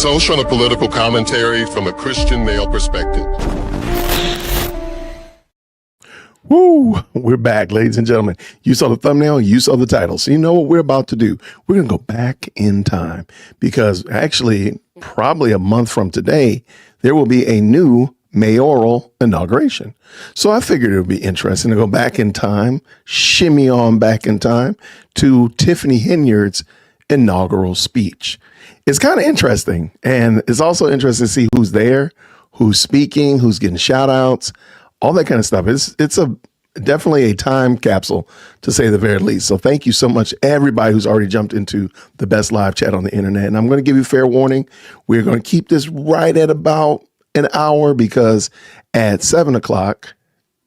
social and political commentary from a Christian male perspective. Woo! We're back, ladies and gentlemen. You saw the thumbnail, you saw the title. So you know what we're about to do. We're going to go back in time because actually probably a month from today, there will be a new mayoral inauguration. So I figured it would be interesting to go back in time, shimmy on back in time to Tiffany Henyard's inaugural speech. It's kind of interesting. And it's also interesting to see who's there, who's speaking, who's getting shout outs, all that kind of stuff. It's definitely a time capsule, to say the very least. So thank you so much, everybody who's already jumped into the best live chat on the internet. And I'm going to give you fair warning. We're going to keep this right at about an hour because at 7 o'clock,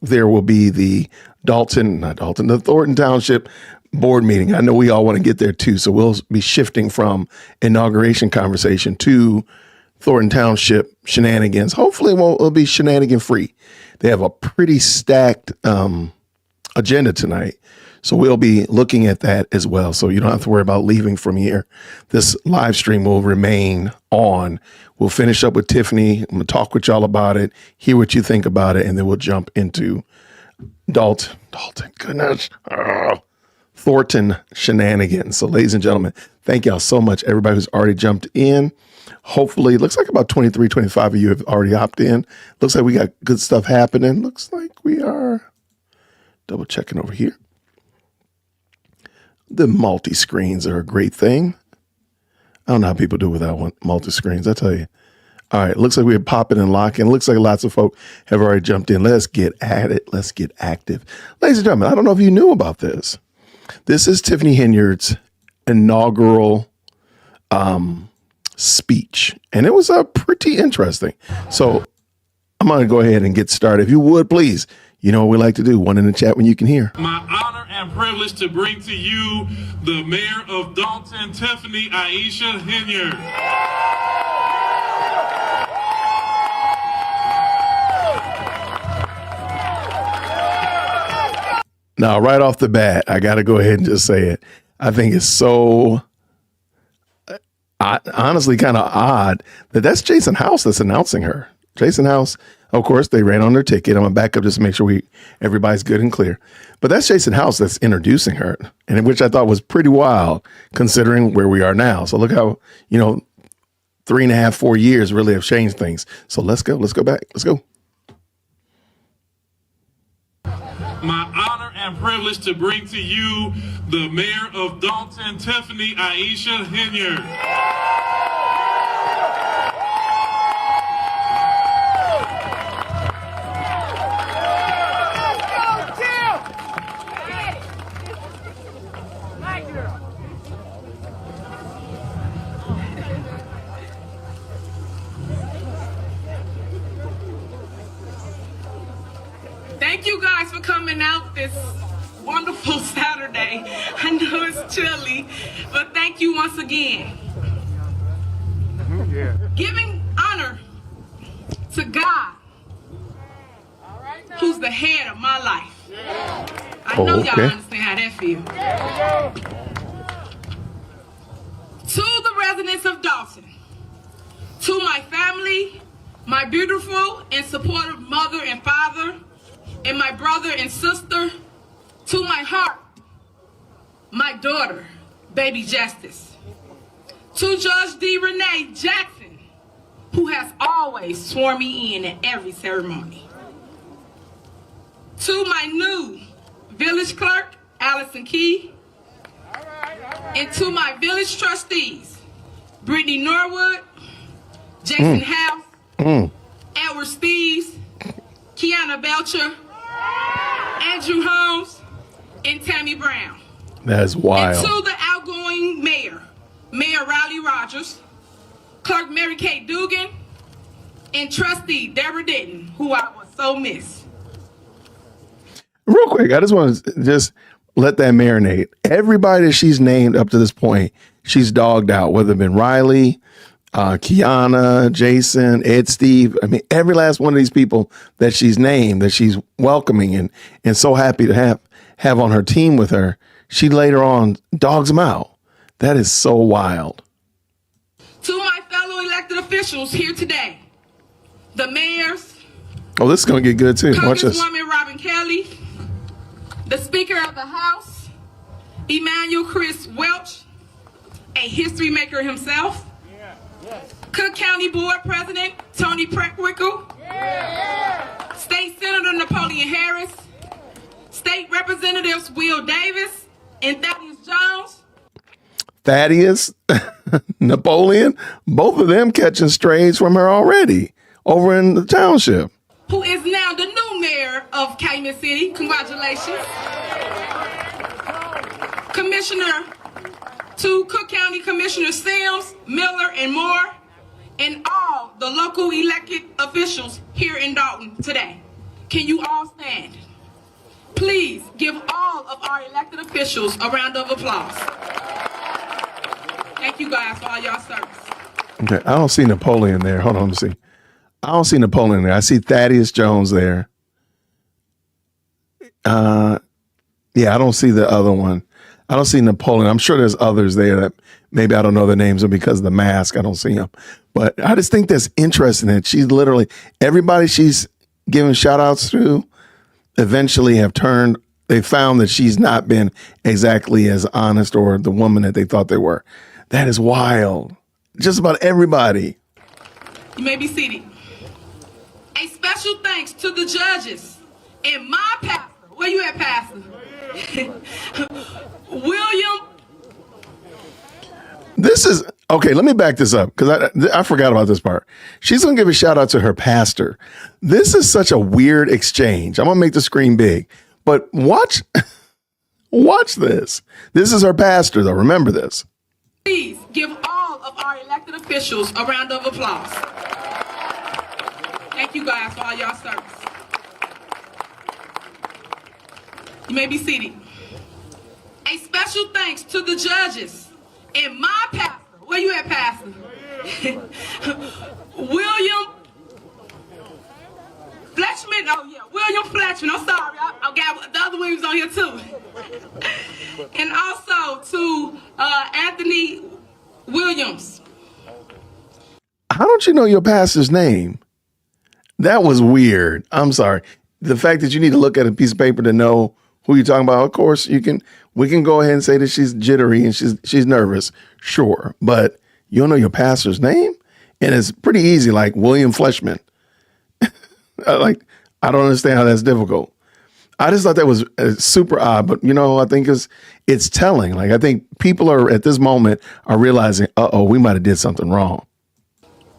there will be the Thornton Township board meeting. I know we all want to get there too. So we'll be shifting from inauguration conversation to Thornton Township shenanigans. Hopefully it'll be shenanigan free. They have a pretty stacked agenda tonight. So we'll be looking at that as well. So you don't have to worry about leaving from here. This live stream will remain on. We'll finish up with Tiffany. I'm going to talk with y'all about it, hear what you think about it, and then we'll jump into Thornton shenanigans. So ladies and gentlemen, thank y'all so much. Everybody who's already jumped in. Hopefully, it looks like about 23, 25 of you have already opted in. Looks like we got good stuff happening. Looks like we are double checking over here. The multi-screens are a great thing. I don't know how people do without multi-screens, I tell you. All right, looks like we're popping and locking. Looks like lots of folk have already jumped in. Let's get at it. Let's get active. Ladies and gentlemen, I don't know if you knew about this. This is Tiffany Henyard's inaugural speech, and it was pretty interesting. So I'm going to go ahead and get started. If you would, please, you know what we like to do. One in the chat when you can hear. My honor and privilege to bring to you the mayor of Thornton, Tiffany Henyard. Now, right off the bat, I got to go ahead and just say it. I think it's so honestly kind of odd that that's Jason House that's announcing her. Jason House, of course, they ran on their ticket. I'm going to back up just to make sure everybody's good and clear. But that's Jason House that's introducing her, and which I thought was pretty wild considering where we are now. So look how, 3.5, 4 years really have changed things. So let's go back. Let's go. My honor and privilege to bring to you the mayor of Thornton, Tiffany Henyard. Thank you guys for coming out this wonderful Saturday. I know it's chilly, but thank you once again. Yeah. Giving honor to God, who's the head of my life. I know y'all understand how that feels. To the residents of Dawson, to my family, my beautiful and supportive mother and father, and my brother and sister, to my heart, my daughter, baby Justice, to Judge D. Renee Jackson, who has always sworn me in at every ceremony, to my new village clerk, Allison Key, and to my village trustees, Brittany Norwood, Jason House, Edward Steves, Kiana Belcher, Andrew Holmes, and Tammy Brown. That's wild. And to the outgoing mayor, Mayor Riley Rogers, Clerk Mary Kay Dugan, and Trustee Deborah Denton, who I will so miss. Real quick, I just want to let that marinate. Everybody that she's named up to this point, she's dogged out, whether it been Riley, Kiana, Jason, Ed, Steve. I mean, every last one of these people that she's named, that she's welcoming and so happy to have on her team with her, she later on dogs them out. That is so wild. To my fellow elected officials here today. The mayors. Oh, this is going to get good too. Watch this. Congresswoman Robin Kelly. The Speaker of the House, Emmanuel Chris Welch, a history maker himself. Cook County Board President Tony Preckwinkle. State Senator Napoleon Harris. State Representatives Will Davis and Thaddeus Jones. Thaddeus, Napoleon, both of them catching strays from her already over in the township. Who is now the new mayor of Calumet City. Congratulations. Commissioner to Cook County Commissioner Sims, Miller, and Moore, and all the local elected officials here in Dalton today. Can you all stand? Please give all of our elected officials a round of applause. Thank you guys for all y'all service. Okay, I don't see Napoleon there. Hold on, let me see. I don't see Napoleon there. I see Thaddeus Jones there. Yeah, I don't see the other one. I don't see Napoleon. I'm sure there's others there that maybe I don't know their names, or because of the mask, I don't see them. But I just think that's interesting that she's literally, everybody she's giving shout outs to eventually they found that she's not been exactly as honest or the woman that they thought they were. That is wild. Just about everybody. You may be seated. A special thanks to the judges and my pastor. Where you at, Pastor? William. This is, okay, let me back this up because I forgot about this part. She's going to give a shout out to her pastor. This is such a weird exchange. I'm going to make the screen big, but watch this. This is her pastor, though. Remember this. Please give all of our elected officials a round of applause. Thank you guys for all y'all service. You may be seated. A special thanks to the judges and my pastor. Where you at, Pastor? William Fletchman. Oh, yeah, William Fletchman. I'm sorry. I got the other Williams on here, too. And also to Anthony Williams. How don't you know your pastor's name? That was weird. I'm sorry. The fact that you need to look at a piece of paper to know who you're talking about, of course, we can go ahead and say that she's jittery and she's nervous, sure. But you don't know your pastor's name? And it's pretty easy, like William Fleischman. I don't understand how that's difficult. I just thought that was super odd, but I think it's telling. Like, I think people are at this moment are realizing, we might have did something wrong.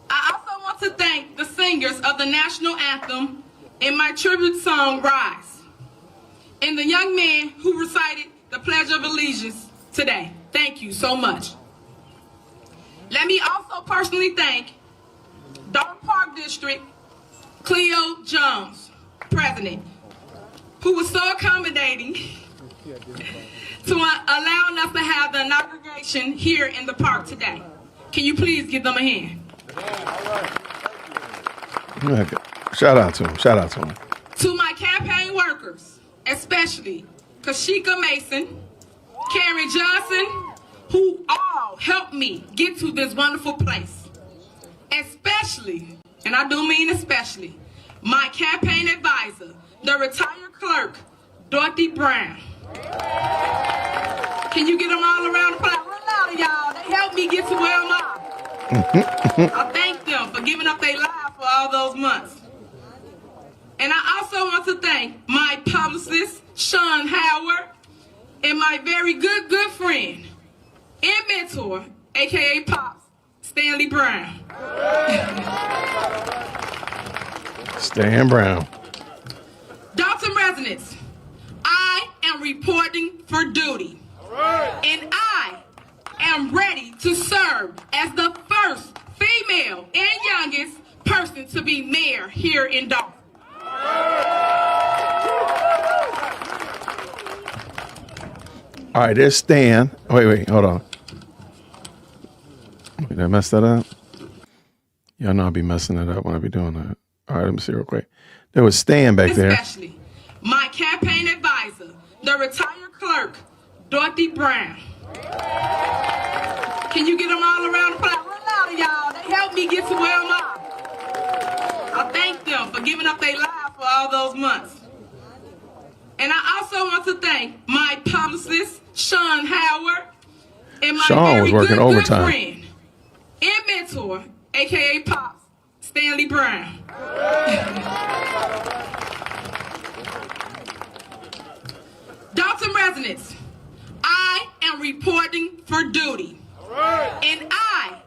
I also want to thank the singers of the national anthem in my tribute song, Rise, and the young man who recited the Pledge of Allegiance today. Thank you so much. Let me also personally thank Dalton Park District Cleo Jones, President, who was so accommodating to allowing us to have the inauguration here in the park today. Can you please give them a hand? Okay. Shout out to him. Shout out to him. To my campaign workers, especially Kashika Mason, Karen Johnson, who all helped me get to this wonderful place. Especially, and I do mean especially, my campaign advisor, the retired clerk, Dorothy Brown. Can you get them all around the place? Real loud, y'all. They helped me get to where I'm at. I thank them for giving up their lives for all those months. And I also want to thank my publicist, Sean Howard, and my very good friend and mentor, a.k.a. Pops, Stanley Brown. Stan Brown. Dalton residents, I am reporting for duty. And I am ready to serve as the first female and youngest person to be mayor here in Dalton. All right, there's Stan. Wait, hold on. Did I mess that up? Y'all know I'll be messing it up when I be doing that. All right, let me see real quick. There was Stan back there. Especially my campaign advisor, the retired clerk, Dorothy Brown. Can you get them all around the place? Real proud of y'all. They helped me get to where I'm at. I thank them for giving up their lives for all those months. And I also want to thank my publicist, Sean Howard, and my very good friend and mentor, a.k.a. Pops, Stanley Brown. Dalton residents, I am reporting for duty. And I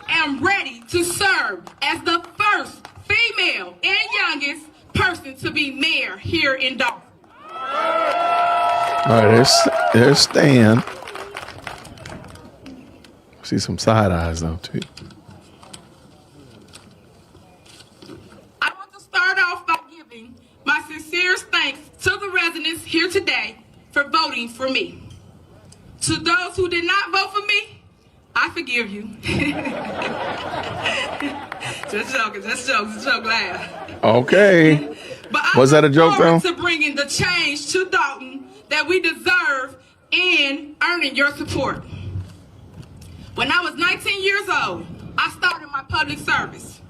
am ready to serve as the first female and youngest person to be mayor here in Dalton. All right, there's Stan. See some side eyes though too. I want to start off by giving my sincerest thanks to the residents here today for voting for me. To those who did not vote for me, I forgive you. Just joke, laugh. Okay. But Was that a joke though? To bringing the change to Dalton that we deserve and earning your support. When I was 19 years old, I started my public service.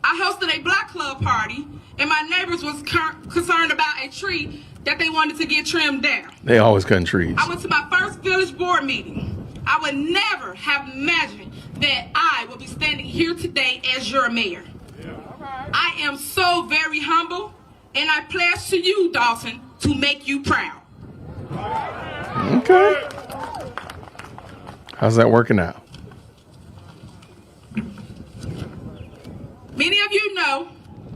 I hosted a block club party, and my neighbors was concerned about a tree that they wanted to get trimmed down. They always cutting trees. I went to my first village board meeting. I would never have imagined that I would be standing here today as your mayor. I am so very humble, and I pledge to you, Dalton, to make you proud. Okay. How's that working out? Many of you know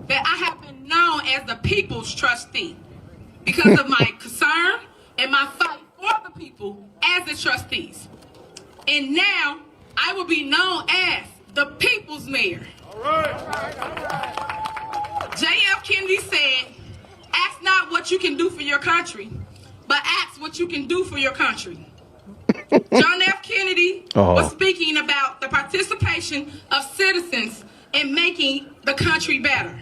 that I have been known as the people's trustee because of my concern and my fight for the people as the trustees. And now I will be known as the people's mayor. J.F. Kennedy said, ask not what you can do for your country, but ask what you can do for your country. John F. Kennedy was speaking about the participation of citizens in making the country better.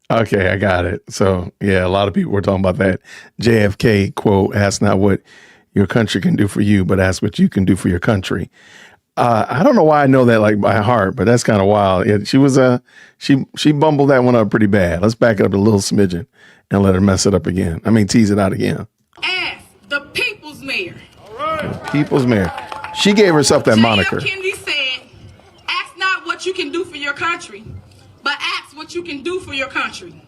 Okay, I got it. So, yeah, a lot of people were talking about that JFK quote, ask not what your country can do for you, but ask what you can do for your country. I don't know why I know that like by heart, but that's kind of wild. Yeah, she was she bumbled that one up pretty bad. Let's back it up a little smidgen and let her mess it up again. I mean, tease it out again. Ask the people's mayor. The people's mayor. She gave herself that moniker. Kennedy said, ask not what you can do for your country, but ask what you can do for your country.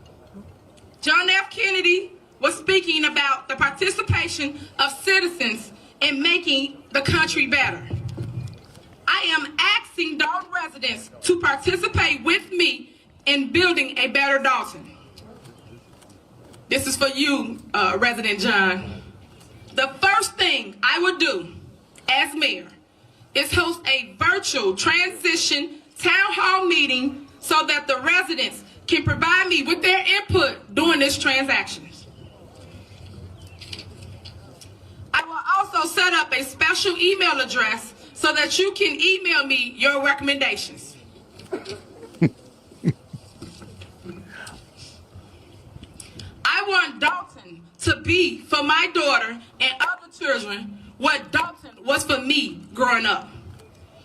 John F. Kennedy was speaking about the participation of citizens in making the country better. I am asking Dalton residents to participate with me in building a better Dalton. This is for you, Resident John. The first thing I would do as mayor is host a virtual transition town hall meeting so that the residents can provide me with their input during this transaction. I will also set up a special email address so that you can email me your recommendations. I want Dalton to be for my daughter and other children what Dalton was for me growing up.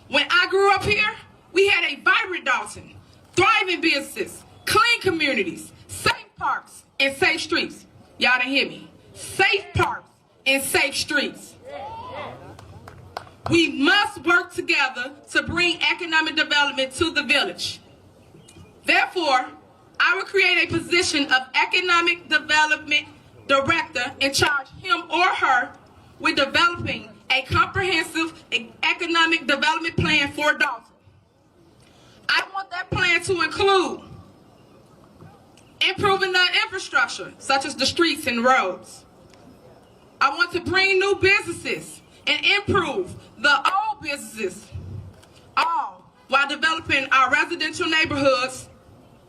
When I grew up here, we had a vibrant Dalton, thriving businesses, clean communities, safe parks, and safe streets. Y'all didn't hear me. Safe parks and safe streets. We must work together to bring economic development to the village. Therefore, I will create a position of economic development director and charge him or her with developing a comprehensive economic development plan for Dalton. I want that plan to include improving the infrastructure, such as the streets and roads. I want to bring new businesses and improve the old businesses, all while developing our residential neighborhoods,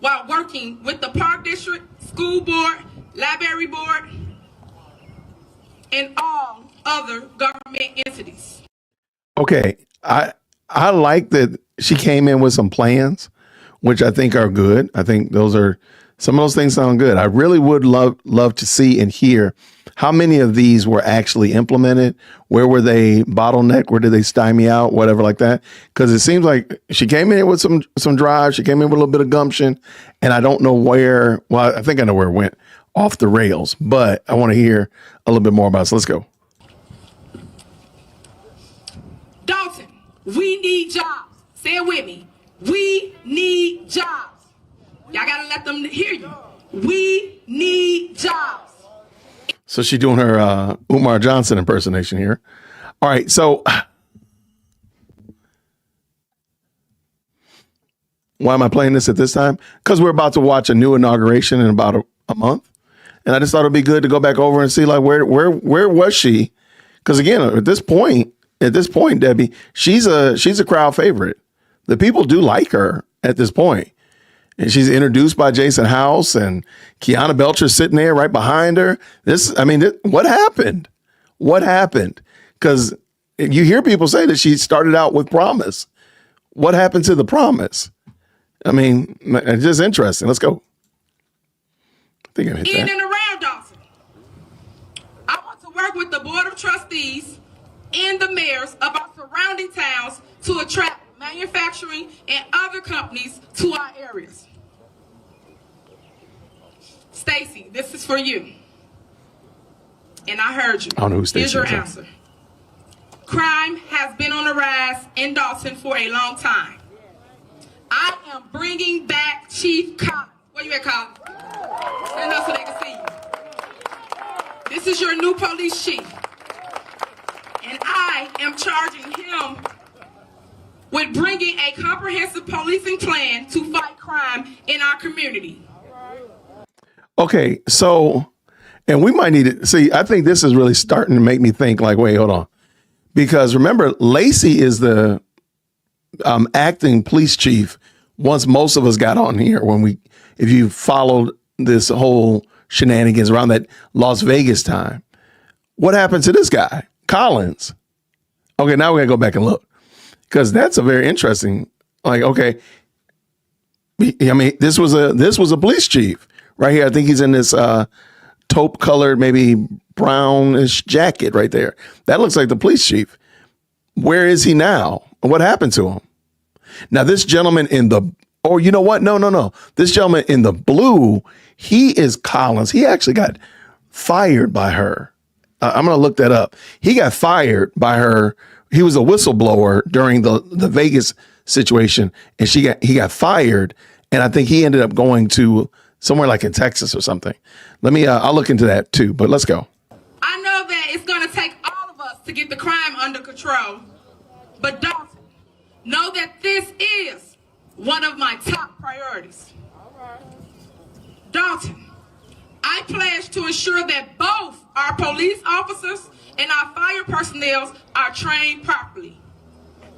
while working with the park district, school board, library board, and all other government entities. Okay, I like that she came in with some plans, which I think are good. I think some of those things sound good. I really would love to see and hear How many of these were actually implemented? Where were they bottleneck? Where did they stymie out? Whatever like that. Because it seems like she came in with some drive. She came in with a little bit of gumption. And I don't know where. Well, I think I know where it went off the rails. But I want to hear a little bit more about it. So let's go. Dalton, we need jobs. Say it with me. We need jobs. Y'all got to let them hear you. We need jobs. So she's doing her Umar Johnson impersonation here. All right, so why am I playing this at this time? Because we're about to watch a new inauguration in about a month, and I just thought it'd be good to go back over and see like where was she? Because again, at this point, Debbie, she's a crowd favorite. The people do like her at this point. And she's introduced by Jason House, and Kiana Belcher's sitting there right behind her. What happened? What happened? Because you hear people say that she started out with promise. What happened to the promise? I mean, it's just interesting. Let's go. I think I hit In that. and around Dawson, I want to work with the Board of Trustees and the mayors of our surrounding towns to attract manufacturing and other companies to our areas. Stacy, this is for you. And I heard you. I don't know who Stacy is. Here's your answer. Crime has been on the rise in Dawson for a long time. I am bringing back Chief Collins. Where you at, Collins? Stand up so they can see you. This is your new police chief. And I am charging him with bringing a comprehensive policing plan to fight crime in our community. Okay, so, and we might need to see, I think this is really starting to make me think like, wait, hold on. Because remember, Lacey is the acting police chief once most of us got on here if you followed this whole shenanigans around that Las Vegas time. What happened to this guy, Collins? Okay, now we're gonna go back and look. Because that's a very interesting, like, okay. I mean, this was a police chief. Right here, I think he's in this taupe colored, maybe brownish jacket right there. That looks like the police chief. Where is he now? What happened to him? Now, this gentleman you know what? No. This gentleman in the blue, he is Collins. He actually got fired by her. I'm going to look that up. He got fired by her. He was a whistleblower during the Vegas situation, and he got fired. And I think he ended up going to somewhere like in Texas or something. I'll look into that too, but let's go. I know that it's going to take all of us to get the crime under control, but Dalton, know that this is one of my top priorities. Dalton, I pledge to ensure that both our police officers and our fire personnel are trained properly.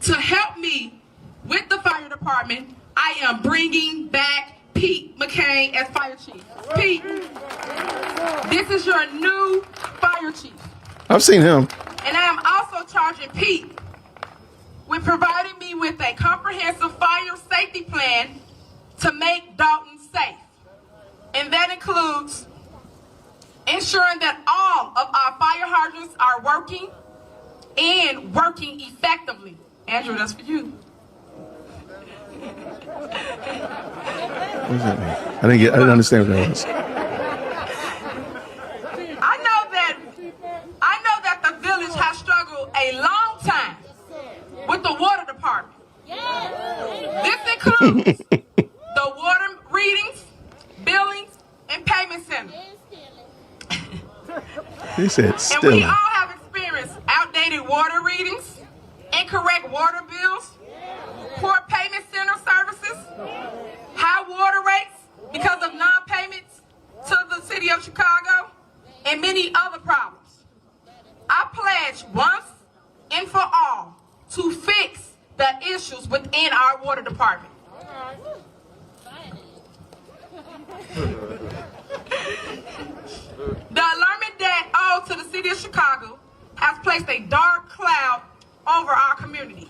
To help me with the fire department, I am bringing back Pete McCain as fire chief. Pete, this is your new fire chief. I've seen him. And I am also charging Pete with providing me with a comprehensive fire safety plan to make Dalton safe. And that includes ensuring that all of our fire hydrants are working and working effectively. Andrew, that's for you. What does that mean? I didn't understand what that was. I know that the village has struggled a long time with the water department. This includes the water readings, billings, and payment centers. He said And still. we all have experienced outdated water readings, incorrect water bills, poor payment center services, high water rates because of non-payments to the city of Chicago, and many other problems. I pledge once and for all to fix the issues within our water department. The alarming debt owed to the city of Chicago has placed a dark cloud over our community.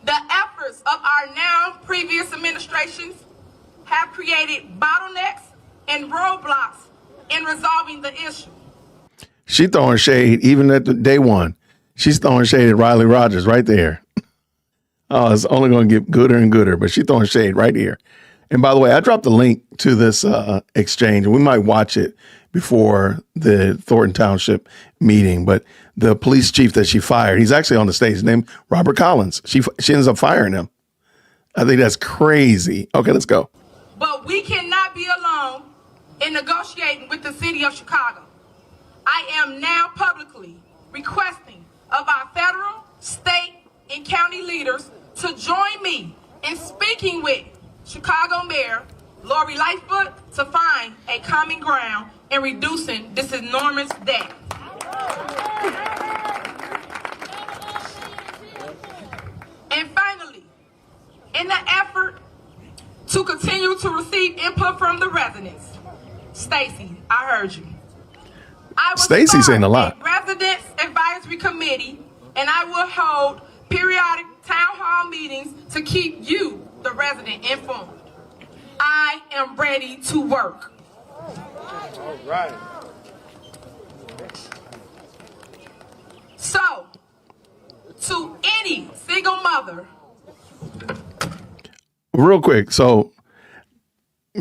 The efforts of our now previous administrations have created bottlenecks and roadblocks in resolving the issue. She throwing shade even at the day one. She's throwing shade at Riley Rogers right there. Oh, it's only going to get gooder and gooder, but she's throwing shade right here. And by the way, I dropped a link to this exchange, and we might watch it before the Thornton Township meeting. But the police chief that she fired, he's actually on the stage, his name Robert Collins. She ends up firing him. I think that's crazy. Okay, let's go. But we cannot be alone in negotiating with the city of Chicago. I am now publicly requesting of our federal, state, and county leaders to join me in speaking with Chicago Mayor Lori Lightfoot to find a common ground in reducing this enormous debt. And finally, in the effort to continue to receive input from the residents, Stacy, I heard you. I will Stacy's saying a lot. Residents Advisory Committee, and I will hold periodic town hall meetings to keep you, the resident, informed. I am ready to work. All right. So, to any single mother. Real quick. So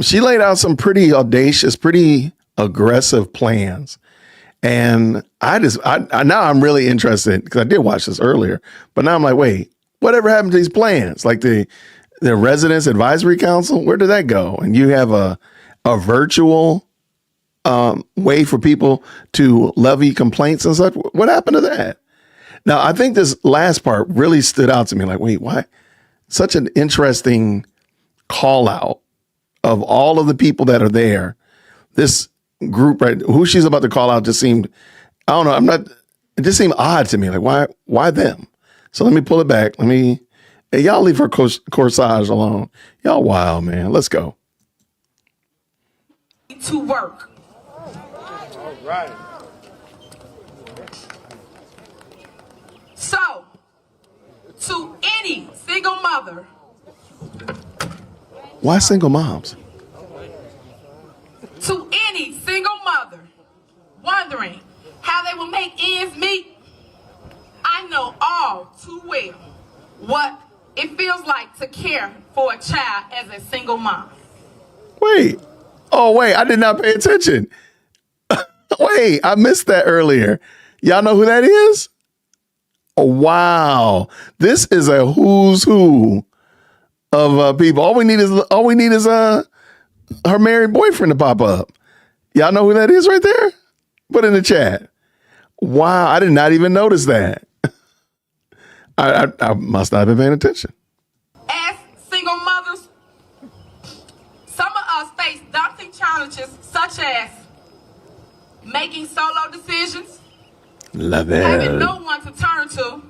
she laid out some pretty audacious, pretty aggressive plans. And I now I'm really interested because I did watch this earlier, but now I'm like, wait, whatever happened to these plans? Like the Residents Advisory Council, where did that go? And you have a virtual way for people to levy complaints and such. What happened to that? Now, I think this last part really stood out to me. Like, wait, why? Such an interesting call out of all of the people that are there. This group, right, who she's about to call out just seemed, I don't know, it just seemed odd to me. Like, why them? So let me pull it back. Hey, y'all leave her corsage alone. Y'all wild, man. Let's go. To work. All right. So, to any single mother. Why single moms? To any single mother wondering how they will make ends meet, I know all too well what it feels like to care for a child as a single mom. Wait. Oh, wait. I did not pay attention. Wait, I missed that earlier. Y'all know who that is? Oh, wow. This is a who's who of people. All we need is her married boyfriend to pop up. Y'all know who that is right there? Put in the chat. Wow, I did not even notice that. I must not have been paying attention. As single mothers, some of us face daunting challenges such as making solo decisions, Love it. having no one to turn to,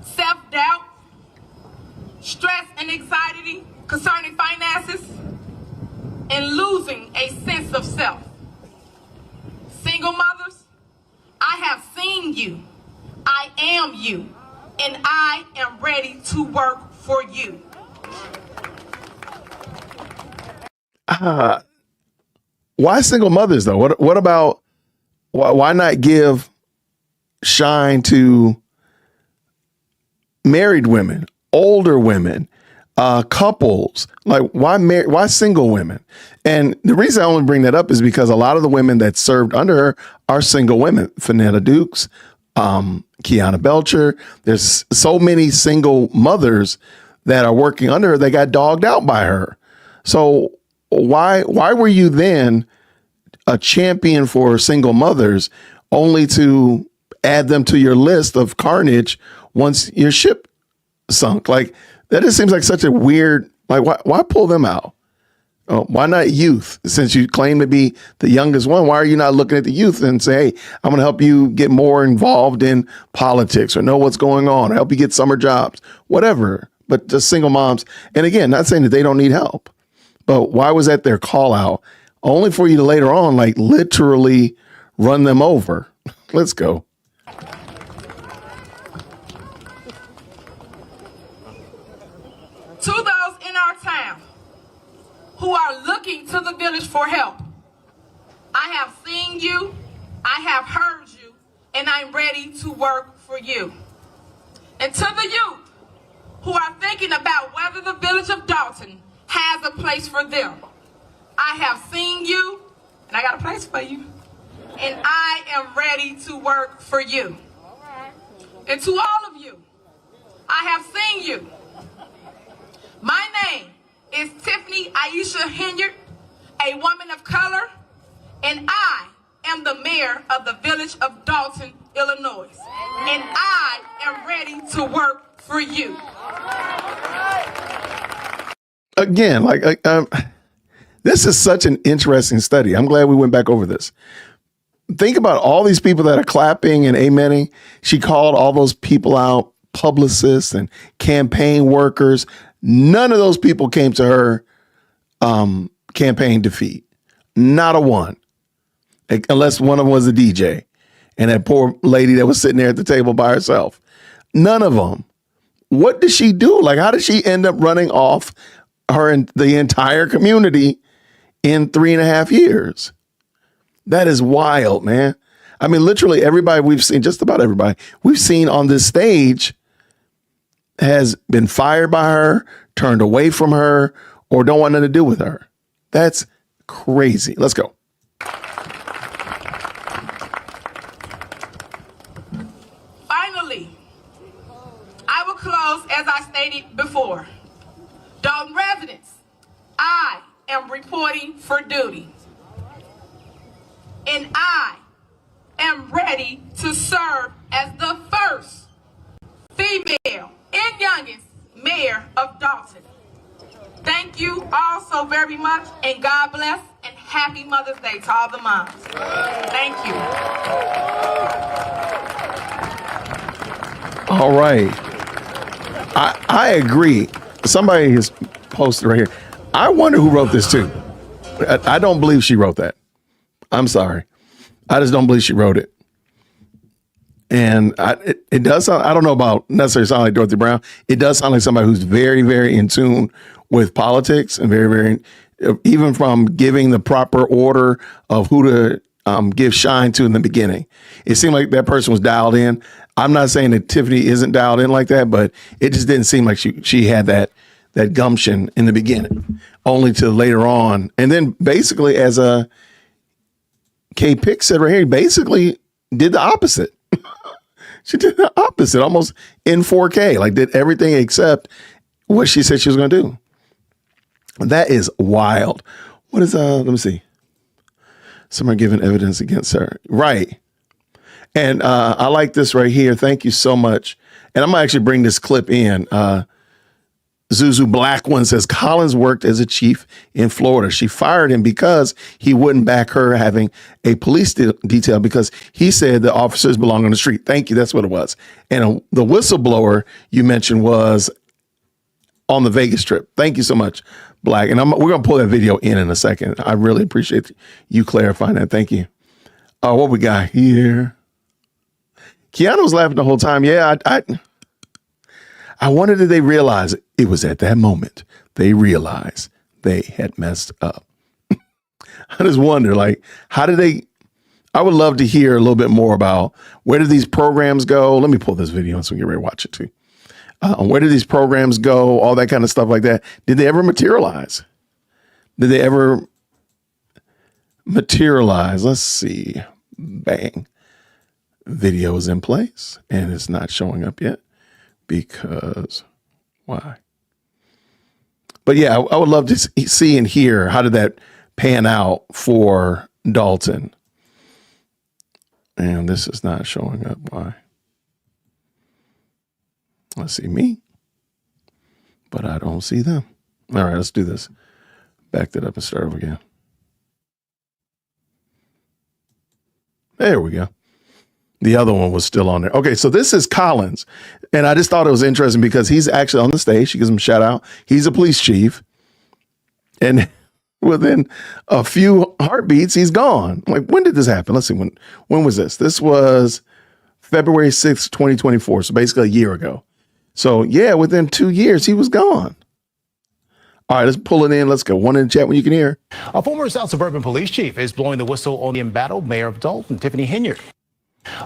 self-doubt, stress and anxiety concerning finances, and losing a sense of self. Single mothers, I have seen you. I am you. And I am ready to work for you. Why single mothers, though? What about, why not give shine to married women, older women, couples? Like, why single women? And the reason I only bring that up is because a lot of the women that served under her are single women. Fanetta Dukes, Kiana Belcher. There's so many single mothers that are working under her that got dogged out by her. So why were you then a champion for single mothers only to add them to your list of carnage once your ship sunk? Like, that just seems like such a weird, like, why pull them out? Why not youth? Since you claim to be the youngest one, why are you not looking at the youth and say, hey, I'm going to help you get more involved in politics or know what's going on, or help you get summer jobs, whatever. But just single moms. And again, not saying that they don't need help, but why was that their call out? Only for you to later on, like, literally run them over. Let's go. To those in our town who are looking to the village for help, I have seen you, I have heard you, and I'm ready to work for you. And to the youth who are thinking about whether the village of Dalton has a place for them, I have seen you, and I got a place for you, and I am ready to work for you. And to all of you, I have seen you. My name is Tiffany Henyard, a woman of color, and I am the mayor of the village of Dalton, Illinois. And I am ready to work for you. Again, this is such an interesting study. I'm glad we went back over this. Think about all these people that are clapping and amening. She called all those people out, publicists and campaign workers. None of those people came to her campaign defeat. Not a one. Unless one of them was a DJ and that poor lady that was sitting there at the table by herself. None of them. What did she do? Like, how did she end up running off her and the entire community in 3.5 years? That is wild, man. I mean, literally everybody we've seen, just about everybody we've seen on this stage has been fired by her, turned away from her, or don't want nothing to do with her. That's crazy. Let's go. Finally, I will close as I stated before. Dalton residents, I am reporting for duty. And I am ready to serve as the first female and youngest mayor of Dalton. Thank you all so very much, and God bless, and happy Mother's Day to all the moms. Thank you. All right. I agree. Somebody has posted right here. I wonder who wrote this too. I don't believe she wrote that. I'm sorry. I just don't believe she wrote it. And it does sound, I don't know about necessarily sound like Dorothy Brown. It does sound like somebody who's very, very in tune with politics and very, very, even from giving the proper order of who to give shine to in the beginning. It seemed like that person was dialed in. I'm not saying that Tiffany isn't dialed in like that, but it just didn't seem like she had that gumption in the beginning, only to later on. And then basically, as K Pick said right here, basically did the opposite. She did the opposite, almost in 4K, like did everything except what she said she was going to do. That is wild. What is, let me see. Someone giving evidence against her. Right. And I like this right here. Thank you so much. And I'm going to actually bring this clip in. Zuzu Black One says, Collins worked as a chief in Florida. She fired him because he wouldn't back her having a police detail because he said the officers belong on the street. Thank you. That's what it was. And the whistleblower you mentioned was on the Vegas trip. Thank you so much, Black. And we're going to pull that video in a second. I really appreciate you clarifying that. Thank you. What we got here? Keanu was laughing the whole time. Yeah, I wonder did they realize it was at that moment they realized they had messed up. I just wonder, like, how did they? I would love to hear a little bit more about where did these programs go. Let me pull this video so we can get ready to watch it too. Where did these programs go? All that kind of stuff like that. Did they ever materialize? Did they ever materialize? Let's see. Bang. Video is in place and it's not showing up yet. Because why? But yeah, I would love to see and hear how did that pan out for Dalton. And this is not showing up. Why? I see me, but I don't see them. All right, let's do this. Back that up and start over again. There we go. The other one was still on there. Okay, so this is Collins. And I just thought it was interesting because he's actually on the stage. She gives him a shout out. He's a police chief. And within a few heartbeats, he's gone. I'm like, when did this happen? Let's see. When was this? This was February 6th, 2024. So basically a year ago. So yeah, within 2 years, he was gone. All right, let's pull it in. Let's go. One in the chat when you can hear. A former South Suburban police chief is blowing the whistle on the embattled mayor of Dalton, Tiffany Henyard.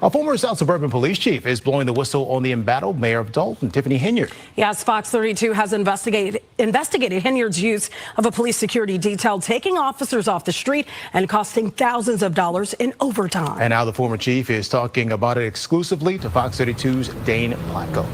A former South Suburban police chief is blowing the whistle on the embattled mayor of Dalton, Tiffany Henyard. Yes, Fox 32 has investigated Henyard's use of a police security detail, taking officers off the street and costing thousands of dollars in overtime. And now the former chief is talking about it exclusively to Fox 32's Dane Placco.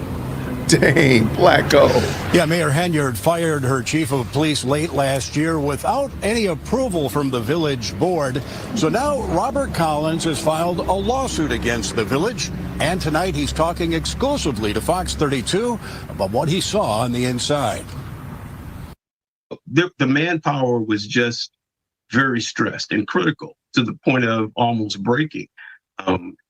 Dang, Blacko. Yeah, Mayor Henyard fired her chief of police late last year without any approval from the village board. So now Robert Collins has filed a lawsuit against the village. And tonight he's talking exclusively to Fox 32 about what he saw on the inside. The manpower was just very stressed and critical to the point of almost breaking,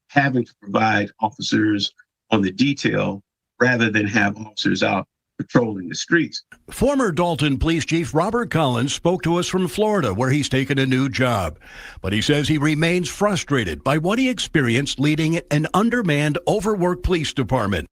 having to provide officers on the detail rather than have officers out patrolling the streets. Former Dalton Police Chief Robert Collins spoke to us from Florida, where he's taken a new job. But he says he remains frustrated by what he experienced leading an undermanned, overworked police department.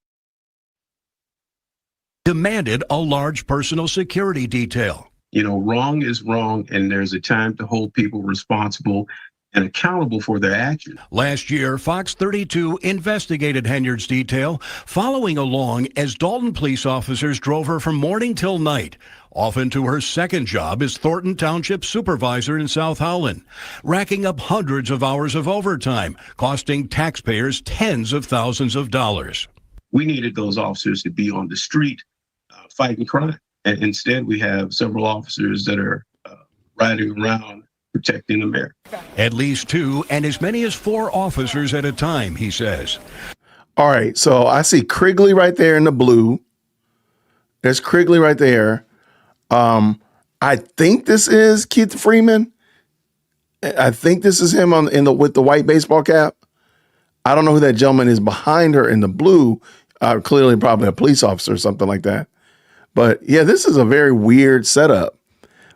Demanded a large personal security detail. You know, wrong is wrong, and there's a time to hold people responsible and accountable for their actions. Last year, Fox 32 investigated Henyard's detail, following along as Dalton police officers drove her from morning till night, off into her second job as Thornton Township supervisor in South Howland, racking up hundreds of hours of overtime, costing taxpayers tens of thousands of dollars. We needed those officers to be on the street fighting crime. And instead, we have several officers that are riding around protecting the mayor. At least 2 and as many as 4 officers at a time, he says. All right, so I see Krigley right there in the blue. There's Krigley right there. I think this is Keith Freeman. I think this is him with the white baseball cap. I don't know who that gentleman is behind her in the blue. Clearly probably a police officer or something like that. But yeah, this is a very weird setup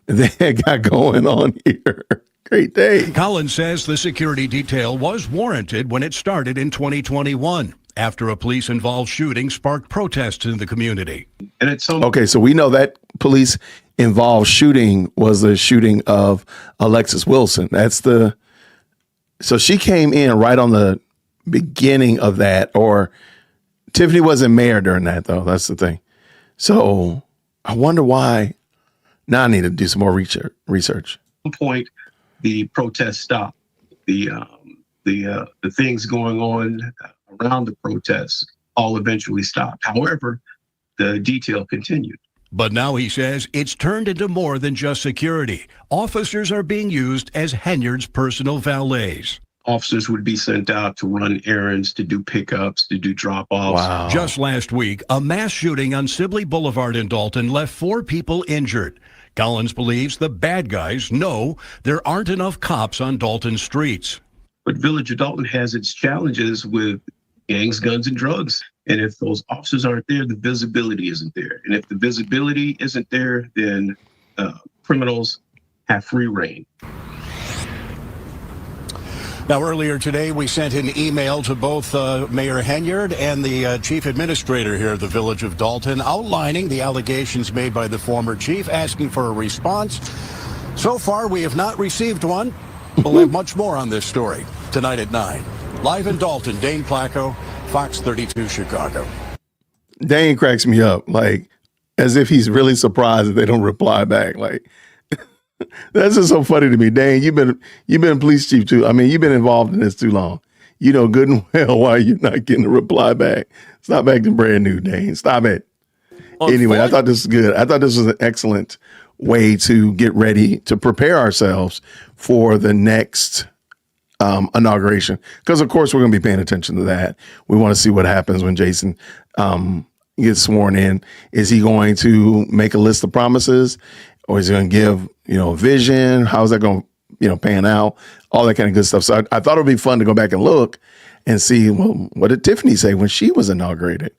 they got going on here. Great day. Collins says the security detail was warranted when it started in 2021, after a police-involved shooting sparked protests in the community. And it's okay, so we know that police-involved shooting was the shooting of Alexis Wilson. So she came in right on the beginning of that, or Tiffany wasn't mayor during that, though. That's the thing. So I wonder why. Now I need to do some more research. At some point, the protests stopped. The things going on around the protests all eventually stopped. However, the detail continued. But now he says it's turned into more than just security. Officers are being used as Henyard's personal valets. Officers would be sent out to run errands, to do pickups, to do drop-offs. Wow. Just last week, a mass shooting on Sibley Boulevard in Dalton left 4 people injured. Collins believes the bad guys know there aren't enough cops on Dalton streets. But Village of Dalton has its challenges with gangs, guns, and drugs. And if those officers aren't there, the visibility isn't there. And if the visibility isn't there, then criminals have free reign. Now, earlier today, we sent an email to both Mayor Henyard and the chief administrator here at the Village of Dalton, outlining the allegations made by the former chief, asking for a response. So far, we have not received one. We'll have much more on this story tonight at 9. Live in Dalton, Dane Placco, Fox 32 Chicago. Dane cracks me up, like, as if he's really surprised that they don't reply back. Like, that's just so funny to me. Dane, you've been police chief too. I mean, you've been involved in this too long. You know good and well why you're not getting a reply back. Stop acting brand new, Dane. Stop it. Anyway, I thought this was good. I thought this was an excellent way to get ready to prepare ourselves for the next inauguration. Because, of course, we're going to be paying attention to that. We want to see what happens when Jason gets sworn in. Is he going to make a list of promises? Or is he going to give, a vision? How's that going to, pan out? All that kind of good stuff. So I thought it would be fun to go back and look and see, well, what did Tiffany say when she was inaugurated?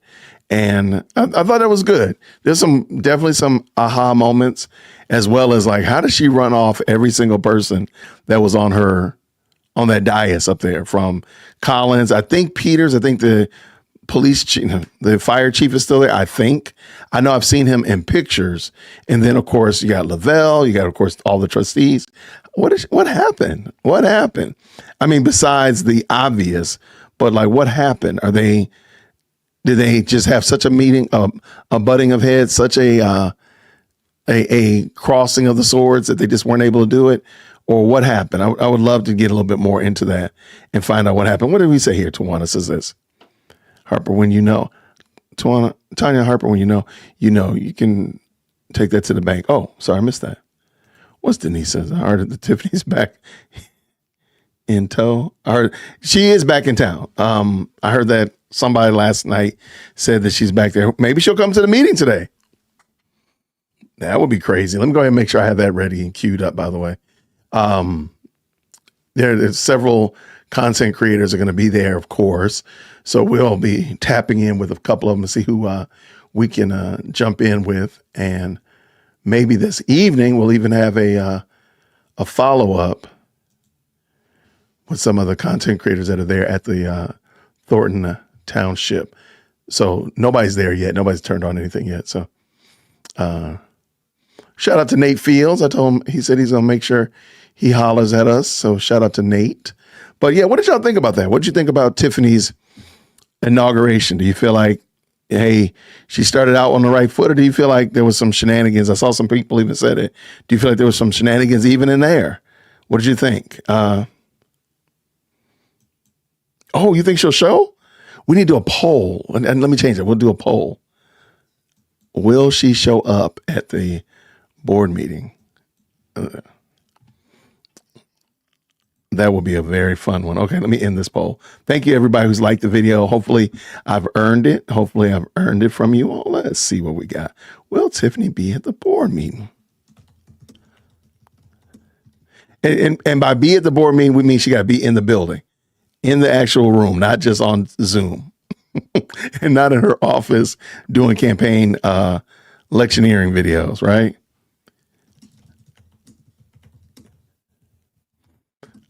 And I thought that was good. There's definitely some aha moments, as well as like, how does she run off every single person that was on that dais up there, from Collins, I think Peters, I think the police chief, the fire chief is still there, I think. I know I've seen him in pictures. And then, of course, you got Lavelle. You got, of course, all the trustees. What happened? What happened? I mean, besides the obvious, but like, what happened? Did they just have such a meeting, a butting of heads, such a crossing of the swords that they just weren't able to do it? Or what happened? I would love to get a little bit more into that and find out what happened. What did we say here? Tawana says this. Harper, when you know. Tanya Harper, when you know, you can take that to the bank. Oh, sorry, I missed that. What's Denise says? I heard that Tiffany's back in tow. She is back in town. I heard that somebody last night said that she's back there. Maybe she'll come to the meeting today. That would be crazy. Let me go ahead and make sure I have that ready and queued up, by the way. There's several content creators are going to be there, of course. So we'll be tapping in with a couple of them to see who we can jump in with. And maybe this evening we'll even have a follow-up with some of the content creators that are there at the Thornton Township. So nobody's there yet. Nobody's turned on anything yet. So shout out to Nate Fields. I told him, he said he's going to make sure he hollers at us. So shout out to Nate. But yeah, what did y'all think about that? What did you think about Tiffany's inauguration? Do you feel like, hey, she started out on the right foot, or do you feel like there was some shenanigans? I saw some people even said it. Do you feel like there was some shenanigans even in there? What did you think? Oh, you think she'll show? We need to do a poll. And let me change it. We'll do a poll. Will she show up at the board meeting? That will be a very fun one. Okay, let me end this poll. Thank you, everybody who's liked the video. Hopefully, I've earned it. Hopefully, I've earned it from you all. Let's see what we got. Will Tiffany be at the board meeting? And by be at the board meeting, we mean she got to be in the building, in the actual room, not just on Zoom, and not in her office doing campaign electioneering videos, right?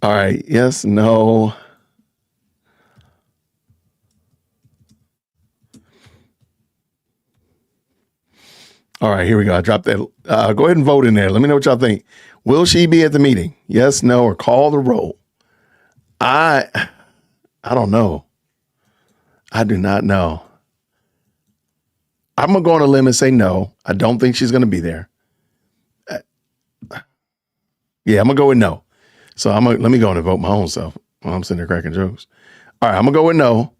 All right. Yes, no. All right, here we go. I dropped that. Go ahead and vote in there. Let me know what y'all think. Will she be at the meeting? Yes, no, or call the roll. I don't know. I do not know. I'm going to go on a limb and say no. I don't think she's going to be there. Yeah, I'm going to go with no. So let me go in and vote my own self while I'm sitting there cracking jokes. All right, I'm going to go with no.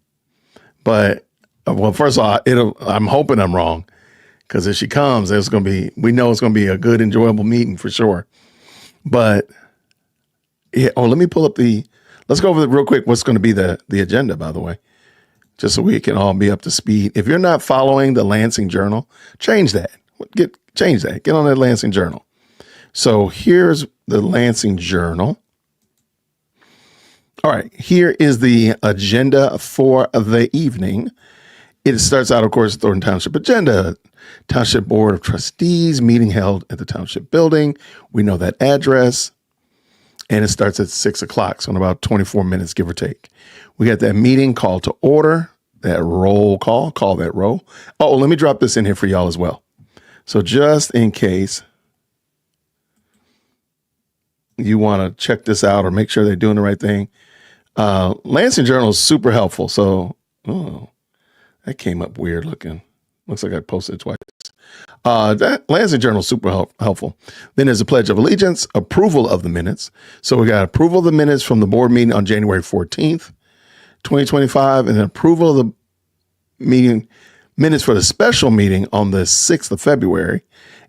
But, well, first of all, I'm hoping I'm wrong, because if she comes, we know it's going to be a good, enjoyable meeting for sure. But, yeah, let me pull up let's go over real quick what's going to be the agenda, by the way, just so we can all be up to speed. If you're not following the Lansing Journal, change that. Change that. Get on that Lansing Journal. So here's the Lansing Journal. All right, here is the agenda for the evening. It starts out, of course, Thornton Township agenda. Township Board of Trustees meeting held at the Township Building. We know that address. And it starts at 6 o'clock, so in about 24 minutes, give or take. We got that meeting call to order, that roll call that roll. Oh, let me drop this in here for y'all as well. So just in case you want to check this out or make sure they're doing the right thing. Lansing Journal is super helpful. So, that came up weird looking. Looks like I posted it twice. That Lansing Journal is super helpful. Then there's a Pledge of Allegiance, approval of the minutes. So we got approval of the minutes from the board meeting on January 14th, 2025, and then approval of the minutes for the special meeting on the 6th of February.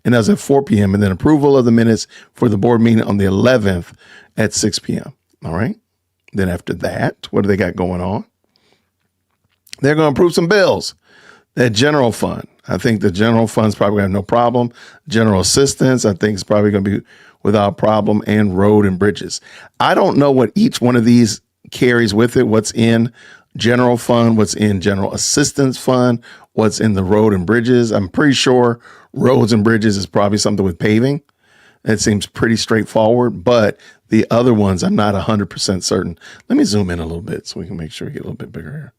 And that was at 4 p.m. And then approval of the minutes for the board meeting on the 11th at 6 p.m. All right. Then after that, what do they got going on? They're going to approve some bills. That general fund. I think the general fund's probably going to have no problem. General assistance, I think, is probably going to be without problem. And road and bridges. I don't know what each one of these carries with it. What's in general fund, what's in general assistance fund, what's in the road and bridges. I'm pretty sure roads and bridges is probably something with paving. That seems pretty straightforward, but the other ones, I'm not 100% certain. Let me zoom in a little bit so we can make sure we get a little bit bigger here.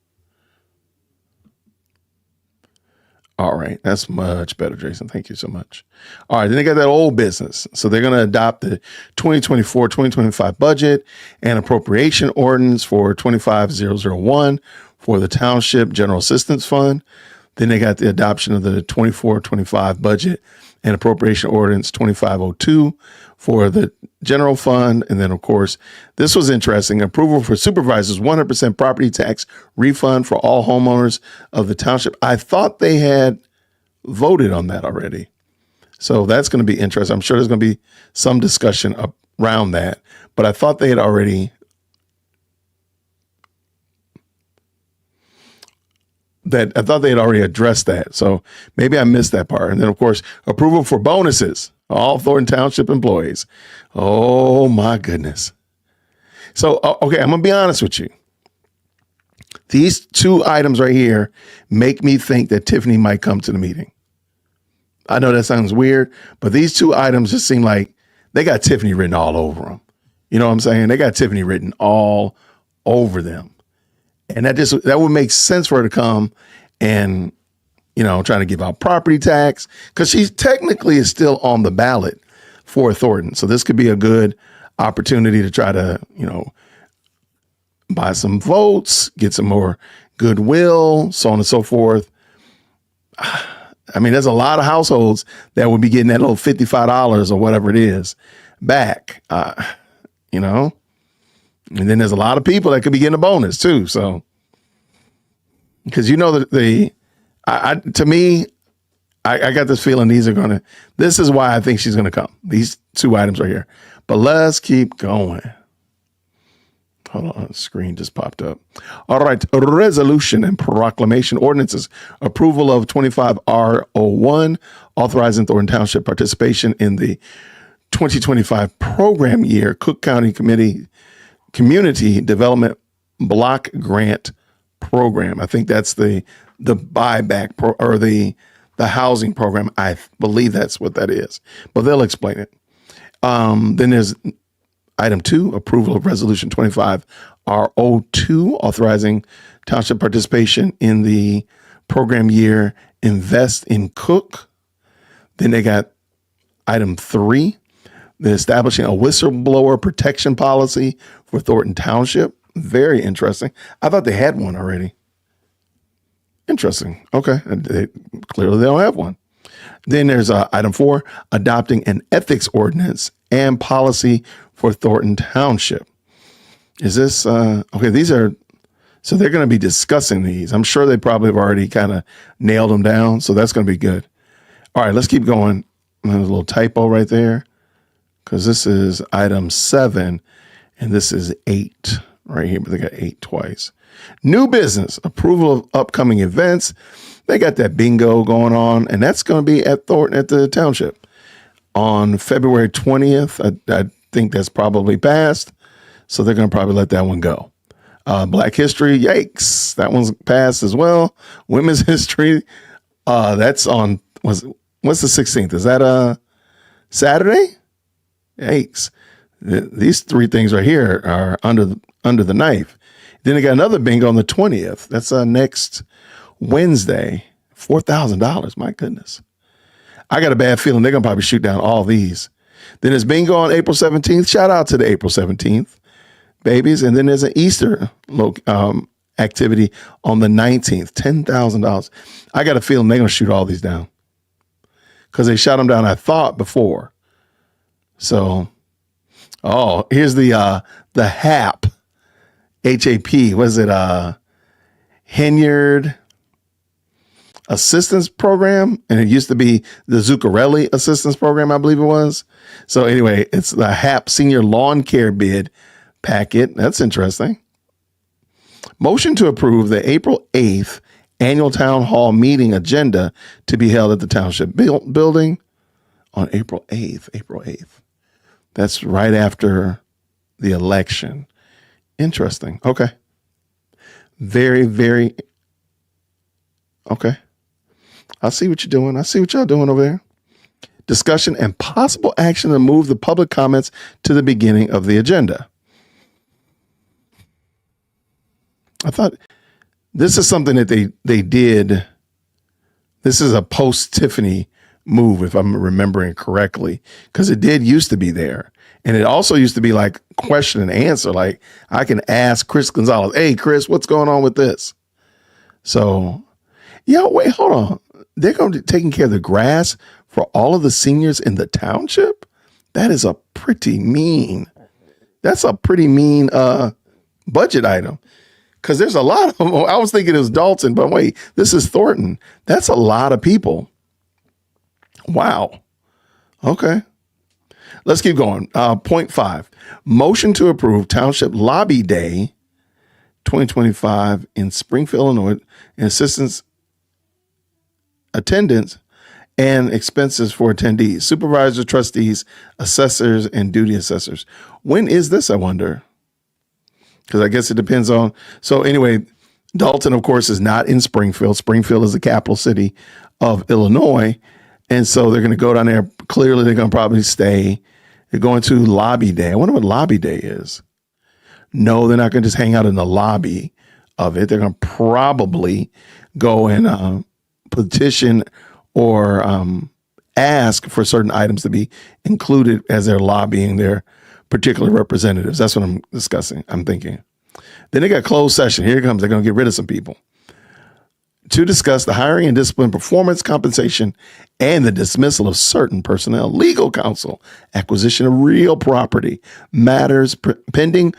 All right. That's much better, Jason. Thank you so much. All right. Then they got that old business. So they're going to adopt the 2024-2025 budget and appropriation ordinance for 25001 for the Township General Assistance Fund. Then they got the adoption of the 24-25 budget and appropriation ordinance 2502 for the general fund. And then, of course, this was interesting. Approval for supervisors 100% property tax refund for all homeowners of the township. I thought they had voted on that already. So that's going to be interesting. I'm sure there's going to be some discussion around that. But I thought they had already addressed that. So maybe I missed that part. And then, of course, approval for bonuses, all Thornton Township employees. Oh, my goodness. So, okay, I'm going to be honest with you. These two items right here make me think that Tiffany might come to the meeting. I know that sounds weird, but these two items just seem like they got Tiffany written all over them. You know what I'm saying? They got Tiffany written all over them. And that would make sense for her to come and, trying to give out property tax, because she technically is still on the ballot for Thornton. So this could be a good opportunity to try to, buy some votes, get some more goodwill, so on and so forth. I mean, there's a lot of households that would be getting that little $55 or whatever it is back, And then there's a lot of people that could be getting a bonus too. So, because to me, I got this feeling this is why I think she's going to come. These two items right here. But let's keep going. Hold on, the screen just popped up. All right, resolution and proclamation ordinances. Approval of 25R01, authorizing Thornton Township participation in the 2025 program year Cook County Community Development Block Grant Program. I think that's the buyback or the housing program. I believe that's what that is, but they'll explain it. Then there's item 2, approval of resolution 25R02, authorizing township participation in the program year Invest in Cook. Then they got item 3, the establishing a whistleblower protection policy for Thornton Township. Very interesting. I thought they had one already. Interesting. Okay. Clearly they don't have one. Then there's item 4, adopting an ethics ordinance and policy for Thornton Township. Is this, okay, so they're going to be discussing these. I'm sure they probably have already kind of nailed them down. So that's going to be good. All right, let's keep going. There's a little typo right there, because this is item 7 and this is 8 right here, but they got 8 twice. New business, approval of upcoming events. They got that bingo going on, and that's going to be at Thornton at the township on February 20th. I think that's probably passed, so they're going to probably let that one go. Black History, yikes, that one's passed as well. Women's History, that's on, what's the 16th? Is that Saturday? Yikes. These 3 things right here are under the knife. Then they got another bingo on the 20th. That's next Wednesday. $4,000. My goodness. I got a bad feeling they're going to probably shoot down all these. Then there's bingo on April 17th. Shout out to the April 17th babies. And then there's an Easter activity on the 19th. $10,000. I got a feeling they're going to shoot all these down, because they shot them down, I thought, before. So, here's the HAP. HAP. What is it? Henyard Assistance Program. And it used to be the Zuccarelli Assistance Program, I believe it was. So anyway, it's the HAP Senior Lawn Care Bid Packet. That's interesting. Motion to approve the April 8th annual town hall meeting agenda to be held at the township building on April 8th. That's right after the election. Interesting. Okay. Very, very. Okay. I see what you're doing. I see what y'all doing over there. Discussion and possible action to move the public comments to the beginning of the agenda. I thought this is something that they did This is a post-Tiffany move, if I'm remembering correctly, because it did used to be there. And it also used to be like question and answer. Like I can ask Chris Gonzalez, hey, Chris, what's going on with this? So, wait, hold on. They're going to be taking care of the grass for all of the seniors in the township? That is a pretty mean. That's a pretty mean budget item. Because there's a lot of them. I was thinking it was Dalton, but wait, this is Thornton. That's a lot of people. Wow. Okay. Let's keep going. Point 5. Motion to approve Township Lobby Day 2025 in Springfield, Illinois, and attendance and expenses for attendees, supervisors, trustees, assessors, and duty assessors. When is this, I wonder? Because I guess it depends on. So anyway, Dalton, of course, is not in Springfield. Springfield is the capital city of Illinois. And so they're going to go down there. Clearly, they're going to probably stay. They're going to Lobby Day. I wonder what Lobby Day is. No, they're not going to just hang out in the lobby of it. They're going to probably go and petition or ask for certain items to be included as they're lobbying their particular representatives. That's what I'm discussing. I'm thinking. Then they got closed session. Here it comes. They're going to get rid of some people to discuss the hiring and discipline, performance, compensation, and the dismissal of certain personnel, legal counsel, acquisition of real property, matters pending,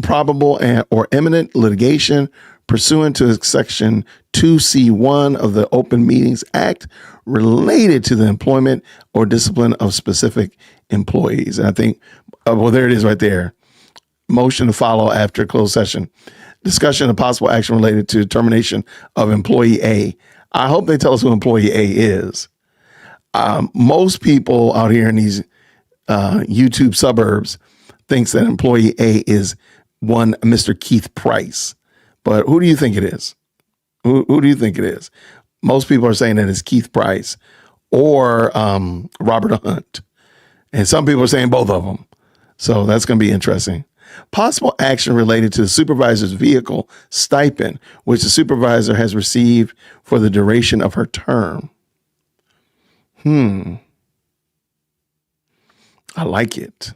probable, or imminent litigation pursuant to Section 2C1 of the Open Meetings Act related to the employment or discipline of specific employees. And I think, well, there it is right there. Motion to follow after closed session. Discussion of possible action related to termination of employee A. I hope they tell us who employee A is. Most people out here in these YouTube suburbs thinks that employee A is one Mr. Keith Price. But who do you think it is? Who do you think it is? Most people are saying that it's Keith Price or Robert Hunt. And some people are saying both of them. So that's going to be interesting. Possible action related to the supervisor's vehicle stipend, which the supervisor has received for the duration of her term. I like it.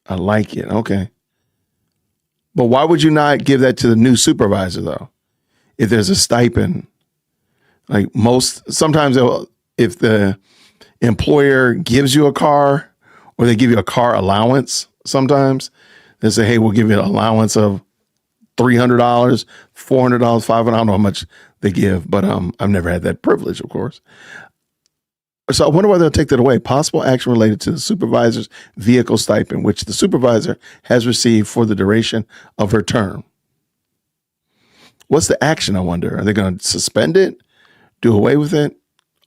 Okay. But why would you not give that to the new supervisor, though? If there's a stipend, like sometimes if the employer gives you a car or they give you a car allowance, sometimes they say, hey, we'll give you an allowance of $300, $400, $500. I don't know how much they give, but I've never had that privilege, of course. So I wonder why they'll take that away. Possible action related to the supervisor's vehicle stipend, which the supervisor has received for the duration of her term. What's the action, I wonder? Are they going to suspend it? Do away with it?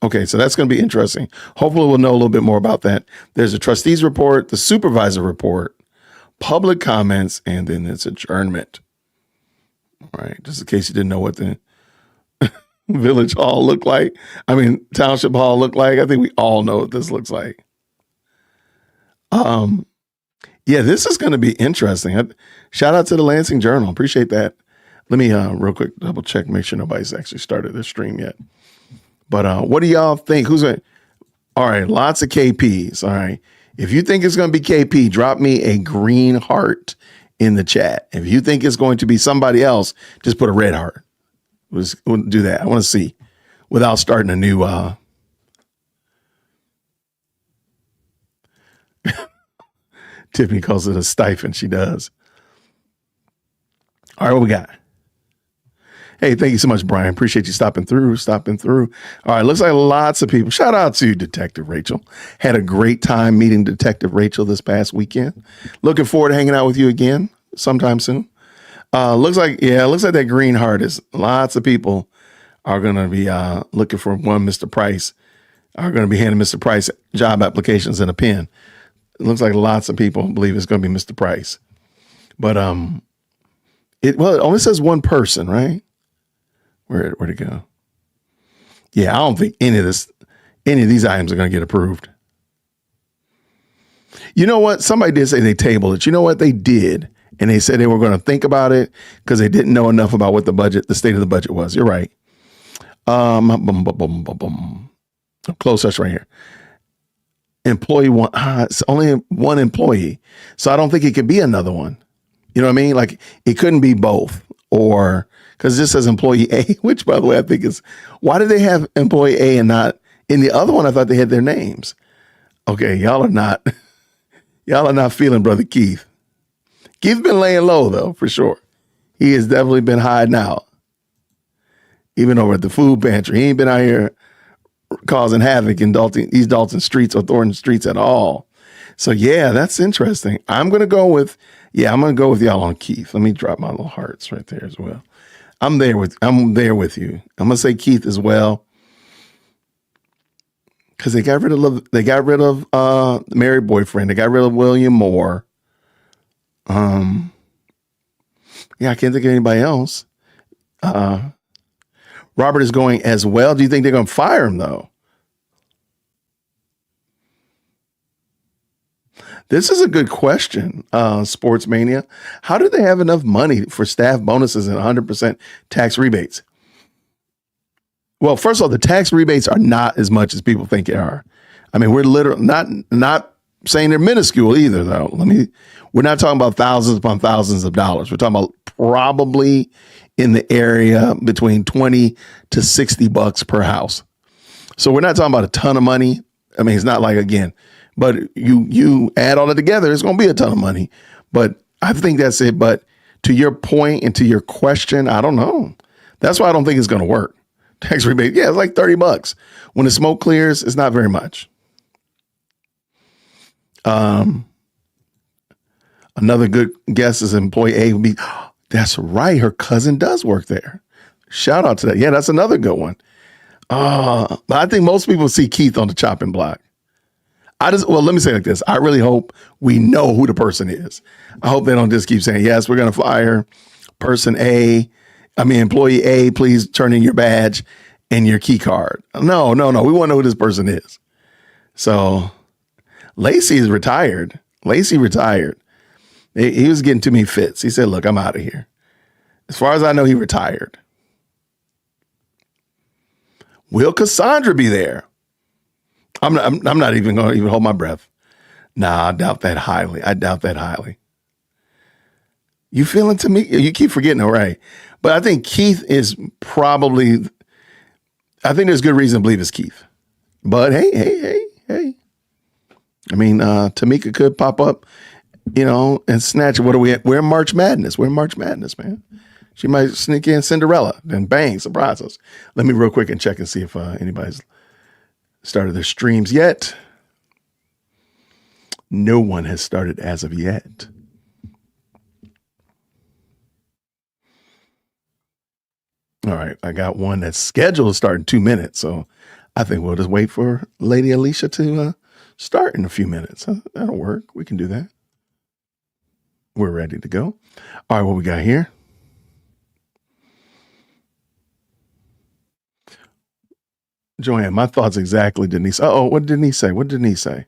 Okay, so that's going to be interesting. Hopefully we'll know a little bit more about that. There's a trustees report, the supervisor report, public comments, and then it's adjournment. All right, just in case you didn't know what the Village Hall looked like. Township Hall looked like. I think we all know what this looks like. This is going to be interesting. Shout out to the Lansing Journal. Appreciate that. Let me real quick double check, make sure nobody's actually started their stream yet. But what do y'all think? All right, lots of KPs. All right. If you think it's going to be KP, drop me a green heart in the chat. If you think it's going to be somebody else, just put a red heart. We'll do that. I want to see without starting a new Tiffany calls it a stipend. She does. All right, what we got? Hey, thank you so much, Brian. Appreciate you stopping through. All right, looks like lots of people. Shout out to Detective Rachel. Had a great time meeting Detective Rachel this past weekend. Looking forward to hanging out with you again sometime soon. Looks like that green heart is lots of people are going to be looking for one Mr. Price, are going to be handing Mr. Price job applications in a pen. It looks like lots of people believe it's going to be Mr. Price. But it only says one person, right? Where'd it go? Yeah, I don't think any of these items are going to get approved. You know what? Somebody did say they tabled it. You know what? They did. And they said they were going to think about it because they didn't know enough about what the state of the budget was. You're right. Close search right here. Employee one. It's only one employee, so I don't think it could be another one. You know what I mean? Like it couldn't be both, or because this says employee A, which by the way I think is why did they have employee A and not in the other one? I thought they had their names. Okay, y'all are not feeling Brother Keith. Keith's been laying low though, for sure. He has definitely been hiding out. Even over at the food pantry. He ain't been out here causing havoc in East Dalton streets or Thornton streets at all. So yeah, that's interesting. I'm gonna go with y'all on Keith. Let me drop my little hearts right there as well. I'm there with you. I'm gonna say Keith as well. Because they got rid of married boyfriend. They got rid of William Moore. Yeah, I can't think of anybody else. Robert is going as well. Do you think they're going to fire him though? This is a good question, Sports Mania. How do they have enough money for staff bonuses and 100% tax rebates? Well, first of all, the tax rebates are not as much as people think they are. I mean, we're literally not saying they're minuscule either, though. We're not talking about thousands upon thousands of dollars. We're talking about probably in the area between $20 to $60 per house. So we're not talking about a ton of money. I mean, it's not like, again, but you add all that together, it's going to be a ton of money. But I think that's it. But to your point and to your question, I don't know. That's why I don't think it's going to work. Tax rebate, yeah, it's like $30. When the smoke clears, it's not very much. Another good guess is employee A would be, that's right, her cousin does work there. Shout out to that. Yeah, that's another good one. I think most people see Keith on the chopping block. Let me say it like this. I really hope we know who the person is. I hope they don't just keep saying, yes, we're going to fire employee A, please turn in your badge and your key card. No. We want to know who this person is. So Lacey is retired. Lacey retired. He was getting too many fits. He said, look, I'm out of here. As far as I know, he retired. Will Cassandra be there? I'm not even going to even hold my breath. Nah, I doubt that highly. You feeling to me? You keep forgetting, all right. But I think Keith is probably, I think there's good reason to believe it's Keith. But hey. I mean, Tamika could pop up, and snatch it. What are we at? We're in March Madness. Man. She might sneak in Cinderella, then bang, surprise us. Let me real quick and check and see if anybody's started their streams yet. No one has started as of yet. All right, I got one that's scheduled to start in 2 minutes, so I think we'll just wait for Lady Alicia to start in a few minutes. That'll work. We can do that. We're ready to go. All right, what we got here? Joanne, my thoughts exactly, Denise. What did Denise say?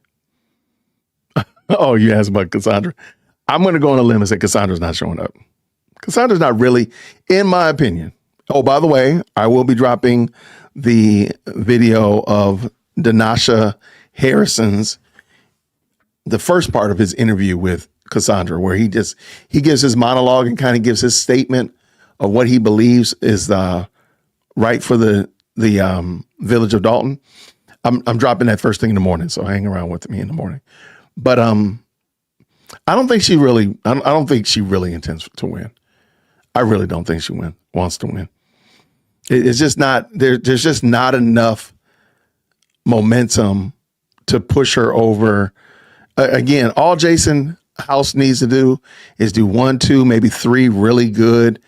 Oh, you asked about Cassandra. I'm going to go on a limb and say Cassandra's not showing up. Cassandra's not really, in my opinion. Oh, by the way, I will be dropping the video of Danasha Harrison's, the first part of his interview with Cassandra, where he gives his monologue and kind of gives his statement of what he believes is right for the village of Dalton. I'm dropping that first thing in the morning, so hang around with me in the morning. But I don't think she really intends to win. I really don't think she wants to win. It's just not there's just not enough momentum to push her over. Again, all Jason House needs to do is do 1, 2, maybe 3 really good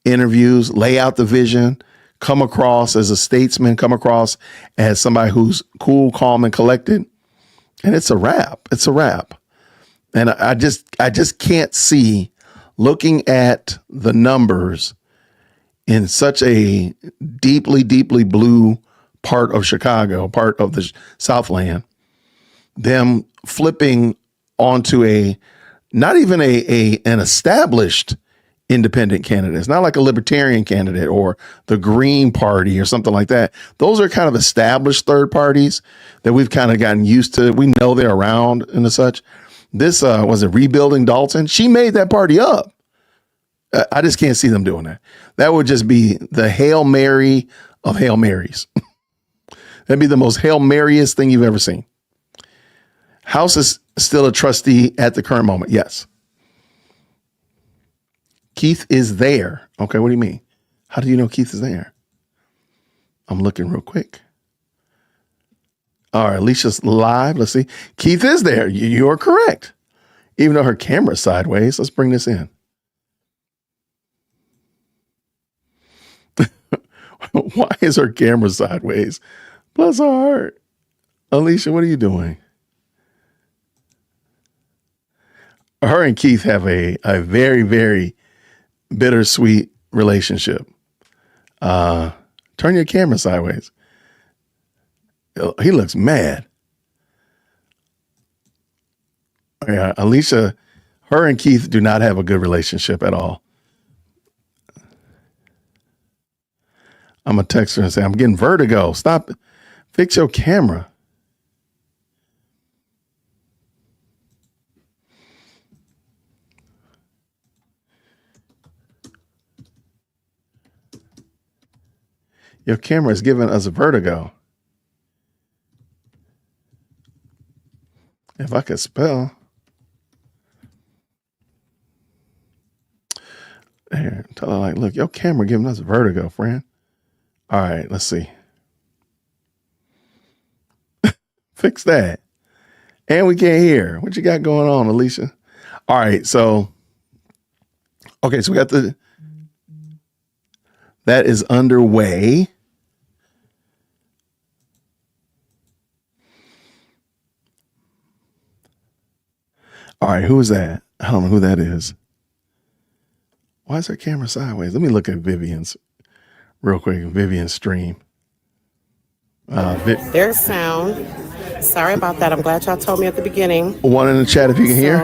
interviews, lay out the vision, come across as a statesman, come across as somebody who's cool, calm, and collected. And it's a wrap. And I just can't see, looking at the numbers in such a deeply, deeply blue part of Chicago, part of the Southland, them flipping onto not even an established independent candidates, not like a libertarian candidate or the Green Party or something like that. Those are kind of established third parties that we've kind of gotten used to. We know they're around and such. This was it Rebuilding Dalton. She made that party up. I just can't see them doing that. That would just be the Hail Mary of Hail Marys. That'd be the most Hail Maryest thing you've ever seen. House is still a trustee at the current moment. Yes. Keith is there. Okay, what do you mean? How do you know Keith is there? I'm looking real quick. All right, Alicia's live. Let's see. Keith is there. You are correct. Even though her camera's sideways. Let's bring this in. Why is her camera sideways? Bless her heart. Alicia, what are you doing? Her and Keith have a very, very bittersweet relationship. Turn your camera sideways. He looks mad. Yeah, Alicia, her and Keith do not have a good relationship at all. I'm going to text her and say, I'm getting vertigo. Stop. Fix your camera. Your camera is giving us a vertigo. If I could spell. Here, tell her like, look, your camera giving us a vertigo, friend. All right, let's see. Fix that. And we can't hear. What you got going on, Alicia? All right, so, okay, so we got that is underway. All right, who is that? I don't know who that is. Why is her camera sideways? Let me look at Vivian's real quick. Vivian's stream. There's sound. Sorry about that. I'm glad y'all told me at the beginning. One in the chat if you can hear.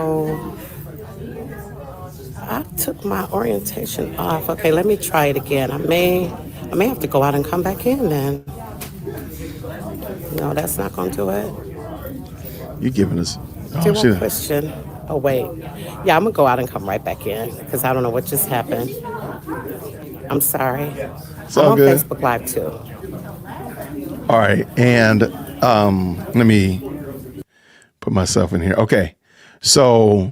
I took my orientation off. Okay, let me try it again. I may have to go out and come back in then. No, that's not going to do it. You giving us... Question. Oh, wait. Yeah, I'm going to go out and come right back in because I don't know what just happened. I'm sorry. It's all I'm good. on Facebook Live, too. All right. And let me put myself in here. Okay. So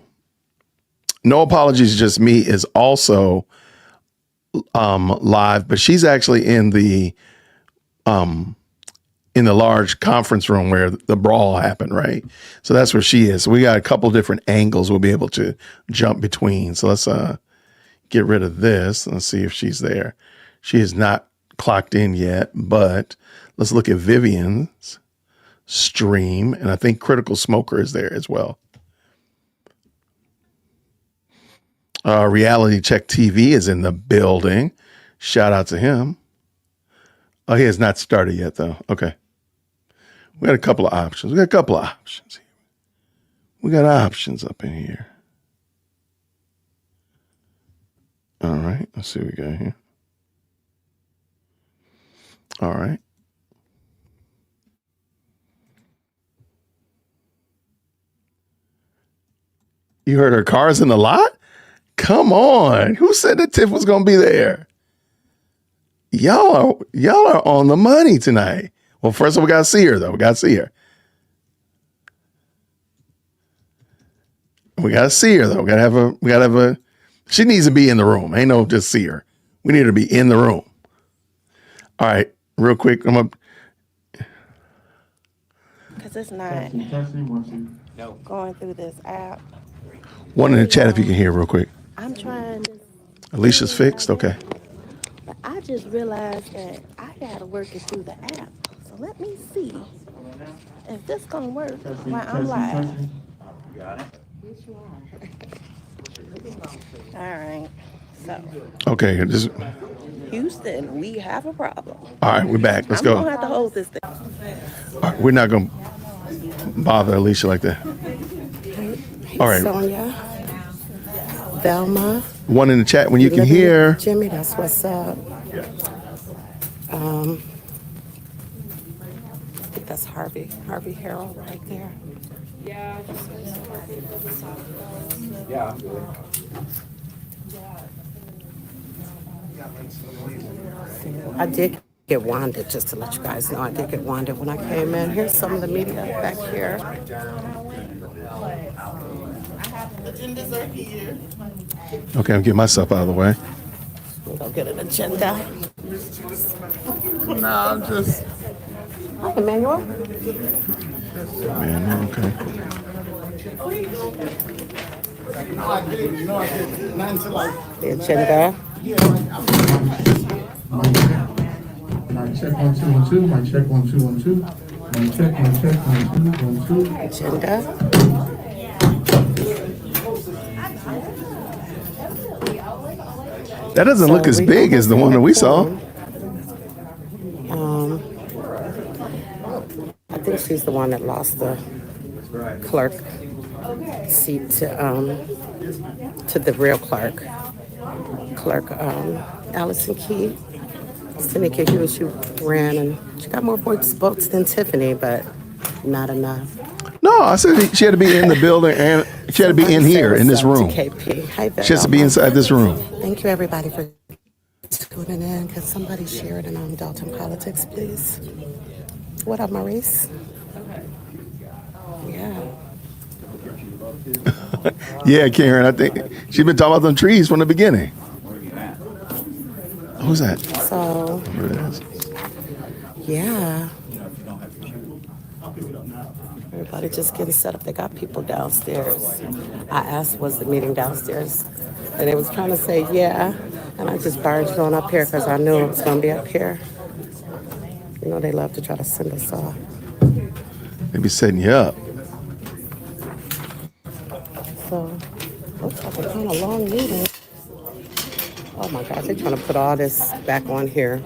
No Apologies, Just Me is also live, but she's actually in the large conference room where the brawl happened, right? So that's where she is. So we got a couple different angles we'll be able to jump between. So let's get rid of this. Let's see if she's there. She is not clocked in yet, but let's look at Vivian's stream. And I think Critical Smoker is there as well. Reality Check TV is in the building. Shout out to him. Oh, he has not started yet, though. Okay. We got a couple of options. We got options up in here. All right. Let's see what we got here. All right. You heard her car's in the lot? Come on. Who said that Tiff was going to be there? Y'all are on the money tonight. Well, first of all, we got to see her, though. We got to see her. We got to see her, though. We got to have a, she needs to be in the room. Ain't no just see her. We need her to be in the room. All right. Real quick. I'm up. Because it's not going through this app. One in the chat if you can hear real quick. I'm trying to. Alicia's fixed? Okay. But I just realized that I got to work it through the app. So let me see if this going to work while I'm live. Got it. All right. So. Okay. Houston, we have a problem. All right. We're back. Let's go. I'm going to have to hold this thing. All right, we're not going to bother Alicia like that. Hey, all right. Sonia, Velma, one in the chat when you can hear. Jimmy, that's what's up. I think that's Harvey Herl right there. Yeah. I did get wanded, just to let you guys know. I did get wanded when I came in. Here's some of the media back here. Agendas are here. Okay, I'm getting myself out of the way. We'll go get an agenda. No, I'm just. Hi, Emmanuel. Man, okay. The agenda. Mic check 1 2 1 2. Mic check 1 2 1 2. Mic check 1 2 1 2. Agenda. That doesn't look as big as the one that we saw. I think she's the one that lost the clerk seat to the real clerk. Allison Key. Tanika Hughes, she ran and she got more votes than Tiffany, but not enough. No, I said she had to be in the building and she had to be in here in this room. She has to be inside this room. Thank you, everybody, for tuning in. Can somebody share it in Dalton Politics, please? What up, Maurice? Yeah. Yeah, Karen, I think she's been talking about them trees from the beginning. Who's that? So, yeah. Everybody just getting set up. They got people downstairs. I asked, was the meeting downstairs? And they was trying to say, yeah. And I just barged on up here because I knew it was going to be up here. You know, they love to try to send us off. They be setting you up. So, looks like a kind of long meeting. Oh my gosh, they're trying to put all this back on here.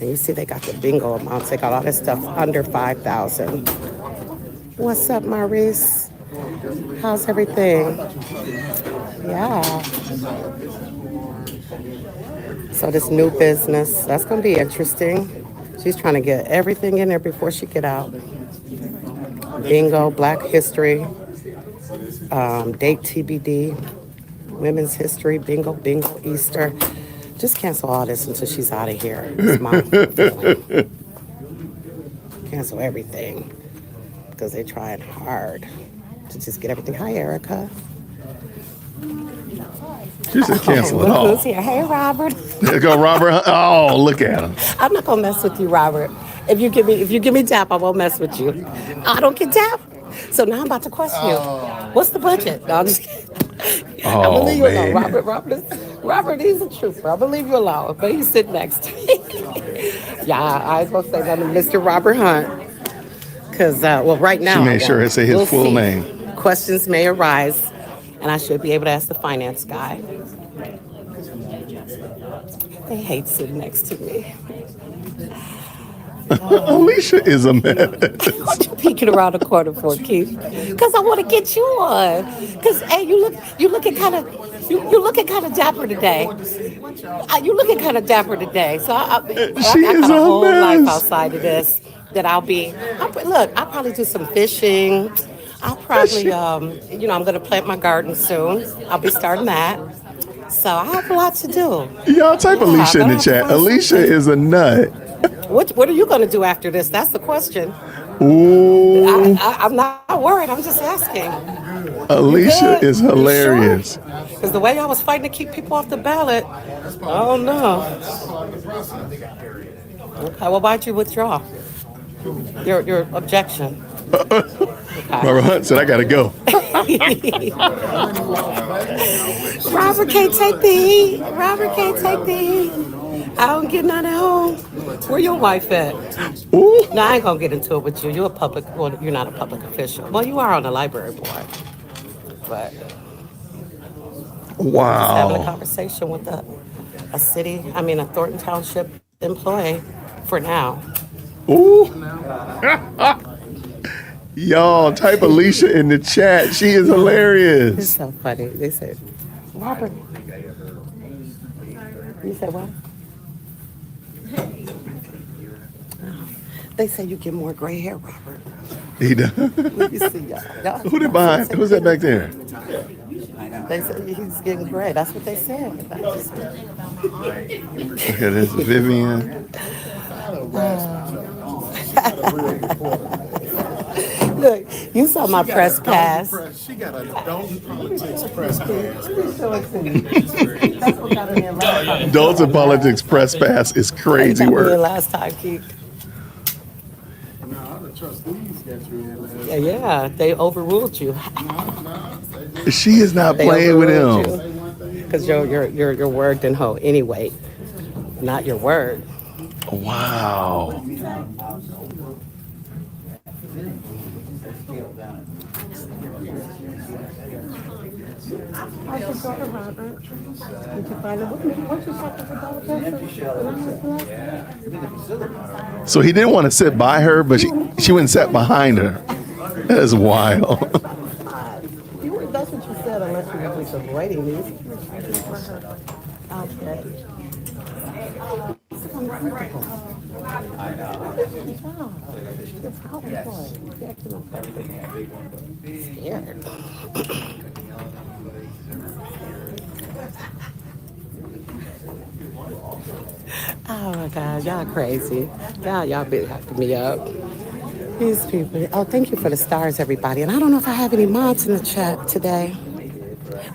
And you see they got the bingo amounts. They got all this stuff under 5,000. What's up, Maurice? How's everything? Yeah. So this new business, that's going to be interesting. She's trying to get everything in there before she get out. Bingo, Black History, date TBD, Women's History, bingo, Easter. Just cancel all this until she's out of here. It's my feeling. Cancel everything because they're trying hard to just get everything. Hi, Erica. She said cancel it all. Who's here? Hey, Robert. There go Robert. Oh, look at him. I'm not gonna mess with you, Robert. If you give me tap, I won't mess with you. I don't get tap. So now I'm about to question you. What's the budget? No, I'm just kidding. Oh, I believe you alone. man. Robert, he's a trooper. I believe you alone, but he's sitting next to me. Yeah, I was supposed to say that to Mr. Robert Hunt. Because, right now, She made sure I say his full name. Questions may arise, and I should be able to ask the finance guy. They hate sitting next to me. Alicia is a mess. What you peeking around the corner for, Keith? Because I want to get you on. Because hey, you looking kind of dapper today. You looking kind of dapper today. So I got a whole life outside of this that I'll probably do some fishing. I'll probably I'm gonna plant my garden soon. I'll be starting that. So I have a lot to do. Y'all type Alicia in the chat. Alicia is a nut. What are you going to do after this? That's the question. Ooh. I'm not worried. I'm just asking. Alicia is hilarious. Because the way I was fighting to keep people off the ballot, I don't know. Okay, well, why'd you withdraw your objection? Robert Hunt said, I got to go. Robert can't take the heat. Robert can't take the heat. I don't get none at home. Where your wife at? Ooh. No, I ain't gonna get into it with you. You're you're not a public official. Well, you are on the library board. But wow. Just having a conversation with a Thornton Township employee for now. Ooh. Y'all type Alicia in the chat. She is It's hilarious. so funny. They said, Robert. You said what? Oh. They say you get more gray hair, Robert. He does. Let me see y'all. Who they behind? Who's that back there? They said he's getting gray. That's what they said. Okay, there's Vivian. Look, you saw my press pass. She got a Dalton Politics press pass. Dalton Politics press pass is crazy work. Last time, Keith. No, the trustees got you in last. Yeah, they overruled you. She is not playing with him. Because your word didn't hold any weight. Not your word. Wow. So he didn't want to sit by her, but she went and sat behind her. That's wild. That's what you said, unless you were just avoiding these. Okay. Scared. Oh my God, y'all crazy. Y'all been hyping me up. These people. Oh, thank you for the stars, everybody. And I don't know if I have any mods in the chat today,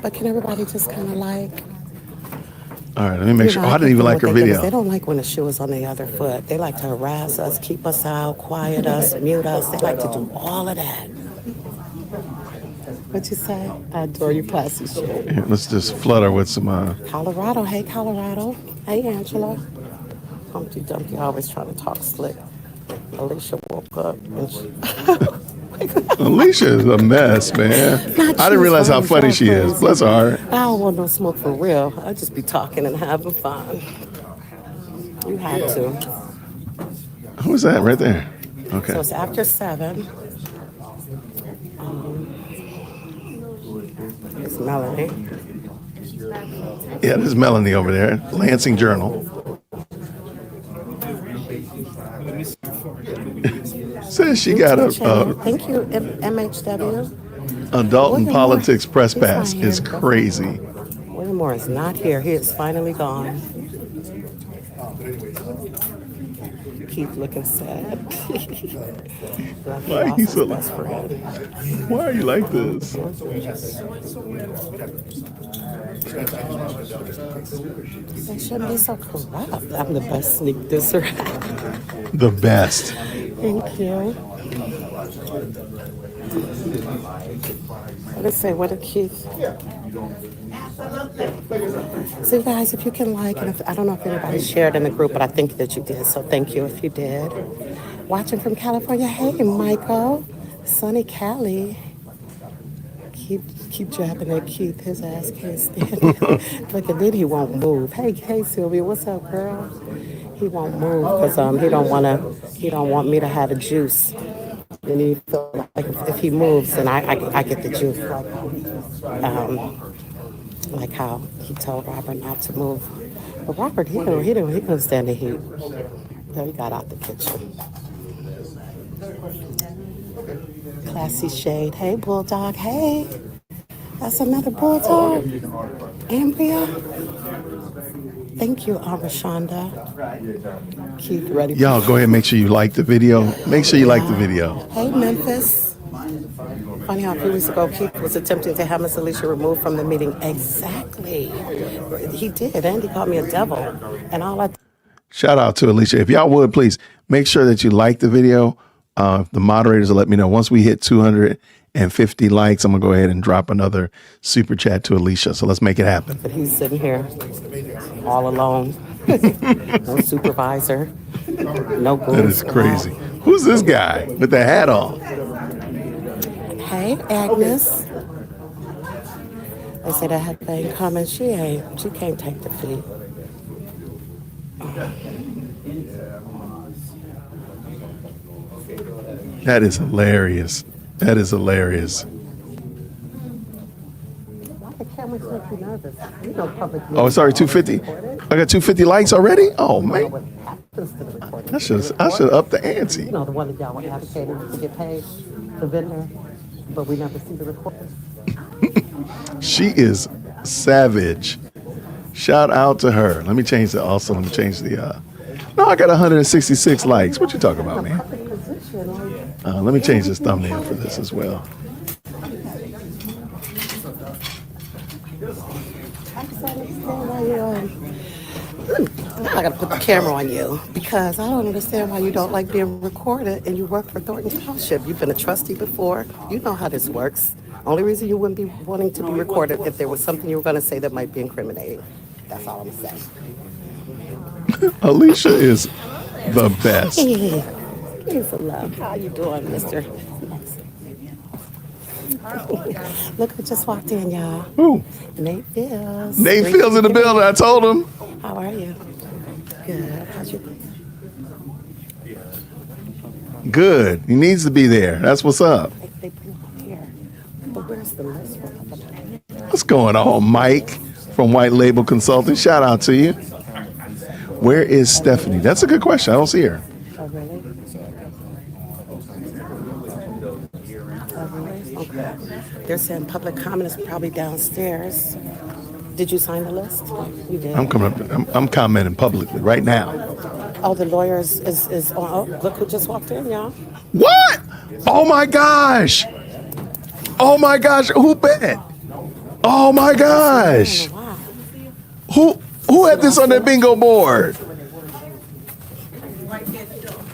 but can everybody just kind of like? All right, let me make sure. Oh, I didn't even like her video. They don't like when the shoe is on the other foot. They like to harass us, keep us out, quiet us, mute us. They like to do all of that. What you say? I adore you, classy shit. Yeah, let's just flood her with some. Colorado. Hey, Colorado. Hey, Angela. Humpty Dumpty always trying to talk slick. Alicia woke up and she... Alicia is a mess, man. I didn't realize how funny she is. Bless her heart. I don't want no smoke for real. I just be talking and having fun. You have to. Who's that right there? Okay. So it's after 7. It's Melanie. Yeah, there's Melanie over there. Lansing Journal. Says she got a thank you, MHW. Dalton Politics press pass is crazy. William Moore is not here. He is finally gone. Keith looking sad. Why are you so best friend? Why are you like this? They shouldn't be so corrupt. I'm the best sneak disser. The best. Thank you. Let's say, what did Keith? So you guys, if you can like, and I don't know if anybody shared in the group, but I think that you did, so thank you if you did. Watching from California, hey, Michael, sunny Cali. Keep jabbing at Keith, his ass can't stand it. Look, and then he won't move. Hey, Sylvia, what's up, girl? He won't move because he don't want me to have the juice. And he feel like if he moves, then I get the juice. Like how he told Robert not to move. But Robert, he couldn't stand the heat. So he got out the kitchen. Classy shade. Hey, Bulldog. Hey. That's another Bulldog. Ambria. Thank you, Rashonda. Keith, ready? Y'all go ahead and make sure you like the video. Make sure you like the video. Hey, Memphis. Funny how a few weeks ago Keith was attempting to have Miss Alicia removed from the meeting. Exactly. He did, and he called me a devil. And all I... Shout out to Alicia. If y'all would, please make sure that you like the video. The moderators will let me know. Once we hit 250 likes, I'm going to go ahead and drop another super chat to Alicia. So let's make it happen. But he's sitting here all alone. No supervisor. No good. That is crazy. Who's this guy with the hat on? Hey, Agnes. They said I had thing coming. She can't take defeat. That is hilarious. That is hilarious. Oh, it's already 250. I got 250 likes already. Oh man, I should up the ante. You know, the one that y'all were advocating to get paid, the vendor, but we never see the recording. She is savage. Shout out to her. Let me change the. Also, let me change the. No, I got 166 likes. What you talking about, man? Let me change this thumbnail for this as well. I gotta put the camera on you because I don't understand why you don't like being recorded and you work for Thornton Township. You've been a trustee before. You know how this works. Only reason you wouldn't be wanting to be recorded if there was something you were going to say that might be incriminating. That's all I'm saying. Alicia is the best. Peace of love. How you doing, mister? Look who just walked in, y'all. Who? Nate Fields. Nate Fields in the building. I told him. How are you? Good. How's you? Good. He needs to be there. That's what's up. They put him here. But where's the list? What's going on, Mike from White Label Consulting? Shout out to you. Where is Stephanie? That's a good question. I don't see her. Oh, really? Okay. They're saying public comment is probably downstairs. Did you sign the list? You did. I'm coming up. I'm commenting publicly right now. Oh, the lawyer is on. Oh, look who just walked in, y'all. What? Oh my gosh. Oh my gosh. Who bet? Oh my gosh. Who had this on their bingo board?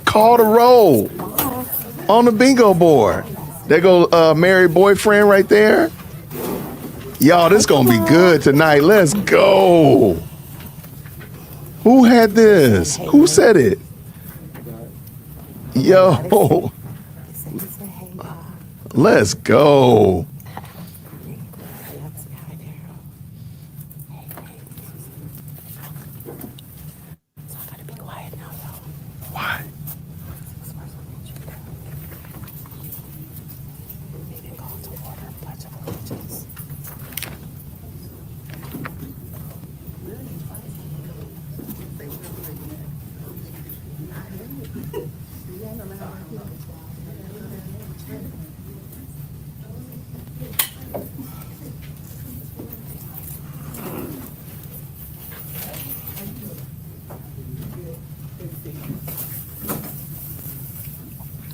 Call to roll on the bingo board. There go married boyfriend right there. Y'all, this gonna be good tonight. Let's go. Who had this? Who said it? Yo. Let's go. Why?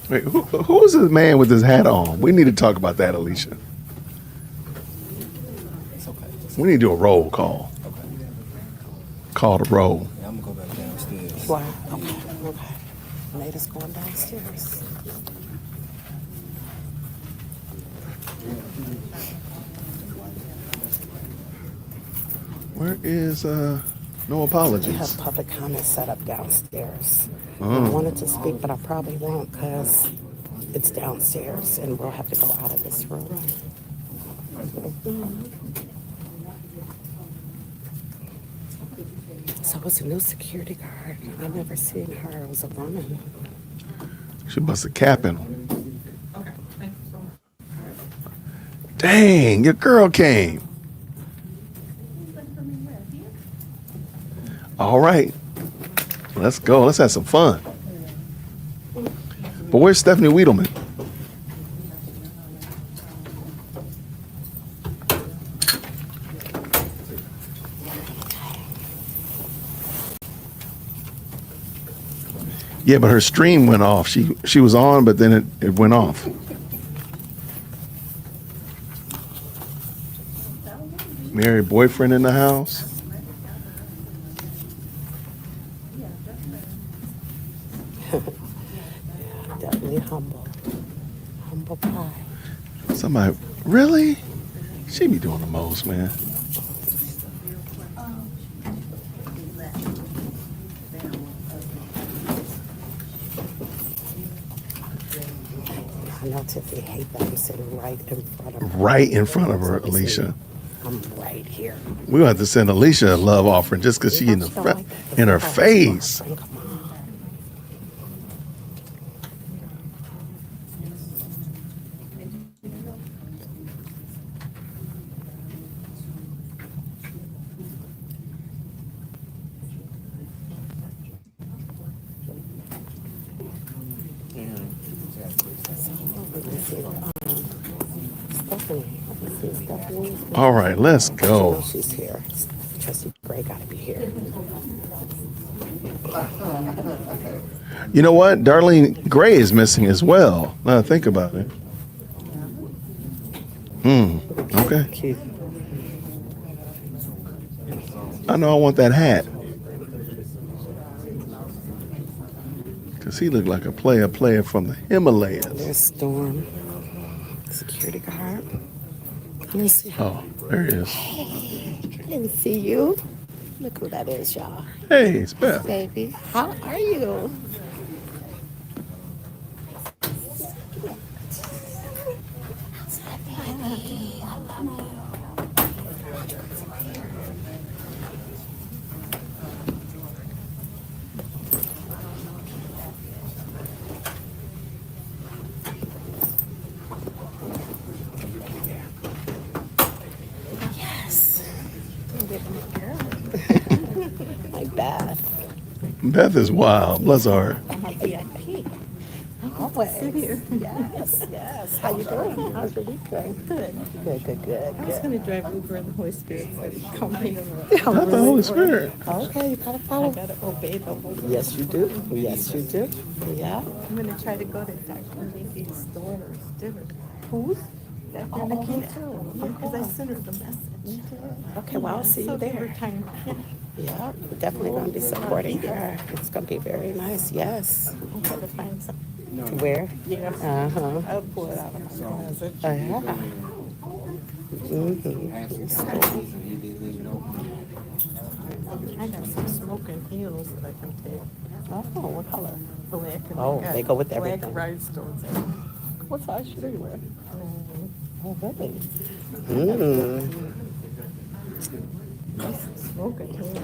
Wait, who's this man with his hat on? We need to talk about that, Alicia. We need to do a roll call. Call to roll. Yeah, I'm gonna go back downstairs. Why? Okay. Nate is going downstairs. Where is no We apologies? have public comment set up downstairs. Oh. I wanted to speak, but I probably won't because it's downstairs and we'll have to go out of this room. So it's a new security guard. I've never seen her. It was a woman. She must have capping him. Dang, your girl came. All right. Let's go. Let's have some fun. But where's Stephanie Wiedelman? Yeah, but her stream went off. She was on, but then it went off. Married boyfriend in the house. Definitely humble. Humble pie. Somebody, really? She be doing the most, man. I know Tiffany hates that I'm sitting right in front of her. Right in front of her, Alicia. I'm right here. We gonna have to send Alicia a love offering just because she in her face. Stephanie. Let's see, Stephanie. All right, let's go. She's here. Trustee Gray got to be here. You know what? Darlene Gray is missing as well. Now think about it. Okay. Keith. I know I want that hat. Because he looked like a player from the Himalayas. There's Storm. Security guard. Let me see. Oh, there he is. Hey, I didn't see you. Look who that is, y'all. Hey, it's Beth. Baby, how are you? Yes. My Beth. Beth is wild. Bless her heart. I'm a VIP. Always. Yes, yes. How you doing? How's your week going? Good. Good. I was going to drive Uber and the Holy Spirit said, come here. Not the Holy Spirit. Okay, you gotta follow. I got to obey the Holy Spirit. Yes, you do. Yes, you do. Yeah. I'm going to try to go to Dr. Nikki's daughter's dinner. Who's? Dr. Nikki too. Because I sent her the message. Okay, well, I'll see you there. Yeah, we're definitely going to be supporting her. It's going to be very nice. Yes. I'm trying to find something. To where? Yeah. Uh-huh. I'll pull it out of my closet. Yeah. I got some smoking heels that I can take. Oh, what color? Black. And Oh, I got they go with black everything. rhinestones. What size should you wear? Oh, really? Smoking heels.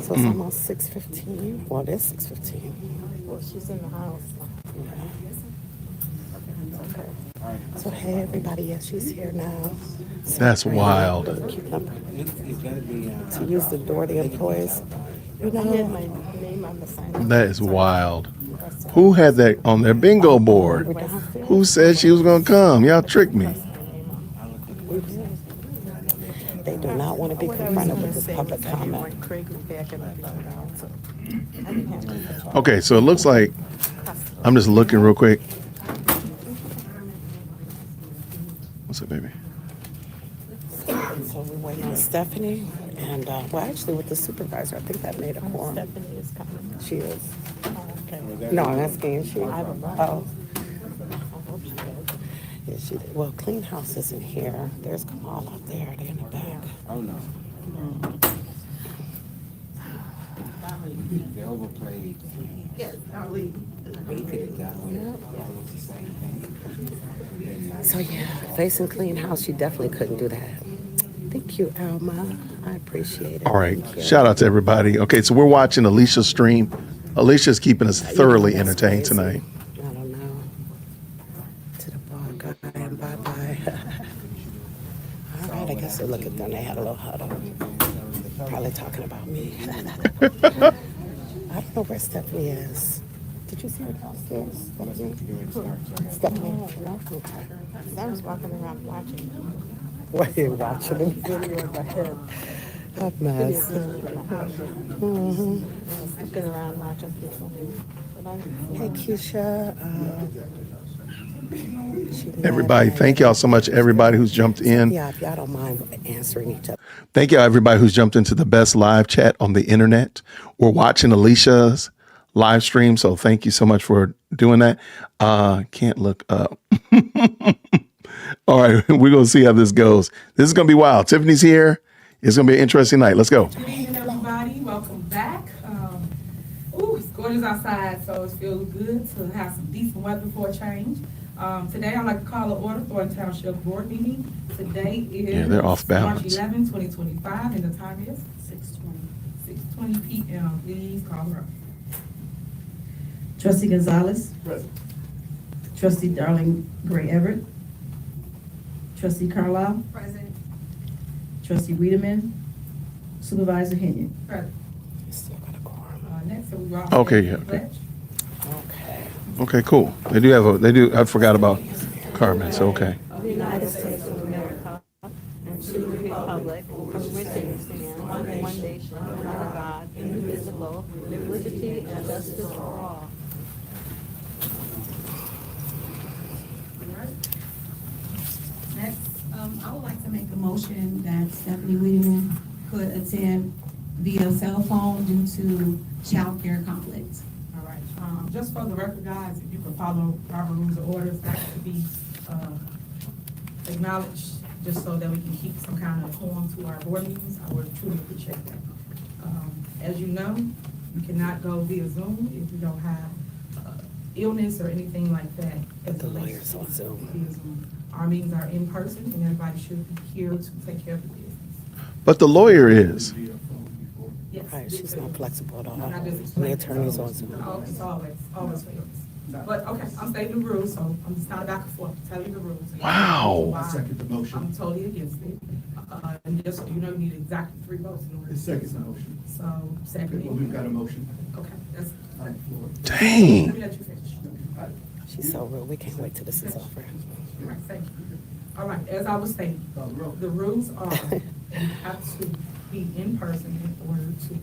So it's almost 6:15. Well, it is 6:15. Well, she's in the house. So hey, everybody, yes, she's here now. That's wild. To use the door, the employees. You I had know, my name on the sign. That is wild. Who had that on their bingo board? Who said she was going to come? Y'all tricked me. they do not want to be confronted with this public comment. Okay, so it looks like, I'm just looking real quick. What's up, baby? So we're waiting on Stephanie, and well, actually with the supervisor, I think that made a quorum. Stephanie is coming. She is. Oh, okay. No, I'm asking if she. I don't know. Oh, I hope she does. yeah, she did. Well, Clean House isn't here. There's Kamal out there. They're in the back. Oh no. They overplayed. Yes, I'll leave. So yeah, facing Clean House, you definitely couldn't do that. Thank you, Alma. I appreciate it. All right, Thank you. shout out to everybody. Okay, so we're watching Alicia's stream. Alicia's keeping us thoroughly That's entertained crazy. tonight. I don't know. To the bar guy and bye-bye. All right, I guess they look at them. They had a little huddle. Probably talking about me. I don't know where Stephanie is. Did you see her downstairs? Stephanie? No? Okay. I was walking around watching. What are you watching? Video in my head. Hot mess. Looking around watching people. Hey, Keisha. Everybody, thank y'all so much, everybody who's jumped in. Yeah, if y'all don't mind answering each other. Thank y'all, everybody who's jumped into the best live chat on the internet. We're watching Alicia's live stream, so thank you so much for doing that. Can't look up. All right, we're going to see how this goes. This is going to be wild. Tiffany's here. It's going to be an interesting night. Let's go. Good evening, everybody. Welcome back. It's gorgeous outside, so it feels good to have some decent weather for a change. Today, I'd like to call to order Thornton Township Board meeting. Today is they're off balance. March 11, 2025, and the time is 6:20 p.m. Please call the roll. Trustee Gonzalez. Present. Trustee Darling Gray Everett. Trustee Carlisle. Present. Trustee Wiedemann. Supervisor Henyard. Present. Still got a quorum. Next, we are. Okay, yeah. Okay. Okay, cool. They do. I forgot about Carmen's, okay. of the United States of America and to the republic for which it stands, one nation, under God, indivisible, with liberty and justice for all. Next, I would like to make a motion that Stephanie Wiedemann could attend via cell phone due to child care conflicts. All right, just for the record, guys, if you could follow Robert rules of orders, that could be acknowledged, just so that we can keep some kind of form to our board meetings. I would truly appreciate that. As you know, you cannot go via Zoom if you don't have illness or anything like that. As The relates lawyers to on Zoom. via Zoom. Our meetings are in person, and everybody should be here to take care of the business. But the lawyer is. Yes. Right, she's not flexible at all. And I just The explained. attorney's on Zoom. Oh, it's always for yours. But, okay, I'm stating the rules, so I'm just not back and forth, tell you the rules. Wow. I second the motion. I'm totally against it. And just so you know, you need exactly 3 votes in order. The second motion. So, Well, second. we've got a motion Okay, that's, on the floor. Dang. let me let you finish. She's so rude. We can't wait till this is over. All right, thank you. All right, as I was stating, the rules are, you have to be in person in order to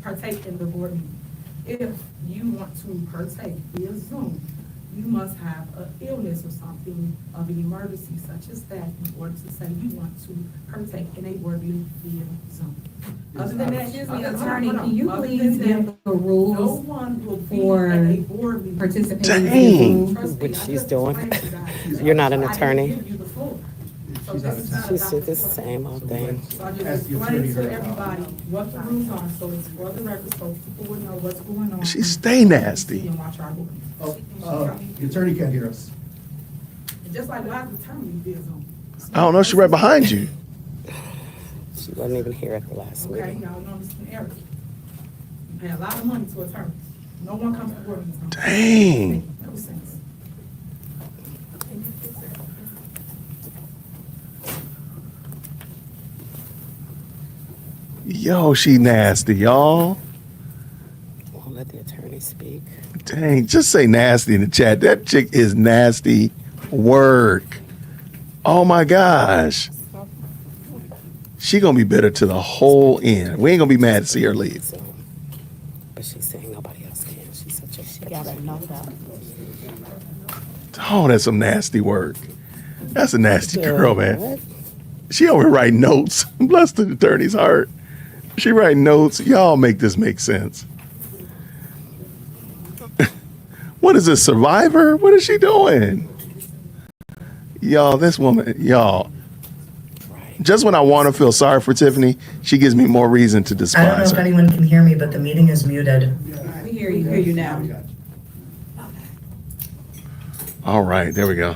partake in the board meeting. If you want to partake via Zoom, you must have an illness or something of an emergency such as that in order to say you want to partake in a board meeting via Zoom. Other than that, Excuse me, other- attorney, hold on. can you Other please than that, give the no rules one will be for at a board meeting. participating Dang. via Zoom? Trust me, What I she's just doing. explained to you guys. You're not an I didn't attorney. give you the floor. So this is not She about said the the floor. same old thing. So I just Ask the explained attorney to her everybody what the rules are, so it's for the record, so people will know what's going on. She stay nasty. And watch our board. The attorney can't hear us. And just like why is the attorney via Zoom? I don't know. She right behind you. She wasn't even here at the last Okay, meeting. y'all know this is an error. You pay a lot of money to attorneys. No one comes to board meetings. Dang. No sense. Yo, she nasty, y'all. Won't let the attorney speak. Dang, just say nasty in the chat. That chick is nasty work. Oh my gosh. She gonna be bitter to the whole end. We ain't gonna be mad to see her leave. So, but she's saying nobody else can. She's such a. She got enough out. Oh, that's some nasty work. That's a nasty girl, man. What? She over here writing notes. Bless the attorney's heart. She writing notes. Y'all make this make sense. What is this, Survivor? What is she doing? Y'all, this woman, y'all. Just when I want to feel sorry for Tiffany, she gives me more reason to I don't know despise if her. anyone can hear me, but the meeting is muted. We hear you now. All right, there we go.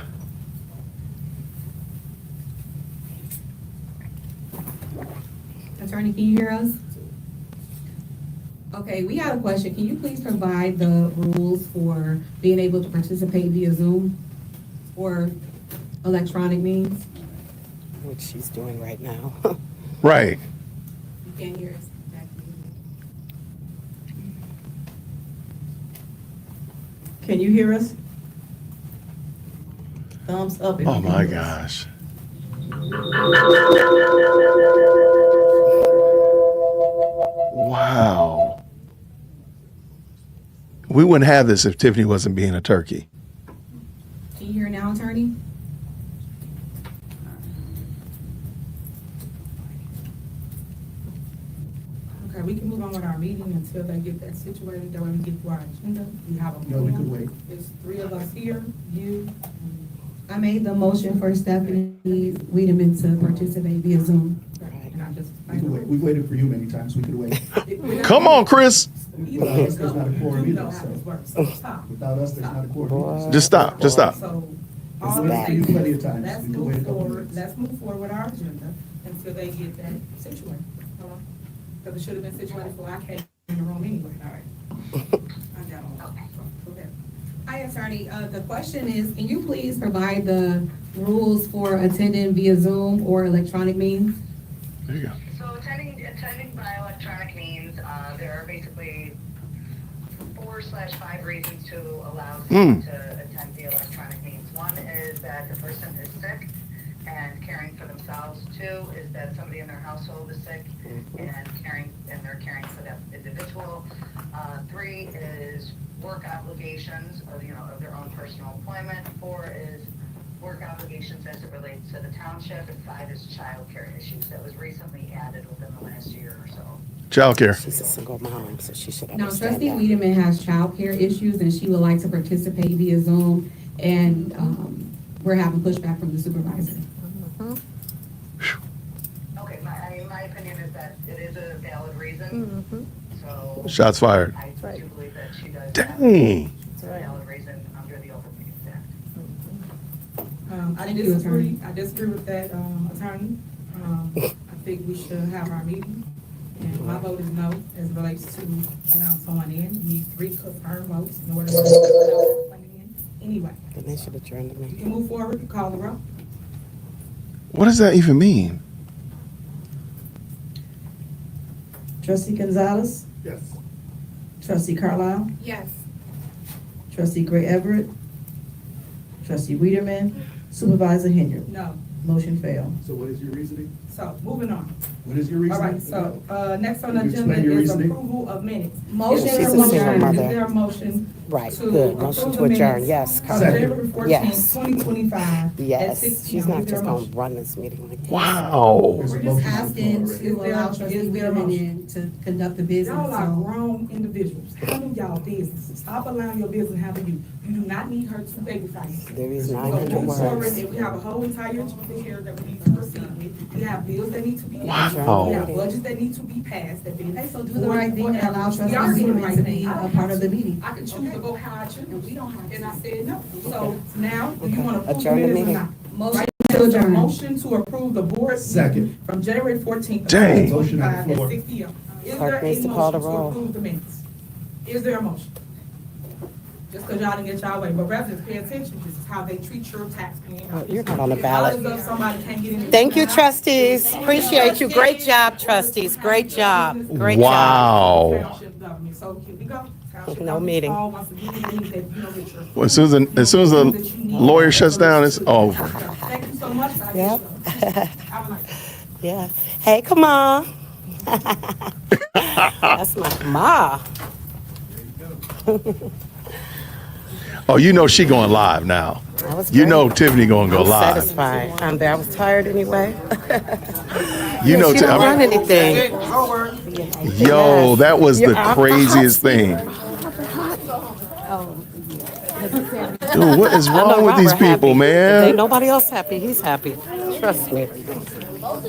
Attorney, can you hear us? Okay, we have a question. Can you please provide the rules for being able to participate via Zoom or electronic means? Which she's doing right now. Right. You can't hear us. Can you hear us? Thumbs up. if Oh you can my hear us. gosh. Wow. We wouldn't have this if Tiffany wasn't being a turkey. Can you hear now, attorney? Okay, we can move on with our meeting until they get that situated, that way we get to our agenda. We have a. No, we could wait. There's 3 of us here, you. I made the motion for Stephanie Wiedemann to participate via Zoom. And I just. We could wait. We've waited for you many times. We could wait. Come on, Chris. Without us, there's not a quorum You either, know how this so. works, so stop. Without us, there's not a quorum either. Just stop. Just stop. So, It's all I'm back. saying Plenty of is, times. let's We can wait a move couple forward, minutes. let's move forward with our agenda until they get that situated. Because it should have been situated before I came in the room anyway. All right. I got all that. Okay. Hi, attorney. The question is, can you please provide the rules for attending via Zoom or electronic means? There you go. So attending by electronic means, there are basically 4/5 reasons to allow someone to attend the electronic means. One is that the person is sick and caring for themselves. Two is that somebody in their household is sick and they're caring for that individual. Three is work obligations of their own personal employment. Four is work obligations as it relates to the township, and five is child care issues that was recently added within the last year or so. Child care. She's a single mom, so she should Now, understand Trustee that. Wiedemann has childcare issues, and she would like to participate via Zoom, and we're having pushback from the supervisor. Okay, my opinion is that it is a valid reason. So Shots fired. I do believe that she does. Dang. It's a valid reason under the Open Meetings Act. I disagree with that, attorney. I think we should have our meeting. And my vote is no, as it relates to allowing someone in. You need 3 confirmed votes in order to allow someone in. Anyway, Then they should adjourn the you meeting. can move forward, you call the roll. What does that even mean? Trustee Gonzalez, Yes. Trustee Carlisle, Yes. Trustee Gray Everett, Trustee Wiedemann, Supervisor Henyard. No. Motion failed. So what is your reasoning? So, moving on. What is your All reasoning? right, so, next on the Can you agenda explain your is reasoning? approval of minutes. Motion Is there to a motion? adjourn. Is there a motion? Right, to good. Motion approve to the adjourn, minutes yes. of Second. January 14th, Yes. 2025. at Yes, 6 she's p.m. not Is there just a gonna motion? run this meeting like that. Wow. There's a We're motion just on the floor asking already. to allow Trustee Is there a Wiedemann motion? in to conduct the business. Y'all are So grown individuals. Handle y'all business. Stop allowing your business to handle you. You do not need her to babysit you. There is So 900 move forward, words. and we have a whole entire agenda here that we need to proceed with. We have bills that need to be passed. Wow. We have budgets that need to be passed. Okay, so do the right thing and allow Trustee We are doing the Wiedemann right to thing. be I a don't part have of the to. meeting. I can choose to go how I choose, and I said no. So now, do you want to approve the Adjourn the minutes or meeting. not? Motion Right, to there's a adjourn. motion to approve the board Second. meeting from January 14th. Dang. Motion on the 2025 floor. at 6 p.m. Is Clerk there needs a to call the motion to roll. approve the minutes? Is there a motion? Just because y'all didn't get y'all way, but residents, pay attention, this is how they treat your taxpaying. Oh, you're not on the If ballot. dollars up, somebody can't get in. Thank you, trustees. Appreciate you. Great job, trustees. Great job. Great job. Wow. Township government. So here we go. Township No government meeting. fall once again, it means that you don't get your- Well, as soon as the lawyer shuts down, it's over. Thank you so much. I Yep. have a nice day. Yeah. Hey, come on. That's my ma. Oh, you know she going live now. That was You great. know Tiffany going to go I'm live. satisfied. I'm there. I was tired anyway. You know, She don't run anything. yo, that was the You're off the craziest hot thing. Dude, what is I know wrong with these Robert happy. people, If ain't man? nobody else happy. He's happy. Trust me.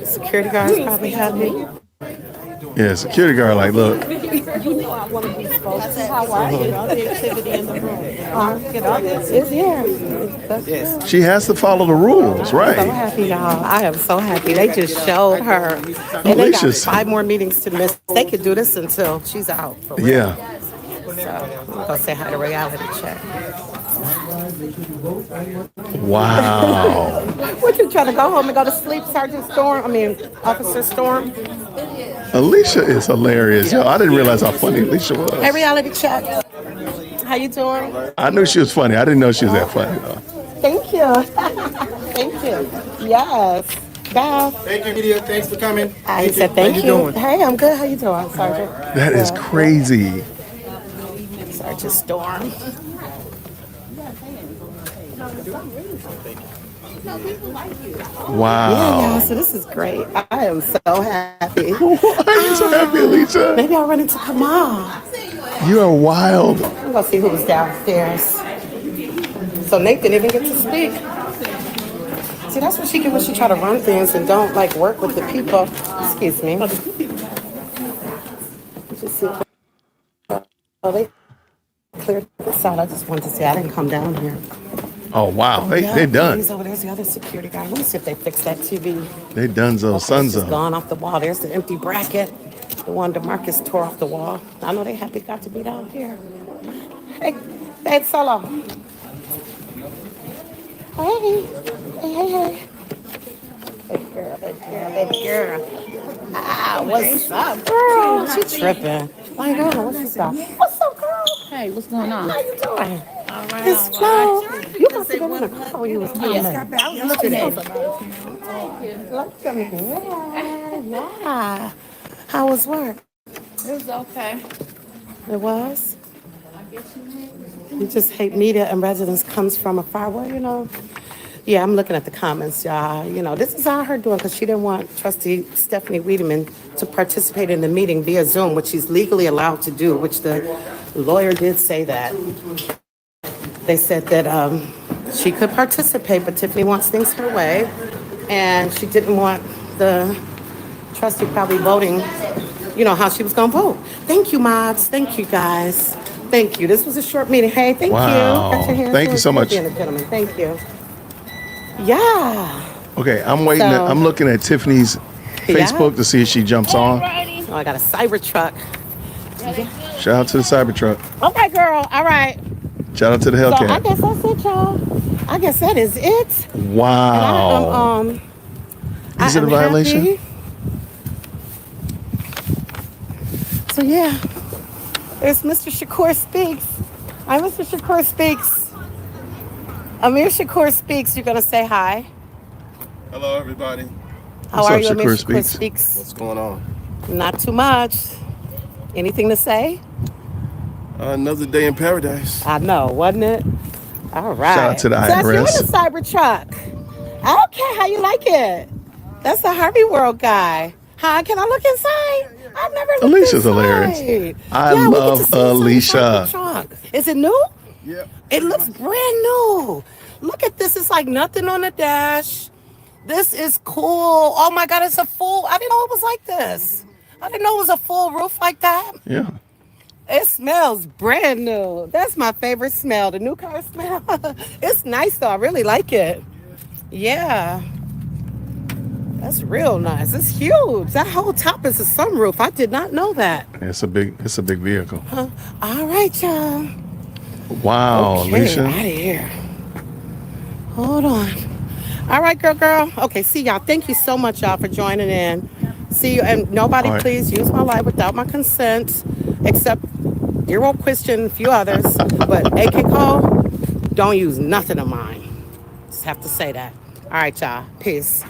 Security guard's probably happy. Yeah, security guard like, look, You know I want to be supposed to. How are you? All the activity in the room. Get all this. It's here. That's good. she has to follow the rules, I'm so right? happy, y'all. I am so happy. They just showed her. And they got Alicia's- 5 more meetings to miss. They could do this until she's out. For real. Yeah. So I'm going to say hi to Reality Check. Wow. What, you trying to go home and go to sleep, Sergeant Storm? I mean, Officer Storm? Alicia is hilarious. Yo, I didn't realize how funny Alicia Hey, was. Reality Check. How you doing? I knew she was funny. I didn't know she was that funny, though. Thank you. Thank you. Yes. Bye. Thank you, media. Thanks for coming. He said thank you. How you doing? Hey, I'm good. How you doing, Sergeant? That is crazy. Sergeant Storm. Yeah, Wow. y'all, so this is great. I am so happy. Why are you so happy, Alicia? Maybe I'll run into Kamal. You are wild. I'm gonna see who was downstairs. So Nate didn't even get to speak. See, that's what she get when she try to run things and don't like work with the people. Excuse me. Just see. Oh, they cleared this out. I just wanted to say I didn't come down here. Oh, wow. Yeah, They done. He's over there's the other security guy. Let me see if they fixed that TV. They done so It's just sunzo. gone off the wall. There's the empty bracket. The one DeMarcus tore off the wall. I know they happy got to be down here. Hey, hey, Solo. Hey, hey. Big girl, big girl, big girl. Ah, what's up, girl? She tripping. My girl, what's up? What's up, girl? Hey, what's going on? How you doing? All right. It's Flo. You can see you been in the car when you was coming? I was looking at it. Look at me. Yeah. How was work? It was okay. It was? You just hate media and residents comes from afar. Well, you know, yeah, I'm looking at the comments, y'all. You know, this is all her doing because she didn't want Trustee Stephanie Wiedemann to participate in the meeting via Zoom, which she's legally allowed to do, which the lawyer did say that. They said that she could participate, but Tiffany wants things her way. And she didn't want the trustee probably voting, you know, how she was going to vote. Thank you, mods. Thank you, guys. Thank you. This was a short meeting. Hey, thank you. Got your hands Thank you so much. Gentlemen. Thank you. Yeah. Okay, I'm waiting. I'm looking at Tiffany's Facebook to see if she jumps on. Oh, I got a Cybertruck. Shout out to the Cybertruck. Okay, girl. All right. Shout out to the So Hellcat. I guess that's it, y'all. I guess that is it. Wow. And Is it a violation? Happy. So yeah, it's Mr. Shakur Speaks. Hi, Mr. Shakur Speaks. Amir Shakur Speaks. You're gonna say hi. Hello, everybody. How What's are up, you, Amir Shakur Shakur Speaks? Speaks? What's going on? Not too much. Anything to say? Another day in paradise. I know, wasn't it? All right. Shout out to the So you're in IRS. the Cybertruck. Okay, how you like it? That's the Harvey World guy. Hi, can I look inside? I've never looked Alicia's inside. hilarious. I Yeah, we get love to see inside the Alicia. Cybertruck. Is it new? Yeah. It looks brand new. Look at this. It's like nothing on the dash. This is cool. Oh my God, it's a full. I didn't know it was like this. I didn't know it was a full roof like that. Yeah. It smells brand new. That's my favorite smell, the new car smell. It's nice though. I really like it. Yeah. That's real nice. It's huge. That whole top is a sunroof. I did not know that. It's a big vehicle. All right, y'all. Wow, Okay, Alicia. out of here. Hold on. All right, girl. Okay, see y'all. Thank you so much, y'all, for joining in. See you. And nobody, All right. please use my live without my consent, except Hero Christian, a few others. But AK Cole, don't use nothing of mine. Just have to say that. All right, y'all. Peace.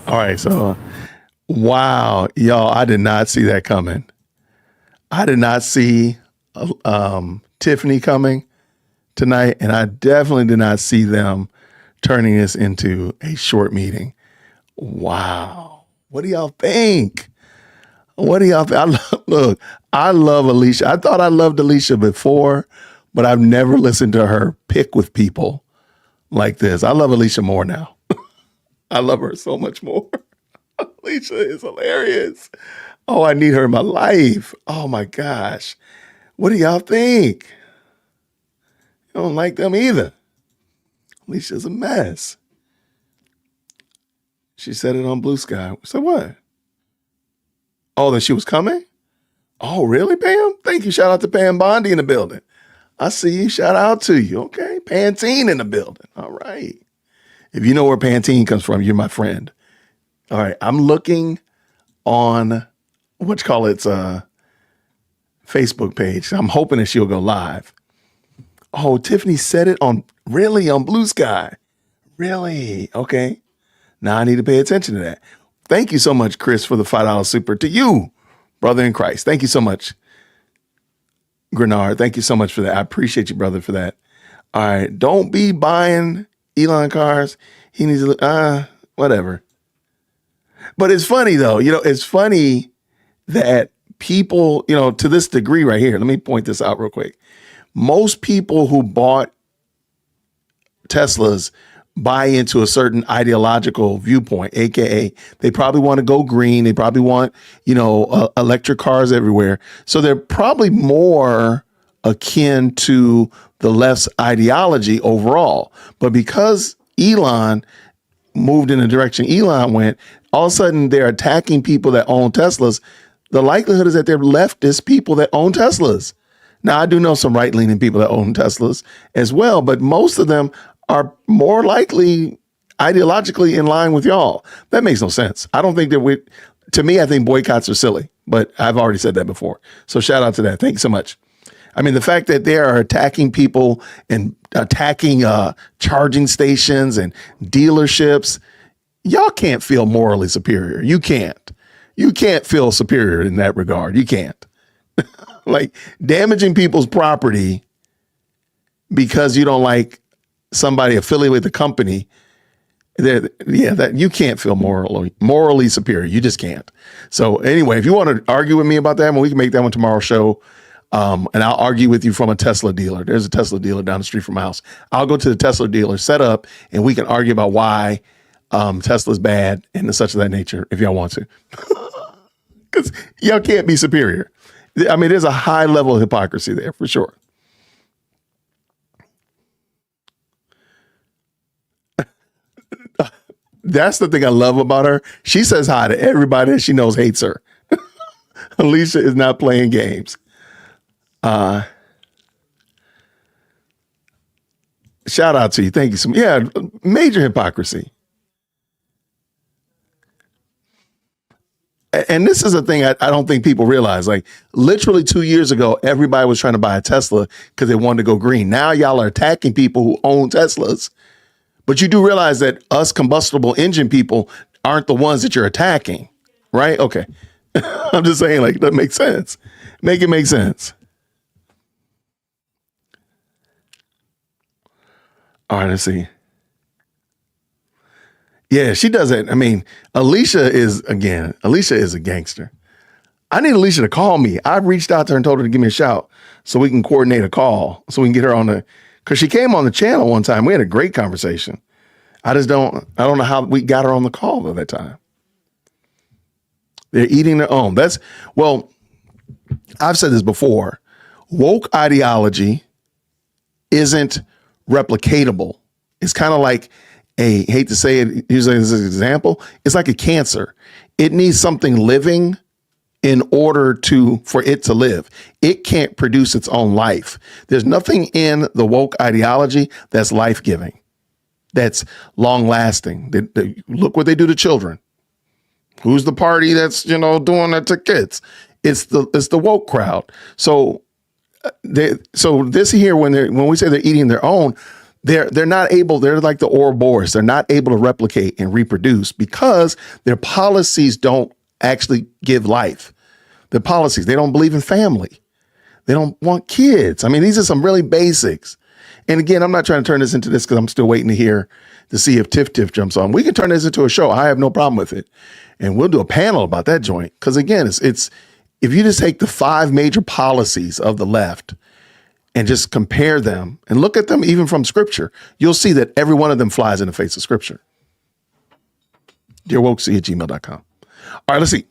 All right, so wow, y'all, I did not see that coming. I did not see Tiffany coming tonight, and I definitely did not see them turning this into a short meeting. Wow. What do y'all think? What do y'all think? Look, I love Alicia. I thought I loved Alicia before, but I've never listened to her pick with people like this. I love Alicia more now. I love her so much more. Alicia is hilarious. Oh, I need her in my life. Oh my gosh. What do y'all think? You don't like them either. Alicia's a mess. She said it on Blue Sky. So what? Oh, that she was coming? Oh, really, Pam? Thank you. Shout out to Pam Bondi in the building. I see you. Shout out to you. Okay. Pantene in the building. All right. If you know where Pantene comes from, you're my friend. All right. I'm looking on Facebook page. I'm hoping that she'll go live. Oh, Tiffany said it on Blue Sky. Really? Okay. Now I need to pay attention to that. Thank you so much, Chris, for the $5 super to you, brother in Christ. Thank you so much. Grenard, thank you so much for that. I appreciate you, brother, for that. All right. Don't be buying Elon cars. He needs to, whatever. But it's funny, though. You know, it's funny that people, you know, to this degree right here, let me point this out real quick. Most people who bought Teslas buy into a certain ideological viewpoint, AKA they probably want to go green. They probably want, you know, electric cars everywhere. So they're probably more akin to the left's ideology overall. But because Elon moved in the direction Elon went, all of a sudden they're attacking people that own Teslas. The likelihood is that they're leftist people that own Teslas. Now, I do know some right-leaning people that own Teslas as well, but most of them are more likely ideologically in line with y'all. That makes no sense. I don't think that to me, I think boycotts are silly, but I've already said that before. So shout out to that. Thank you so much. I mean, the fact that they are attacking people and attacking charging stations and dealerships, y'all can't feel morally superior. You can't. You can't feel superior in that regard. You can't. Like damaging people's property because you don't like somebody affiliated with the company. That you can't feel morally superior. You just can't. So anyway, if you want to argue with me about that one, we can make that one tomorrow's show. And I'll argue with you from a Tesla dealer. There's a Tesla dealer down the street from my house. I'll go to the Tesla dealer, set up, and we can argue about why Tesla's bad and such of that nature if y'all want to. Because y'all can't be superior. I mean, there's a high level of hypocrisy there for sure. That's the thing I love about her. She says hi to everybody that she knows hates her. Alicia is not playing games. Shout out to you. Thank you so much. Yeah, major hypocrisy. And this is a thing I don't think people realize. Like literally 2 years ago, everybody was trying to buy a Tesla because they wanted to go green. Now y'all are attacking people who own Teslas. But you do realize that us combustible engine people aren't the ones that you're attacking, right? Okay. I'm just saying, like, that makes sense. Make it make sense. All right, let's see. Yeah, she does it. I mean, Alicia is a gangster. I need Alicia to call me. I reached out to her and told her to give me a shout so we can coordinate a call so we can get her on because she came on the channel one time. We had a great conversation. I don't know how we got her on the call at that time. They're eating their own. I've said this before. Woke ideology isn't replicatable. It's kind of like hate to say it, using this as an example, it's like a cancer. It needs something living in order for it to live. It can't produce its own life. There's nothing in the woke ideology that's life-giving, that's long-lasting. Look what they do to children. Who's the party that's, doing that to kids? It's the woke crowd. So this here, when we say they're eating their own, they're not able, they're like the Ouroboros. They're not able to replicate and reproduce because their policies don't actually give life. Their policies, they don't believe in family. They don't want kids. I mean, these are some really basics. And again, I'm not trying to turn this into this because I'm still waiting to see if Tiff jumps on. We can turn this into a show. I have no problem with it. And we'll do a panel about that joint. Because again, it's if you just take the 5 major policies of the left and just compare them and look at them even from scripture, you'll see that every one of them flies in the face of scripture. DearWokesy@gmail.com. All right, let's see.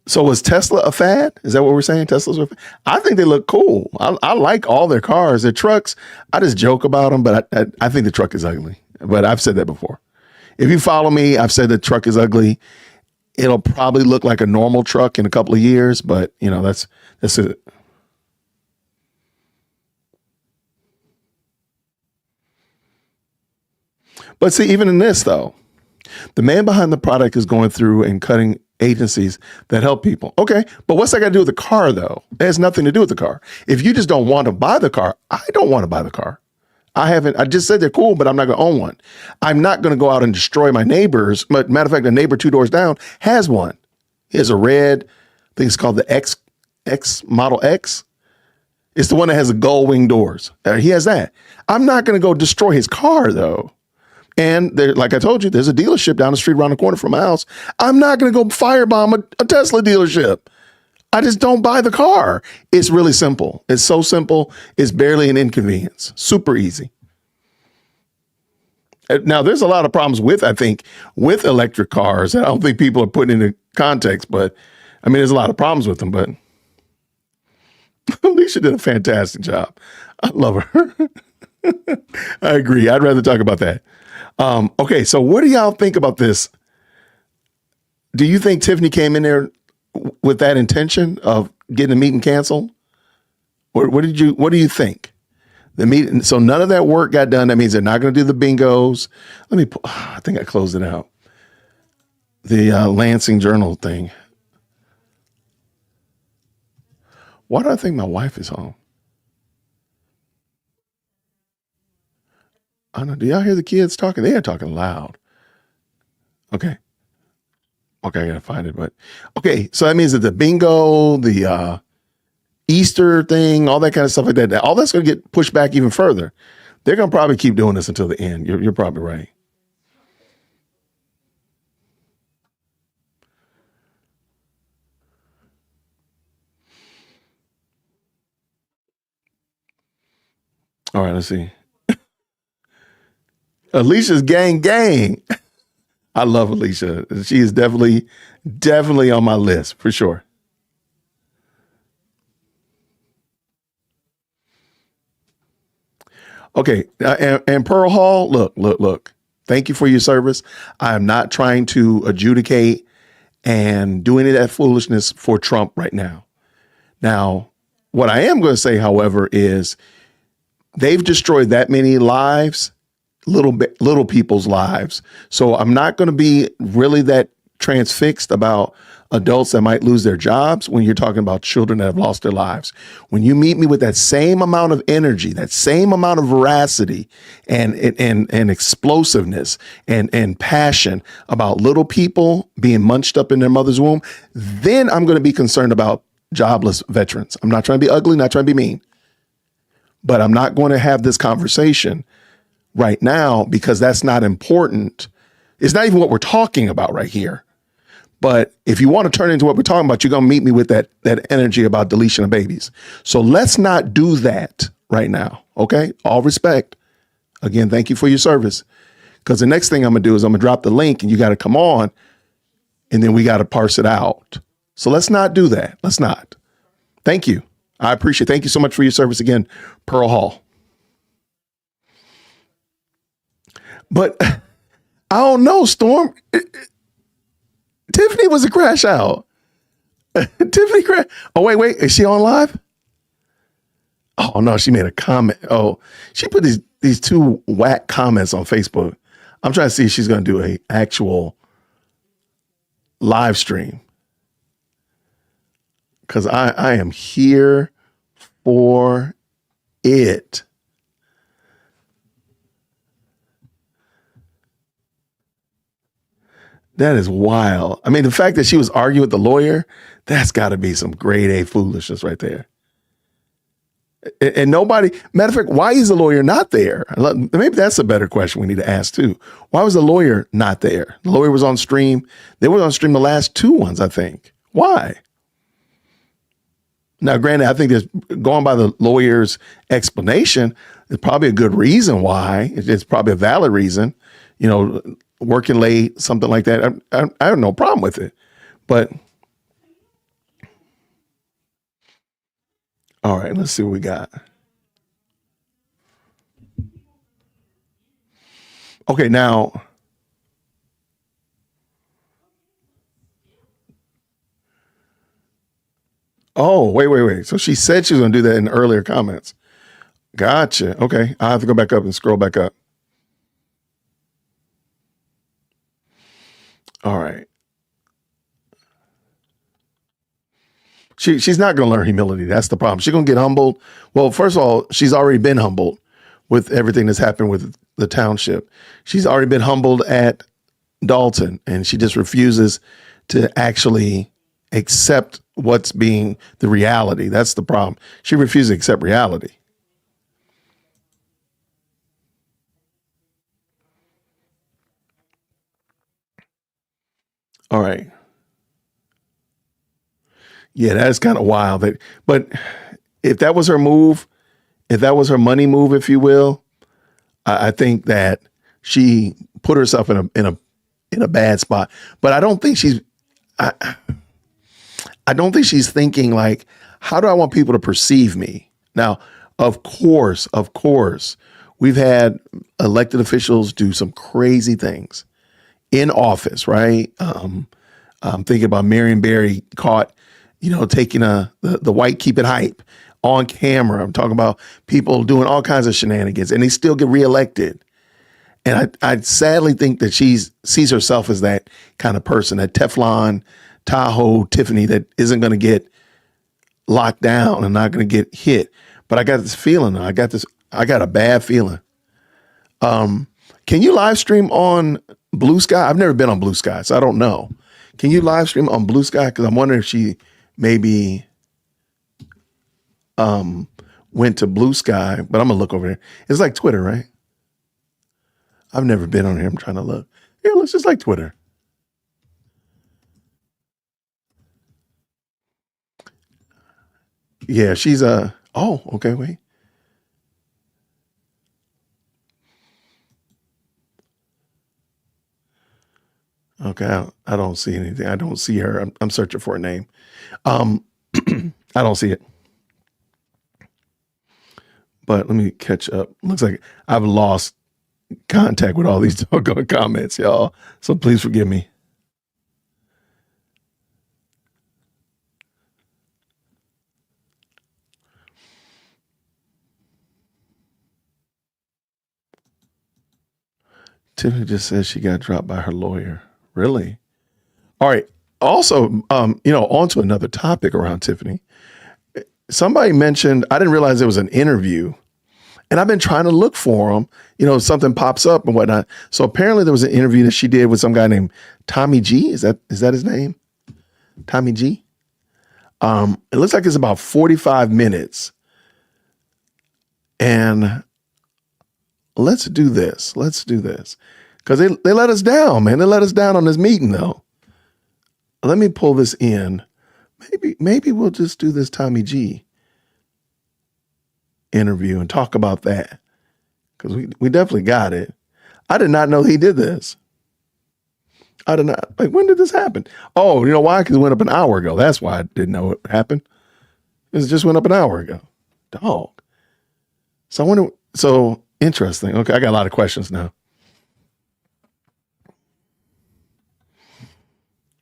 So was Tesla a fad? Is that what we're saying? Tesla's a fad? I think they look cool. I like all their cars. Their trucks, I just joke about them, but I think the truck is ugly. But I've said that before. If you follow me, I've said the truck is ugly. It'll probably look like a normal truck in a couple of years, but that's it. But see, even in this though, the man behind the product is going through and cutting agencies that help people. Okay, but what's that got to do with the car though? It has nothing to do with the car. If you just don't want to buy the car, I don't want to buy the car. I just said they're cool, but I'm not going to own one. I'm not going to go out and destroy my neighbors. But matter of fact, a neighbor 2 doors down has one. He has a red, I think it's called the X Model X. It's the one that has the gull wing doors. He has that. I'm not going to go destroy his car though. And there, like I told you, there's a dealership down the street around the corner from my house. I'm not going to go firebomb a Tesla dealership. I just don't buy the car. It's really simple. It's so simple. It's barely an inconvenience. Super easy. Now, there's a lot of problems with electric cars. I don't think people are putting into context, but I mean, there's a lot of problems with them, but Alicia did a fantastic job. I love her. I agree. I'd rather talk about that. Okay, so what do y'all think about this? Do you think Tiffany came in there with that intention of getting the meeting canceled? What do you think? The meeting, so none of that work got done. That means they're not going to do the bingos. I think I closed it out. The Lansing Journal thing. Why do I think my wife is home? I don't know. Do y'all hear the kids talking? They are talking loud. Okay. Okay, I gotta find it. But okay, so that means that the bingo, the Easter thing, all that kind of stuff like that, all that's gonna get pushed back even further. They're gonna probably keep doing this until the end. You're probably right. All right, let's see. Alicia's gang. I love Alicia. She is definitely on my list for sure. Okay, and Pearl Hall, look. Thank you for your service. I am not trying to adjudicate and do any of that foolishness for Trump right now. Now, what I am going to say, however, is they've destroyed that many lives, little people's lives. So I'm not going to be really that transfixed about adults that might lose their jobs when you're talking about children that have lost their lives. When you meet me with that same amount of energy, that same amount of veracity and explosiveness and passion about little people being munched up in their mother's womb, then I'm going to be concerned about jobless veterans. I'm not trying to be ugly, not trying to be mean, but I'm not going to have this conversation right now because that's not important. It's not even what we're talking about right here. But if you want to turn into what we're talking about, you're going to meet me with that energy about deletion of babies. So let's not do that right now. Okay. All respect. Again, thank you for your service. Because the next thing I'm going to do is I'm going to drop the link and you got to come on and then we got to parse it out. So let's not do that. Let's not. Thank you. I appreciate it. Thank you so much for your service again, Pearl Hall. But I don't know, Storm. Tiffany was a crash out. Tiffany crash. Oh, wait. Is she on live? Oh, no, she made a comment. Oh, she put these two whack comments on Facebook. I'm trying to see if she's going to do an actual live stream. Because I am here for it. That is wild. I mean, the fact that she was arguing with the lawyer, that's got to be some grade A foolishness right there. And nobody, matter of fact, why is the lawyer not there? Maybe that's a better question we need to ask too. Why was the lawyer not there? The lawyer was on stream. They were on stream the last two ones, I think. Why? Now, granted, I think there's going by the lawyer's explanation, there's probably a good reason why. It's probably a valid reason, working late, something like that. I have no problem with it. But all right, let's see what we got. Okay, now. Oh, wait. So she said she was going to do that in earlier comments. Gotcha. Okay, I have to go back up and scroll back up. All right. She's not going to learn humility. That's the problem. She's going to get humbled. Well, first of all, she's already been humbled with everything that's happened with the township. She's already been humbled at Dalton, and she just refuses to actually accept what's being the reality. That's the problem. She refuses to accept reality. All right. Yeah, that's kind of wild. But if that was her move, if that was her money move, if you will, I think that she put herself in a bad spot. But I don't think she's I don't think she's thinking like, how do I want people to perceive me? Now, of course, we've had elected officials do some crazy things in office, right? I'm thinking about Marion Barry caught, taking the white keep it hype on camera. I'm talking about people doing all kinds of shenanigans and they still get reelected. And I sadly think that she sees herself as that kind of person, that Teflon, Tahoe, Tiffany that isn't going to get locked down and not going to get hit. But I got this feeling. I got a bad feeling. Can you live stream on Blue Sky? I've never been on Blue Sky, so I don't know. Can you live stream on Blue Sky? Because I'm wondering if she maybe went to Blue Sky, but I'm going to look over there. It's like Twitter, right? I've never been on here. I'm trying to look. Yeah, it looks just like Twitter. Yeah, she's oh, okay, wait. Okay, I don't see anything. I don't see her. I'm searching for a name. I don't see it. But let me catch up. Looks like I've lost contact with all these doggone comments, y'all. So please forgive me. Tiffany just says she got dropped by her lawyer. Really? All right. Also, on to another topic around Tiffany. Somebody mentioned, I didn't realize there was an interview, and I've been trying to look for them. Something pops up and whatnot. So apparently there was an interview that she did with some guy named Tommy G. Is that his name? Tommy G? It looks like it's about 45 minutes. And let's do this. Because they let us down, man. They let us down on this meeting, though. Let me pull this in. Maybe we'll just do this Tommy G interview and talk about that. Because we definitely got it. I did not know he did this. I did not. When did this happen? Oh, you know why? Because it went up an hour ago. That's why I didn't know it happened. It just went up an hour ago. Dog. So I wonder. So interesting. Okay, I got a lot of questions now.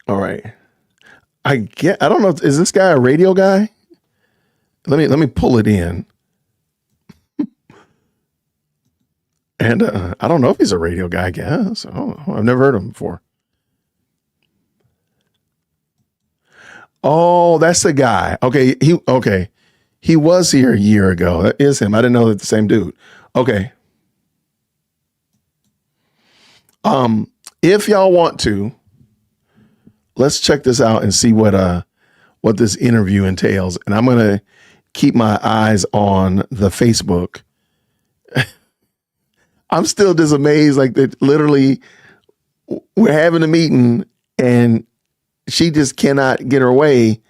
All right. I don't know. Is this guy a radio guy? Let me pull it in. And I don't know if he's a radio guy, I guess. I don't know. I've never heard of him before. Oh, that's the guy. Okay. He was here a year ago. That is him. I didn't know that the same dude. Okay. If y'all want to, let's check this out and see what this interview entails. And I'm going to keep my eyes on the Facebook. I'm still just amazed. Like, that literally we're having a meeting and she just cannot get her way.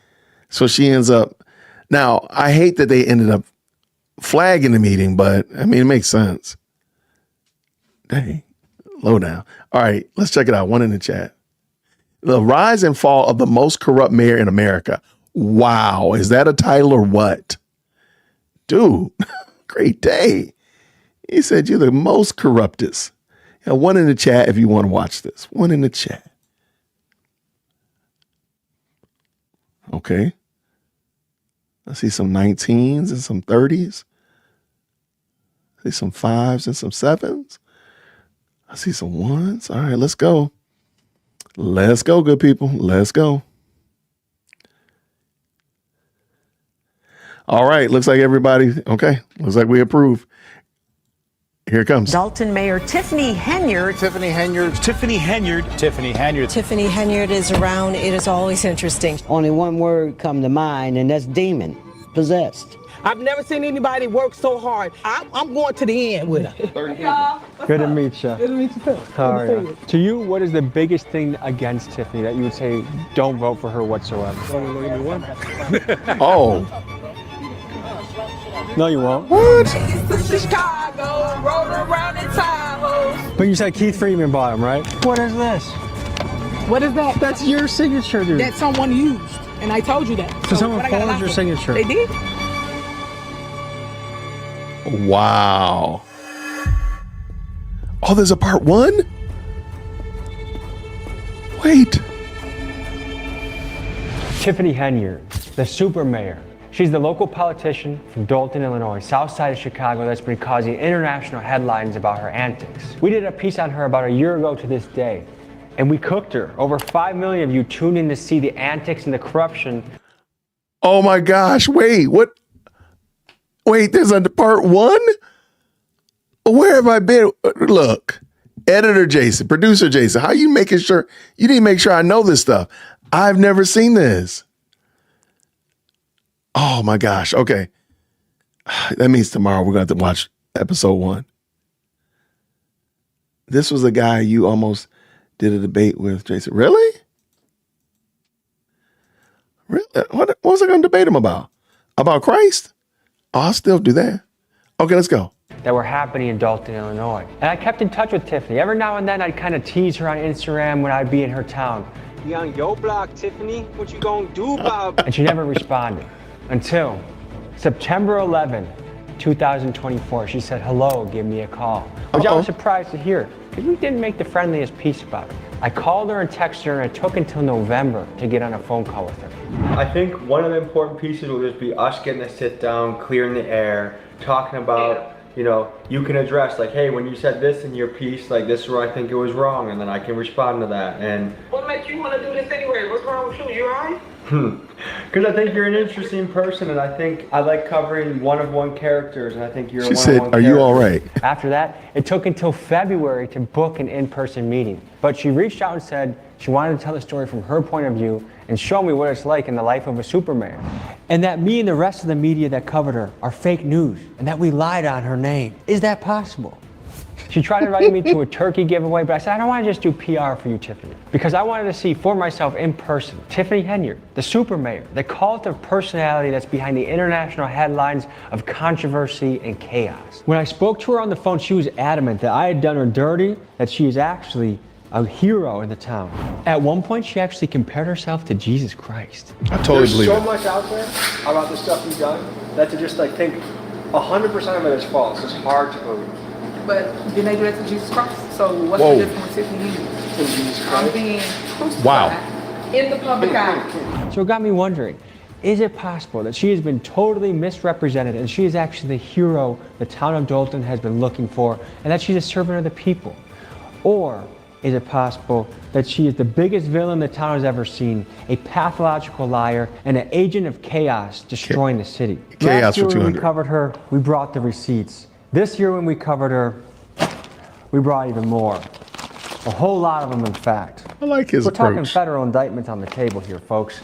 So she ends up. Now, I hate that they ended up flagging the meeting, but I mean, it makes sense. Dang, low down. All right, let's check it out. One in the chat. The rise and fall of the most corrupt mayor in America. Wow. Is that a title or what? Dude, great day. He said you're the most corruptest. Yeah, one in the chat if you want to watch this. One in the chat. Okay. I see some 19s and some 30s. I see some 5s and some 7s. I see some 1s. All right, let's go. Let's go, good people. Let's go. All right. Looks like everybody. Okay. Looks like we approve. Here it comes. Dalton Mayor Tiffany Henyard. Tiffany Henyard. Tiffany Henyard. Tiffany Henyard. Tiffany Henyard is around. It is always interesting. Only one word come to mind, and that's demon, possessed. I've never seen anybody work so hard. I'm going to the end with her. Good to meet you. Good to meet you too. How are you? To you, what is the biggest thing against Tiffany that you would say don't vote for her whatsoever? Oh. No, you won't. What? Chicago, roll around in Tahoe. But you said Keith Freeman bought him, right? What is this? What is that? That's your signature, dude. That someone used, and I told you that. So someone forged your signature. They did? Wow. Oh, there's a part 1? Wait. Tiffany Henyard, the super mayor. She's the local politician from Dalton, Illinois, south side of Chicago, that's been causing international headlines about her antics. We did a piece on her about a year ago to this day, and we cooked her. Over 5 million of you tuned in to see the antics and the corruption. Oh my gosh. Wait, what? Wait, there's a part 1? Where have I been? Look, editor Jason, producer Jason, how you making sure? You need to make sure I know this stuff. I've never seen this. Oh my gosh. Okay. That means tomorrow we're going to have to watch episode 1. This was a guy you almost did a debate with, Jason. Really? Really? What was I going to debate him about? About Christ? Oh, I'll still do that. Okay, let's go. That were happening in Dalton, Illinois. And I kept in touch with Tiffany. Every now and then I'd kind of tease her on Instagram when I'd be in her town. You on your block, Tiffany? What you gonna do about? And she never responded until September 11, 2024. She said, hello, give me a call. Which I was surprised to hear, because we didn't make the friendliest peace about it. I called her and texted her, and it took until November to get on a phone call with her. I think one of the important pieces will just be us getting to sit down, clearing the air, talking about, you know, you can address like, hey, when you said this in your piece, like this is where I think it was wrong, and then I can respond to that. And What makes you want to do this anyway? What's wrong with you? You alright? Because I think you're an interesting person, and I think I like covering one-of-one characters, and I think you're She a said, one-of-one are character. you all right? After that, it took until February to book an in-person meeting. But she reached out and said she wanted to tell the story from her point of view and show me what it's like in the life of a super mayor. And that me and the rest of the media that covered her are fake news, and that we lied on her name. Is that possible? She tried inviting me to a turkey giveaway, but I said, I don't want to just do PR for you, Tiffany. Because I wanted to see for myself in person, Tiffany Henyard, the super mayor, the cult of personality that's behind the international headlines of controversy and chaos. When I spoke to her on the phone, she was adamant that I had done her dirty, that she is actually a hero in the town. At one point, she actually compared herself to Jesus Christ. I totally There's believe so it. much out there about the stuff you've done that to just like think 100% of it is false. It's hard to believe. But didn't they do that to Jesus Christ? So what's Whoa. the difference with Tiffany Henyard? In Jesus I'm Christ. being crucified Wow. in the public eye. So it got me wondering, is it possible that she has been totally misrepresented and she is actually the hero the town of Dalton has been looking for, and that she's a servant of the people? Or is it possible that she is the biggest villain the town has ever seen, a pathological liar, and an agent of chaos destroying the city? Chaos Last year for when we 200. covered her, we brought the receipts. This year when we covered her, we brought even more. A whole lot of them, in fact. I like his We're talking approach. federal indictments on the table here, folks.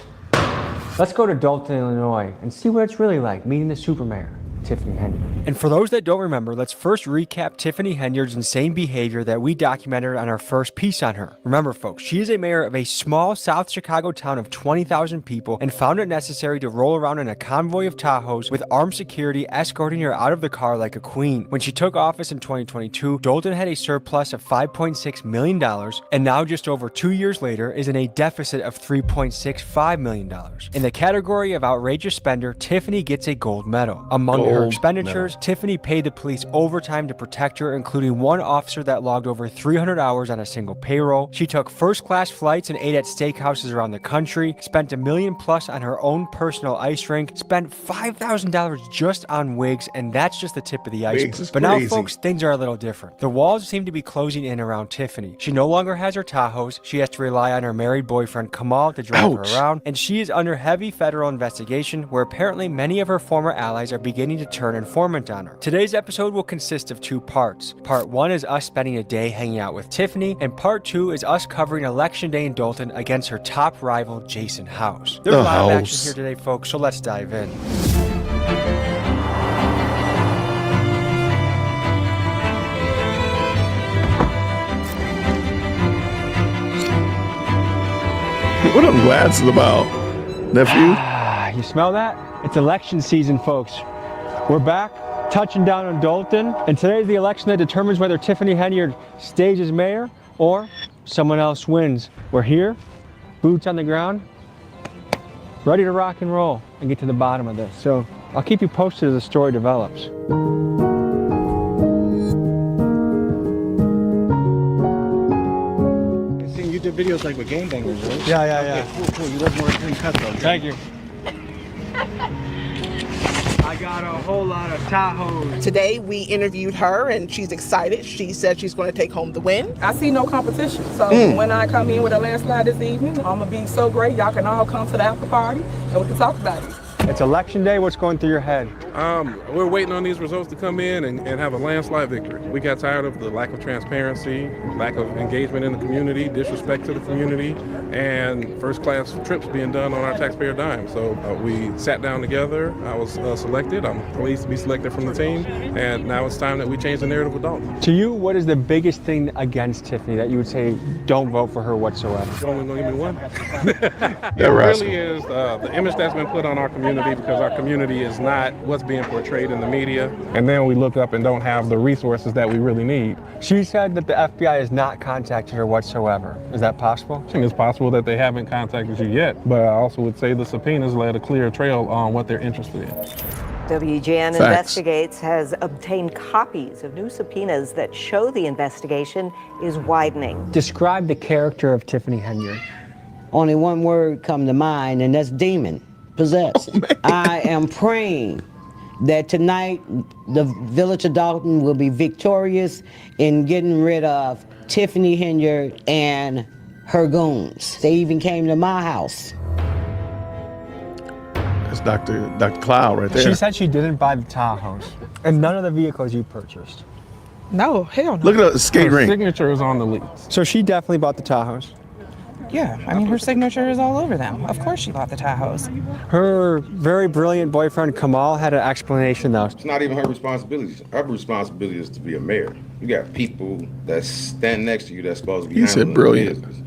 Let's go to Dalton, Illinois, and see what it's really like meeting the super mayor, Tiffany Henyard. And for those that don't remember, let's first recap Tiffany Henyard's insane behavior that we documented on our first piece on her. Remember, folks, she is a mayor of a small South Chicago town of 20,000 people and found it necessary to roll around in a convoy of Tahoes with armed security escorting her out of the car like a queen. When she took office in 2022, Dalton had a surplus of $5.6 million, and now just over 2 years later is in a deficit of $3.65 million. In the category of outrageous spender, Tiffany gets a gold medal. Among her Gold expenditures, Tiffany paid the police overtime to protect her, including one officer that logged over 300 hours on a single payroll. She took first-class flights and ate at steakhouses around the country, spent $1 million plus on her own personal ice rink, spent $5,000 just on wigs, and that's just the tip of the Wigs iceberg. is But now, crazy. folks, things are a little different. The walls seem to be closing in around Tiffany. She no longer has her Tahoes. She has to rely on her married boyfriend Kamal to drive Ouch. her around, and she is under heavy federal investigation, where apparently many of her former allies are beginning to turn informant on her. Today's episode will consist of 2 parts. Part 1 is us spending a day hanging out with Tiffany, and Part 2 is us covering Election Day in Dalton against her top rival, Jason House. There's a lot of action here today, folks, so let's dive in. What are them glasses about, nephew? You smell that? It's election season, folks. We're back, touching down on Dalton, and today's the election that determines whether Tiffany Henyard stays as mayor or someone else wins. We're here, boots on the ground, ready to rock and roll and get to the bottom of this. So I'll keep you posted as the story develops. You did videos like with game bangers, right? Yeah. Okay, cool. You look more clean cut though. Thank you. I got a whole lot of Tahoes. Today we interviewed her and she's excited. She said she's going to take home the win. I see no competition. So when I come in with a landslide this evening, I'm going to be so great. Y'all can all come to the after party and we can talk about it. It's election day. What's going through your head? We're waiting on these results to come in and have a landslide victory. We got tired of the lack of transparency, lack of engagement in the community, disrespect to the community, and first-class trips being done on our taxpayer dime. So we sat down together. I was selected. I'm pleased to be selected from the team, and now it's time that we change the narrative of Dalton. To you, what is the biggest thing against Tiffany that you would say don't vote for her whatsoever? You're only going to give me one? It really is the image that's been put on our community, because our community is not what's being portrayed in the media. And then we look up and don't have the resources that we really need. She said that the FBI has not contacted her whatsoever. Is that possible? I think it's possible that they haven't contacted you yet, but I also would say the subpoenas led a clear trail on what they're interested in. WGN Investigates has obtained copies of new subpoenas that show the investigation is widening. Describe the character of Tiffany Henyard. Only one word come to mind, and that's demon, possessed. I am praying that tonight the village of Dalton will be victorious in getting rid of Tiffany Henyard and her goons. They even came to my house. That's Dr. Cloud right there. She said she didn't buy the Tahoes and none of the vehicles you purchased. No, hell no. Look at the skate Her ring. signature is on the lease. So she definitely bought the Tahoes. Yeah, I mean, her signature is all over them. Of course she bought the Tahoes. Her very brilliant boyfriend Kamal had an explanation though. It's not even her responsibility. Her responsibility is to be a mayor. You got people that stand next to you that's supposed to be handling brilliant. business.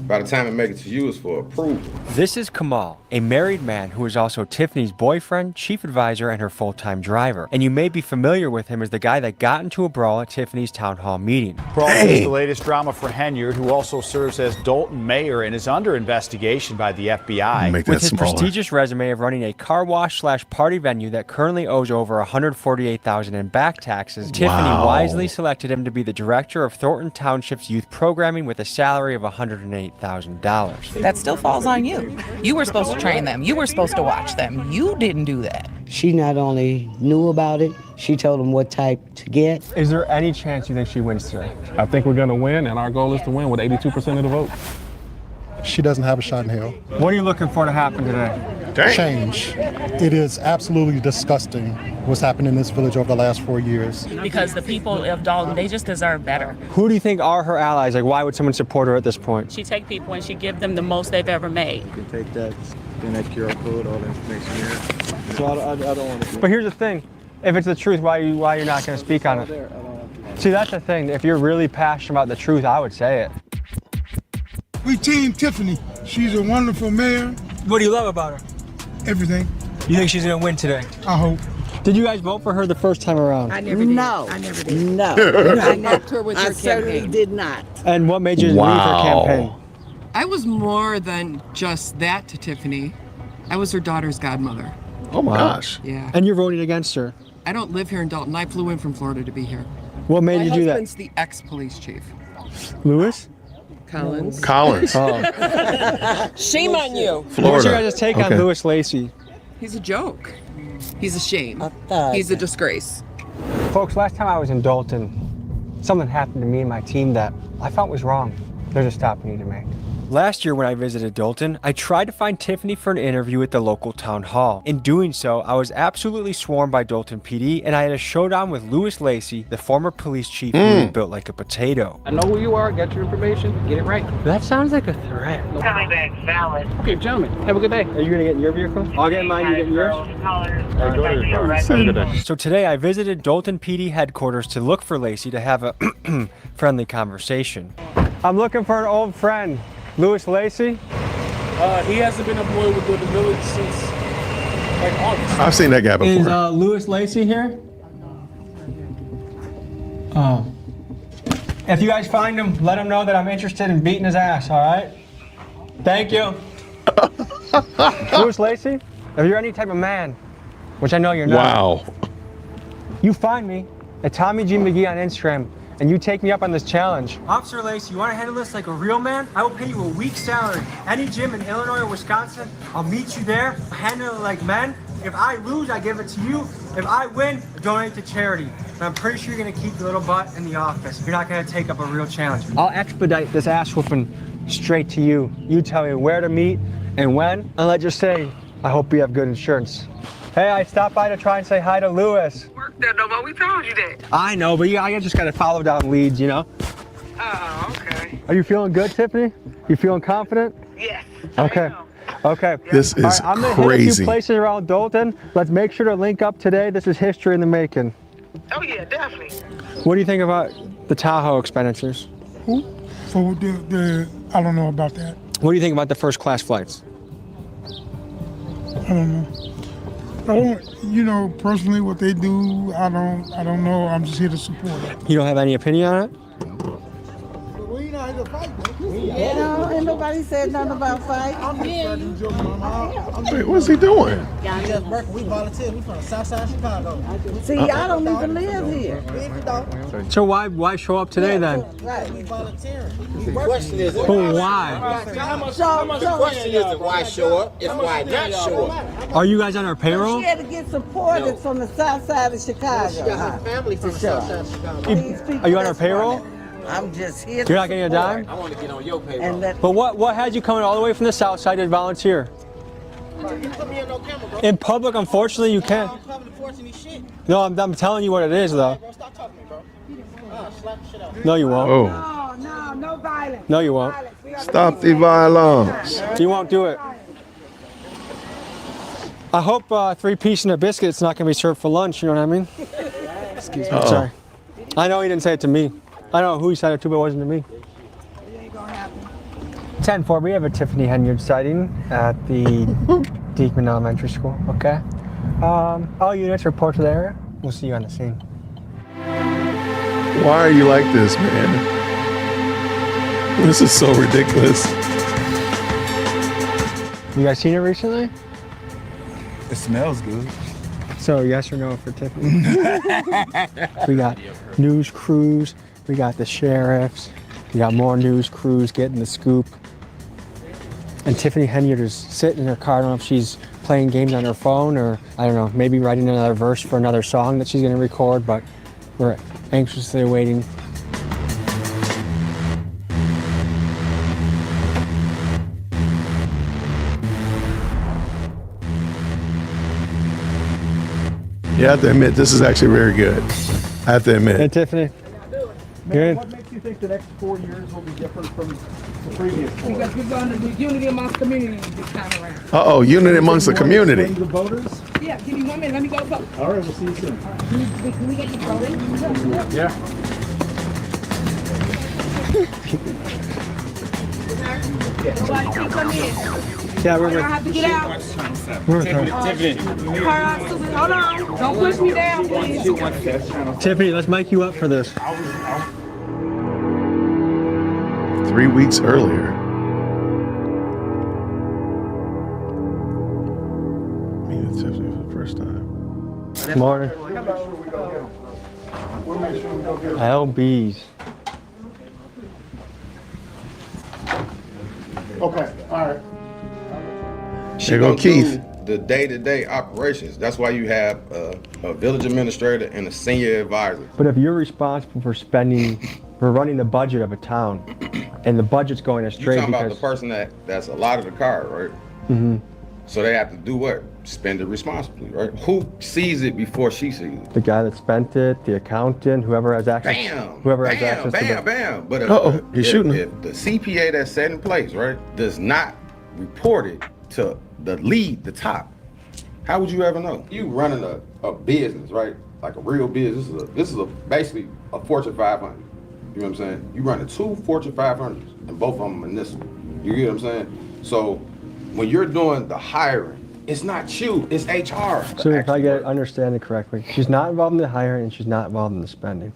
By the time it makes it to you, it's for approval. This is Kamal, a married man who is also Tiffany's boyfriend, chief advisor, and her full-time driver. And you may be familiar with him as the guy that got into a brawl at Tiffany's town hall meeting. Brawl is the latest drama for Henyard, who also serves as Dalton mayor and is under investigation by the FBI. With his prestigious resume of running a car wash / party venue that currently owes over $148,000 in back taxes, Tiffany wisely selected him to be the director of Thornton Township's youth programming with a salary of $108,000. That still falls on you. You were supposed to train them. You were supposed to watch them. You didn't do that. She not only knew about it, she told them what type to get. Is there any chance you think she wins today? I think we're going to win, and our goal is to win with 82% of the vote. She doesn't have a shot in hell. What are you looking for to happen today? Change. It is absolutely disgusting what's happened in this village over the last 4 years. Because the people of Dalton, they just deserve better. Who do you think are her allies? Like, why would someone support her at this point? She take people and she give them the most they've ever made. You can take that, scan that QR code, all the information here. So I don't want to. But here's the thing. If it's the truth, why you're not going to speak on it? See, that's the thing. If you're really passionate about the truth, I would say it. We team Tiffany. She's a wonderful mayor. What do you love about her? Everything. You think she's going to win today? I hope. Did you guys vote for her the first time around? I never did. No. I never did. No. I helped her with her certainly campaign. did not. And what made you leave her campaign? I was more than just that to Tiffany. I was her daughter's godmother. Oh my gosh. Yeah. And you're voting against her? I don't live here in Dalton. I flew in from Florida to be here. What made you do My that? husband's the ex-police chief. Lewis? Collins. Oh. Shame on you. Florida. What's your guys' take on Lewis Lacey? He's a joke. He's a shame. thug. He's a disgrace. Folks, last time I was in Dalton, something happened to me and my team that I felt was wrong. There's a stop we need to make. Last year when I visited Dalton, I tried to find Tiffany for an interview at the local town hall. In doing so, I was absolutely swarmed by Dalton PD, and I had a showdown with Lewis Lacey, the former police chief who was built like a potato. I know who you are, got your information, get it right. That sounds like a threat. Coming back valid. Okay, gentlemen, have a good day. Are you gonna get in your vehicle? I'll get in mine, you get in yours? So today I visited Dalton PD headquarters to look for Lacey to have a friendly conversation. I'm looking for an old friend. Lewis Lacey? He hasn't been employed with the village since like August. I've seen that guy before. Is Lewis Lacey here? Oh. If you guys find him, let him know that I'm interested in beating his ass, all right? Thank you. Lewis Lacey, if you're any type of man, which I know you're not. Wow. You find me at Tommy G. McGee on Instagram, and you take me up on this challenge. Officer Lacey, you want to handle this like a real man? I will pay you a week's salary. Any gym in Illinois or Wisconsin, I'll meet you there, handle it like men. If I lose, I give it to you. If I win, I donate to charity. And I'm pretty sure you're going to keep your little butt in the office. You're not going to take up a real challenge. I'll expedite this ass whooping straight to you. You tell me where to meet and when, and let's just say I hope you have good insurance. Hey, I stopped by to try and say hi to Lewis. Work that though, but we told you that. I know, but I just gotta follow down leads, you know? Oh, okay. Are you feeling good, Tiffany? You feeling confident? Yes. Okay. Okay. This is All right, I'm gonna hit a crazy. few places around Dalton. Let's make sure to link up today. This is history in the making. Oh yeah, definitely. What do you think about the Tahoe expenditures? For I don't know about that. What do you think about the first class flights? I don't know. You know, personally what they do, I don't know. I'm just here to support it. You don't have any opinion on it? No, ain't nobody said nothing about fight. Wait, what's he doing? We volunteer. We from the south side of Chicago. See, I don't even live here. So why show up today then? Right, we volunteering. The question is, But why? the question isn't why show up, it's why not show up. Are you guys on our payroll? We had to get supported from the south side of Chicago. She got her family from the south side of Chicago. Are you on our payroll? I'm just here. You're not getting a dime? I want to get on your payroll. But what had you coming all the way from the south side to volunteer? You put me in no camera, bro. In public, unfortunately, you can't. No, I'm telling you what it is, though. Bro, stop talking to me, bro. Slap the shit out. No, you won't. Oh. No violence. No, you won't. Stop the violence. You won't do it. I hope 3-piece and a biscuit it's not going to be served for lunch, you know what I mean? Excuse me. Sorry. I know he didn't say it to me. I don't know who he said it to, but it wasn't to me. 10-4, we have a Tiffany Henyard sighting at the Diekman Elementary School, okay? All units report to the area. We'll see you on the scene. Why are you like this, man? This is so ridiculous. You guys seen it recently? It smells good. So yes or no for Tiffany? We got news crews, we got the sheriffs, we got more news crews getting the scoop. And Tiffany Henyard is sitting in her car. I don't know if she's playing games on her phone or, I don't know, maybe writing another verse for another song that she's gonna record, but we're anxiously awaiting. Yeah, I have to admit, this is actually very good. I have to admit. Hey, Tiffany. Good. What makes you think the next 4 years will be different from the previous 4? Because we're going to do unity amongst community this time around. Uh-oh, unity amongst the community. The voters? Yeah, give me 1 minute. Let me go vote. All right, we'll see you soon. Can we get you voting? Yeah. Nobody can come in. Yeah, we're I don't have to get out. Tiffany. Hold on. Don't push me down, please. Tiffany, let's mic you up for this. 3 weeks earlier. Meeting Tiffany for the first time. Morning. LBs. Okay, all right. There go Keith. The day-to-day operations. That's why you have a village administrator and a senior advisor. But if you're responsible for running the budget of a town, and the budget's going You're astray talking about because the person that's allotted the car, right? Mhm. So they have to do what? Spend it responsibly, right? Who sees it before she sees it? the guy that spent it, the accountant, whoever has access, Bam! whoever has Bam! access Bam! to the. Bam! But He's shooting him. if the CPA that's set in place, right, does not report it to the lead, the top, how would you ever know? You running a business, right? Like a real business. This is basically a Fortune 500. You know what I'm saying? You running 2 Fortune 500s, and both of them municipal. You get what I'm saying? So when you're doing the hiring, it's not you, it's HR. So if I understand it correctly, she's not involved in the hiring and she's not involved in the spending.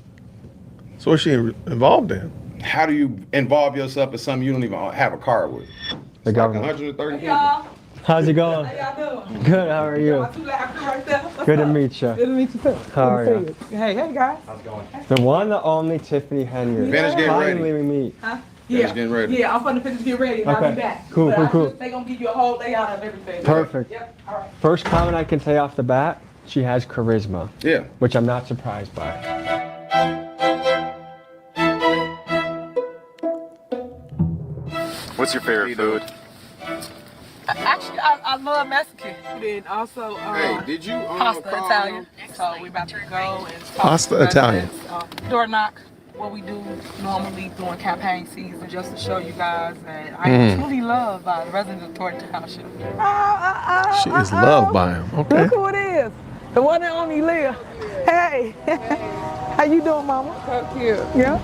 So what's she involved in? How do you involve yourself in something you don't even have a car with? The government. 130 people. How's it going? How y'all doing? Good. How are you? Too laughing right there. Good to meet you. Good to meet you too. How are Good to you? see you. Hey guys. How's it going? The one, the only Tiffany Henyard. Finish getting ready. Finally we meet. Huh? Finish Yeah. getting ready. Yeah, I'm gonna finish getting ready and I'll Okay. be back. Cool, But cool, I cool. just- They gonna give you a whole layout of everything. Perfect. Yep. All right. First comment I can say off the bat, she has charisma. Yeah. Which I'm not surprised by. What's your favorite food? Actually, I love Mexican. Then also Hey, did you pasta call Italian. him? So we about to go and talk Pasta to Italian. residents, door knock. What we do normally during campaign season, just to show you guys that I am truly loved by the residents of Thornton Township. She is loved by him. Okay. Look who it is. The one and only Leah. Hey. How you doing, mama? So cute. Yeah.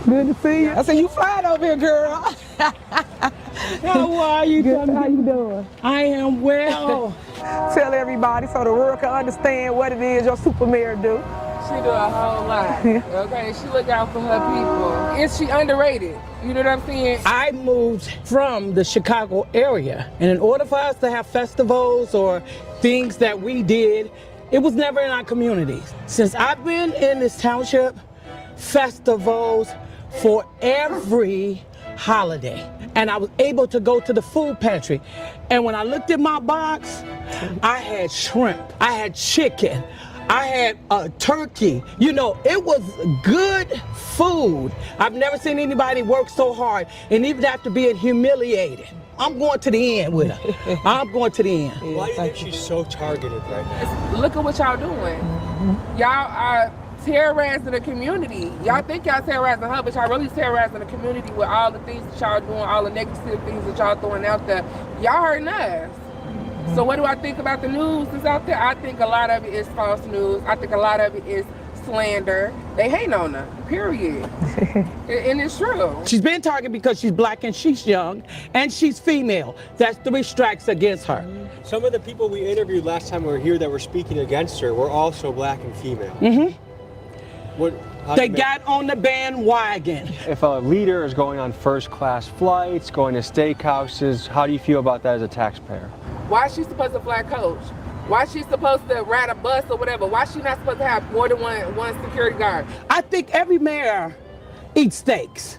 Good to see you. I said, you flying over here, girl. How are you? Good. How you doing? I am well. Tell everybody so the world can understand what it is your super mayor do. She do a whole lot. Okay, she look out for her people. Is she underrated? You know what I'm saying? I moved from the Chicago area, and in order for us to have festivals or things that we did, it was never in our communities. Since I've been in this township, festivals for every holiday. And I was able to go to the food pantry. And when I looked at my box, I had shrimp, I had chicken, I had a turkey. You know, it was good food. I've never seen anybody work so hard and even after being humiliated. I'm going to the end with her. I'm going to the end. Why do you think she's so targeted right now? Look at what y'all doing. Y'all are terrorizing the community. Y'all think y'all terrorizing her, but y'all really terrorizing the community with all the things that y'all doing, all the negative things that y'all throwing out there. Y'all hurting us. So what do I think about the news that's out there? I think a lot of it is false news. I think a lot of it is slander. They hate on her, period. And it's true. She's been targeted because she's black and she's young and she's female. That's 3 strikes against her. Some of the people we interviewed last time we were here that were speaking against her were also black and female. They got on the bandwagon. If a leader is going on first-class flights, going to steakhouses, how do you feel about that as a taxpayer? Why is she supposed to fly coach? Why is she supposed to ride a bus or whatever? Why is she not supposed to have more than one security guard? I think every mayor eats steaks.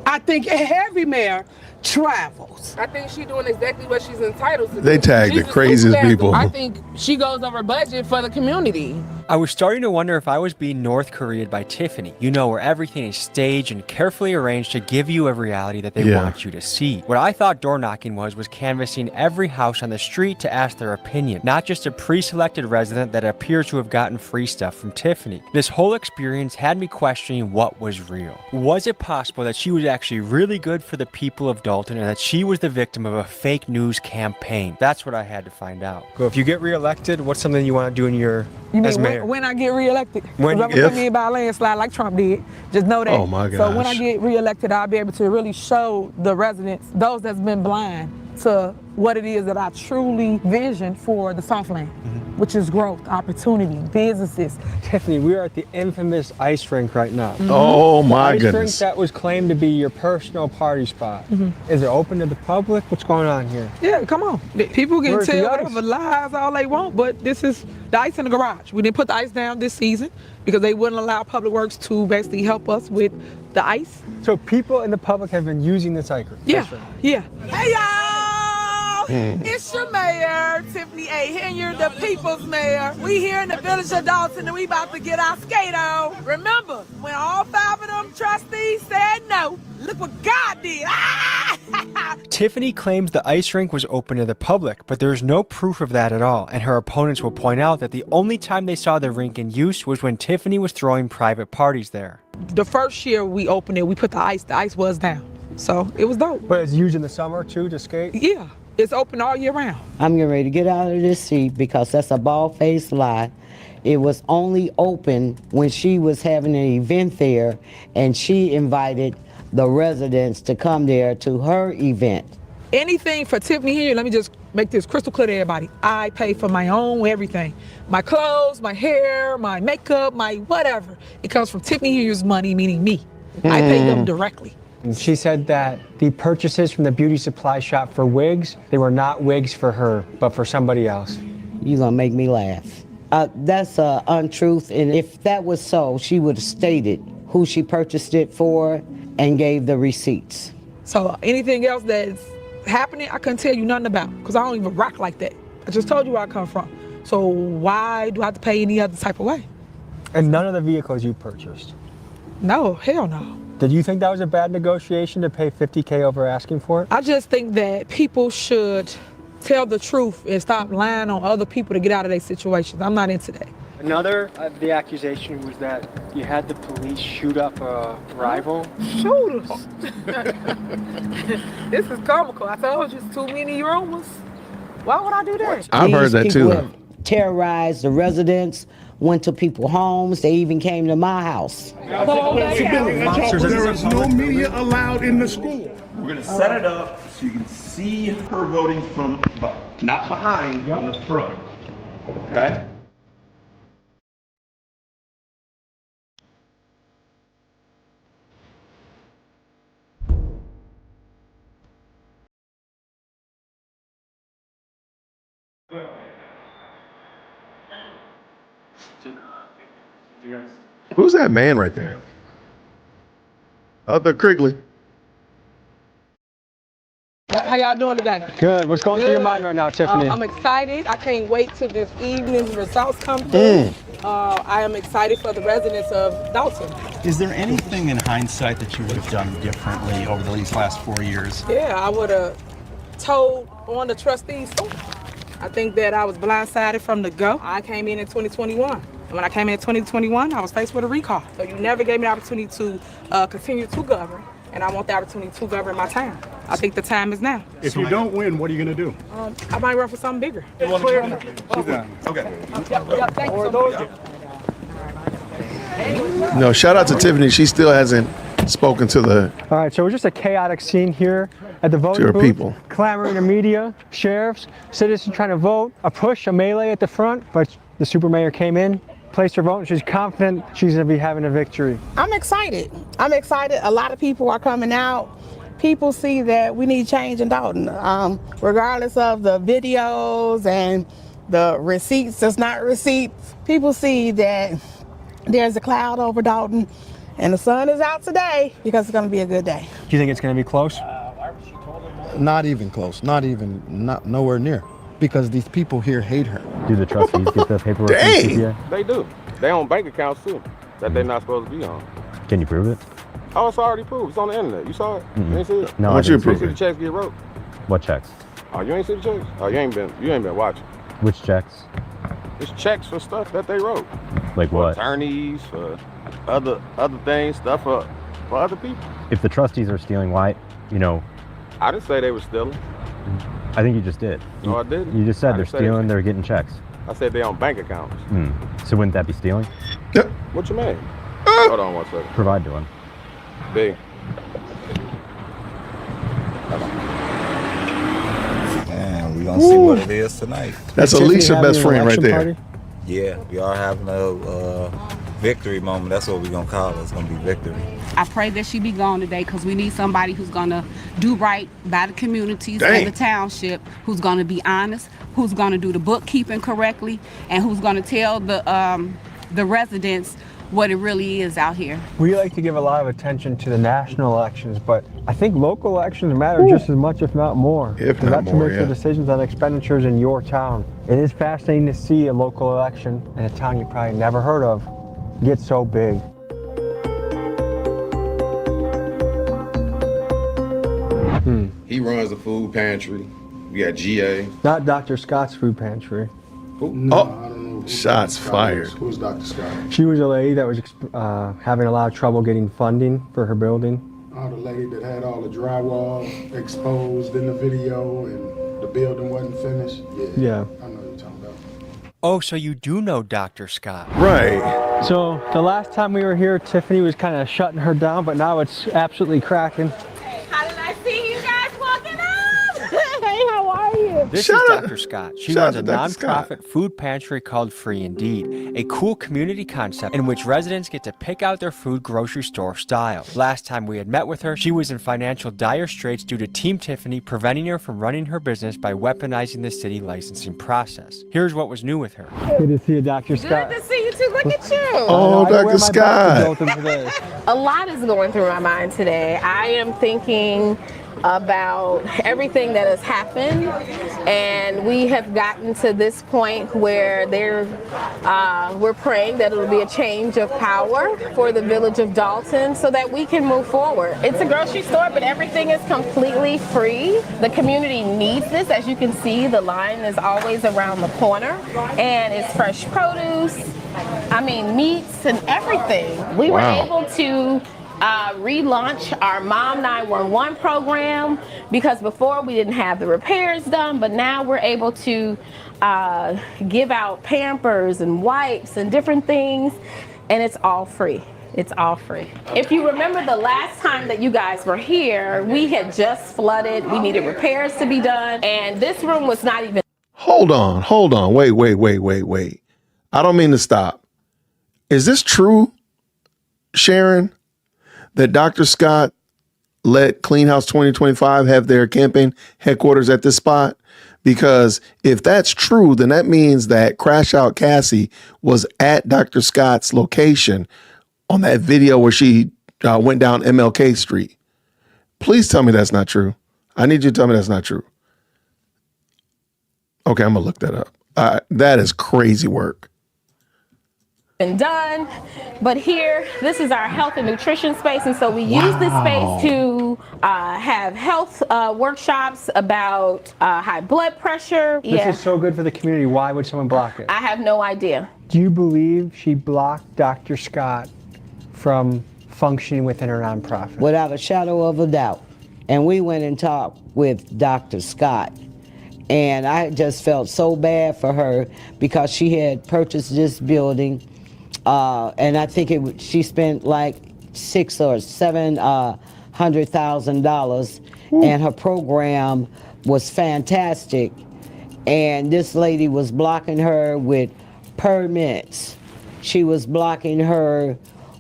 I think every mayor travels. I think she's doing exactly what she's entitled to do. They tag the craziest people. I think she goes over budget for the community. I was starting to wonder if I was being North Korea'd by Tiffany. You know, where everything is staged and carefully arranged to give you a reality that they want you to see. What I thought door knocking was canvassing every house on the street to ask their opinion, not just a pre-selected resident that appears to have gotten free stuff from Tiffany. This whole experience had me questioning what was real. Was it possible that she was actually really good for the people of Dalton and that she was the victim of a fake news campaign? That's what I had to find out. So if you get reelected, what's something you want to do in your as mayor? When I get reelected? When I'm gonna come in by a landslide like Trump did. Just know that. Oh my gosh. So when I get reelected, I'll be able to really show the residents, those that's been blind, to what it is that I truly vision for the Southland, which is growth, opportunity, businesses. Tiffany, we are at the infamous ice rink right now. Oh my ice goodness. Rink that was claimed to be your personal party spot. Is it open to the public? What's going on here? Yeah, come on. People can Where's the tell ice? whatever lies all they want, but this is the ice in the garage. We didn't put the ice down this season because they wouldn't allow Public Works to basically help us with the ice. So people in the public have been using this ice rink? Yeah, yeah. Hey y'all! It's your mayor, Tiffany A. Henyard, the people's mayor. We here in the village of Dalton and we about to get our skate on. Remember, when all 5 of them trustees said no, look what God did. Tiffany claims the ice rink was open to the public, but there's no proof of that at all, and her opponents will point out that the only time they saw the rink in use was when Tiffany was throwing private parties there. The first year we opened it, we put the ice was down. So it was dope. But it's used in the summer too to skate? Yeah, it's open all year round. I'm getting ready to get out of this seat because that's a bald-faced lie. It was only open when she was having an event there and she invited the residents to come there to her event. Anything for Tiffany here, let me just make this crystal clear to everybody. I pay for my own everything. My clothes, my hair, my makeup, my whatever. It comes from Tiffany Henyard's money, meaning me. I pay them directly. She said that the purchases from the beauty supply shop for wigs, they were not wigs for her, but for somebody else. You're gonna make me laugh. That's untruth, and if that was so, she would have stated who she purchased it for and gave the receipts. So anything else that's happening, I couldn't tell you nothing about, because I don't even rock like that. I just told you where I come from. So why do I have to pay any other type of way? And none of the vehicles you purchased? No, hell no. Did you think that was a bad negotiation to pay $50K over asking for it? I just think that people should tell the truth and stop lying on other people to get out of their situations. I'm not into that. Another of the accusation was that you had the police shoot up a rival. Shooters. This is comical. I told you it's too many rumors. Why would I do that? I've heard that too. Have terrorized the residents, went to people's homes. They even came to my house. There is no media allowed in the school. We're going to set it up so you can see her voting from, not behind, on the front. Okay? Who's that man right there? Other Krigley. How y'all doing today? Good. What's going through your mind right now, Tiffany? I'm excited. I can't wait till this evening's results come through. I am excited for the residents of Dalton. Is there anything in hindsight that you would have done differently over these last 4 years? Yeah, I would have told on the trustees. I think that I was blindsided from the go. I came in 2021. And when I came in 2021, I was faced with a recall. So you never gave me the opportunity to continue to govern. And I want the opportunity to govern my town. I think the time is now. If you don't win, what are you going to do? I might run for something bigger. Okay. Yep, thank you so much. No, shout out to Tiffany. She still hasn't spoken to the. All right, so it was just a chaotic scene here at the voting To her booth. people. Clamoring to media, sheriffs, citizens trying to vote, a push, a melee at the front, but the super mayor came in, placed her vote, and she's confident she's going to be having a victory. I'm excited. I'm excited. A lot of people are coming out. People see that we need change in Dalton, regardless of the videos and the receipts that's not receipts. People see that there's a cloud over Dalton and the sun is out today because it's going to be a good day. Do you think it's going to be close? Not even close. Not nowhere near. Because these people here hate her. Do the trustees get the paperwork? They do. They own bank accounts too that they're not supposed to be on. Can you prove it? Oh, it's already proved. It's on the internet. You saw it? You ain't see it? No, I want you to You prove see the it. checks get wrote? What checks? Oh, you ain't see the checks? Oh, you ain't been watching. Which checks? It's checks for stuff that they wrote. Like For what? attorneys, for other things, stuff for other people. If the trustees are stealing, why, I didn't say they were stealing. I think you just did. No, I didn't. You just I said they're didn't say they stealing, they're getting checks. I said they on bank accounts. So wouldn't that be stealing? What you mean? Hold on one second. Provide to him. B. Man, we gonna see what it is tonight. That's Alicia's best friend right there. Party? Yeah, we are having a victory moment. That's what we're gonna call it. It's gonna be victory. I pray that she be gone today because we need somebody who's gonna do right by the communities Dang. and the township, who's gonna be honest, who's gonna do the bookkeeping correctly, and who's gonna tell the residents what it really is out here. We like to give a lot of attention to the national elections, but I think local elections matter just as much, if not more. If Because not that's more, what makes yeah. the decisions on expenditures in your town. It is fascinating to see a local election in a town you probably never heard of get so big. He runs the food pantry. We got GA. Not Dr. Scott's food pantry. No, I don't know. Shots fired. Who's Dr. Scott? She was a lady that was having a lot of trouble getting funding for her building. Oh, the lady that had all the drywall exposed in the video and the building wasn't finished? Yeah. I know what you're talking about. Oh, so you do know Dr. Scott. Right. So the last time we were here, Tiffany was kind of shutting her down, but now it's absolutely cracking. How did I see you guys walking up? Hey, how are you? This Shout is out- Dr. Scott. She shout runs a out to Dr. Scott. nonprofit food pantry called Free Indeed, a cool community concept in which residents get to pick out their food grocery store style. Last time we had met with her, she was in financial dire straits due to Team Tiffany preventing her from running her business by weaponizing the city licensing process. Here's what was new with her. Good to see you, Dr. Scott. Good to see you too. Look at you. Oh, Dr. Scott. A lot is going through my mind today. I am thinking about everything that has happened, and we have gotten to this point where we're praying that it'll be a change of power for the village of Dalton so that we can move forward. It's a grocery store, but everything is completely free. The community needs this. As you can see, the line is always around the corner, and it's fresh produce, meats and everything. We were able to relaunch our Mom 911 program because before we didn't have the repairs done, but now we're able to give out Pampers and wipes and different things, and it's all free. It's all free. If you remember the last time that you guys were here, we had just flooded. We needed repairs to be done, and this room was not even. Hold on. Wait. I don't mean to stop. Is this true, Sharon, that Dr. Scott let Clean House 2025 have their campaign headquarters at this spot? Because if that's true, then that means that Crash Out Cassie was at Dr. Scott's location on that video where she went down MLK Street. Please tell me that's not true. I need you to tell me that's not true. Okay, I'm gonna look that up. That is crazy work. Been done, but here, this is our health and nutrition space, and so we use this space to have health workshops about high blood pressure. This is so good for the community. Why would someone block it? I have no idea. Do you believe she blocked Dr. Scott from functioning within her nonprofit? Without a shadow of a doubt. And we went and talked with Dr. Scott. And I just felt so bad for her because she had purchased this building, and I think she spent like $600,000 or $700,000, and her program was fantastic. And this lady was blocking her with permits. She was blocking her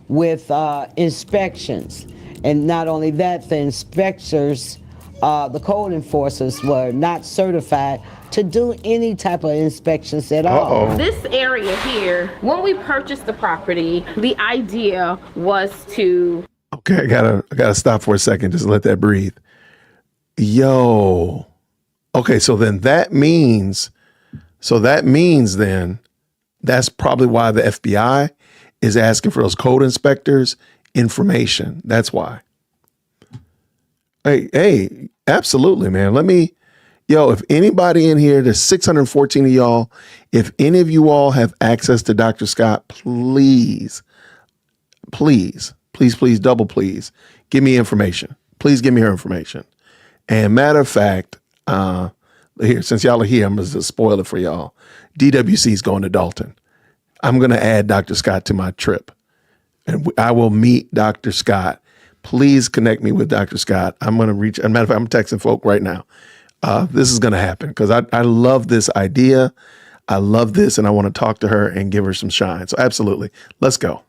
with inspections, and not only that, the inspectors. The code enforcers were not certified to do any type of inspections at all. This area here, when we purchased the property, the idea was to. Okay, I gotta stop for a second, just let that breathe. Yo. Okay, so that means then that's probably why the FBI is asking for those code inspectors information. That's why. Hey, absolutely, man. If anybody in here, there's 614 of y'all, if any of you all have access to Dr. Scott, please, double please, give me information. Please give me her information. And matter of fact, here, since y'all are here, I'm going to spoil it for y'all. DWC is going to Dalton. I'm going to add Dr. Scott to my trip, and I will meet Dr. Scott. Please connect me with Dr. Scott. I'm going to reach, as a matter of fact, I'm texting folk right now. This is going to happen because I love this idea. I love this, and I want to talk to her and give her some shine. So absolutely. Let's go.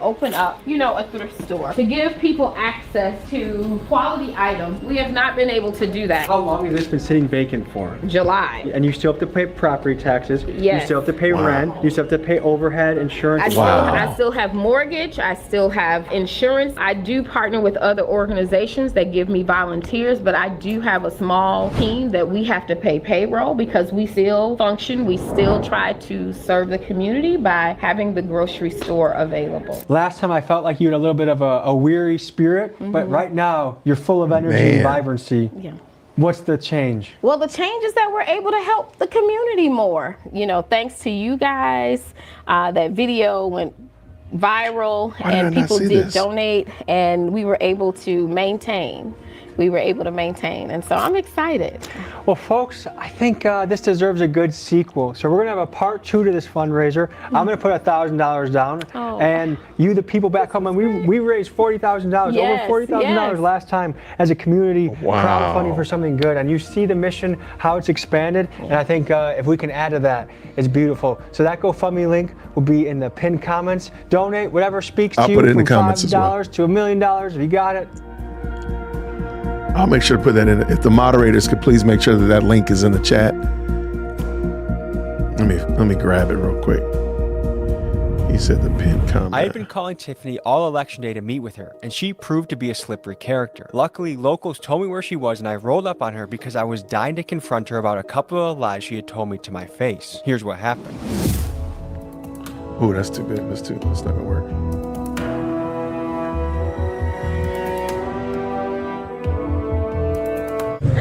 Open up, a thrift store to give people access to quality items. We have not been able to do that. How long has this been sitting vacant for? July. And you still have to pay property taxes. Yes. You still have to pay rent. You still have to pay overhead, insurance. I still have mortgage. I still have insurance. I do partner with other organizations that give me volunteers, but I do have a small team that we have to pay payroll because we still function. We still try to serve the community by having the grocery store available. Last time I felt like you had a little bit of a weary spirit, but right now you're full of energy and vibrancy. Yeah. What's the change? Well, the change is that we're able to help the community more. Thanks to you guys, that video went viral and people did donate, and we were able to maintain. And so I'm excited. Well, folks, I think this deserves a good sequel. So we're going to have a part 2 to this fundraiser. I'm going to put $1,000 down. And you, the people back home, and we raised $40,000, over $40,000 last time as a community crowdfunding for something good. And you see the mission, how it's expanded. And I think if we can add to that, it's beautiful. So that GoFundMe link will be in the pinned comments. Donate whatever speaks to you, put it in from the comments $5 to $1 million. If you got it. I'll make sure to put that in. If the moderators could please make sure that link is in the chat. Let me grab it real quick. He said the pin combat. I had been calling Tiffany all election day to meet with her, and she proved to be a slippery character. Luckily, locals told me where she was, and I rolled up on her because I was dying to confront her about a couple of lies she had told me to my face. Here's what happened. Oh, that's too big. That's not gonna work.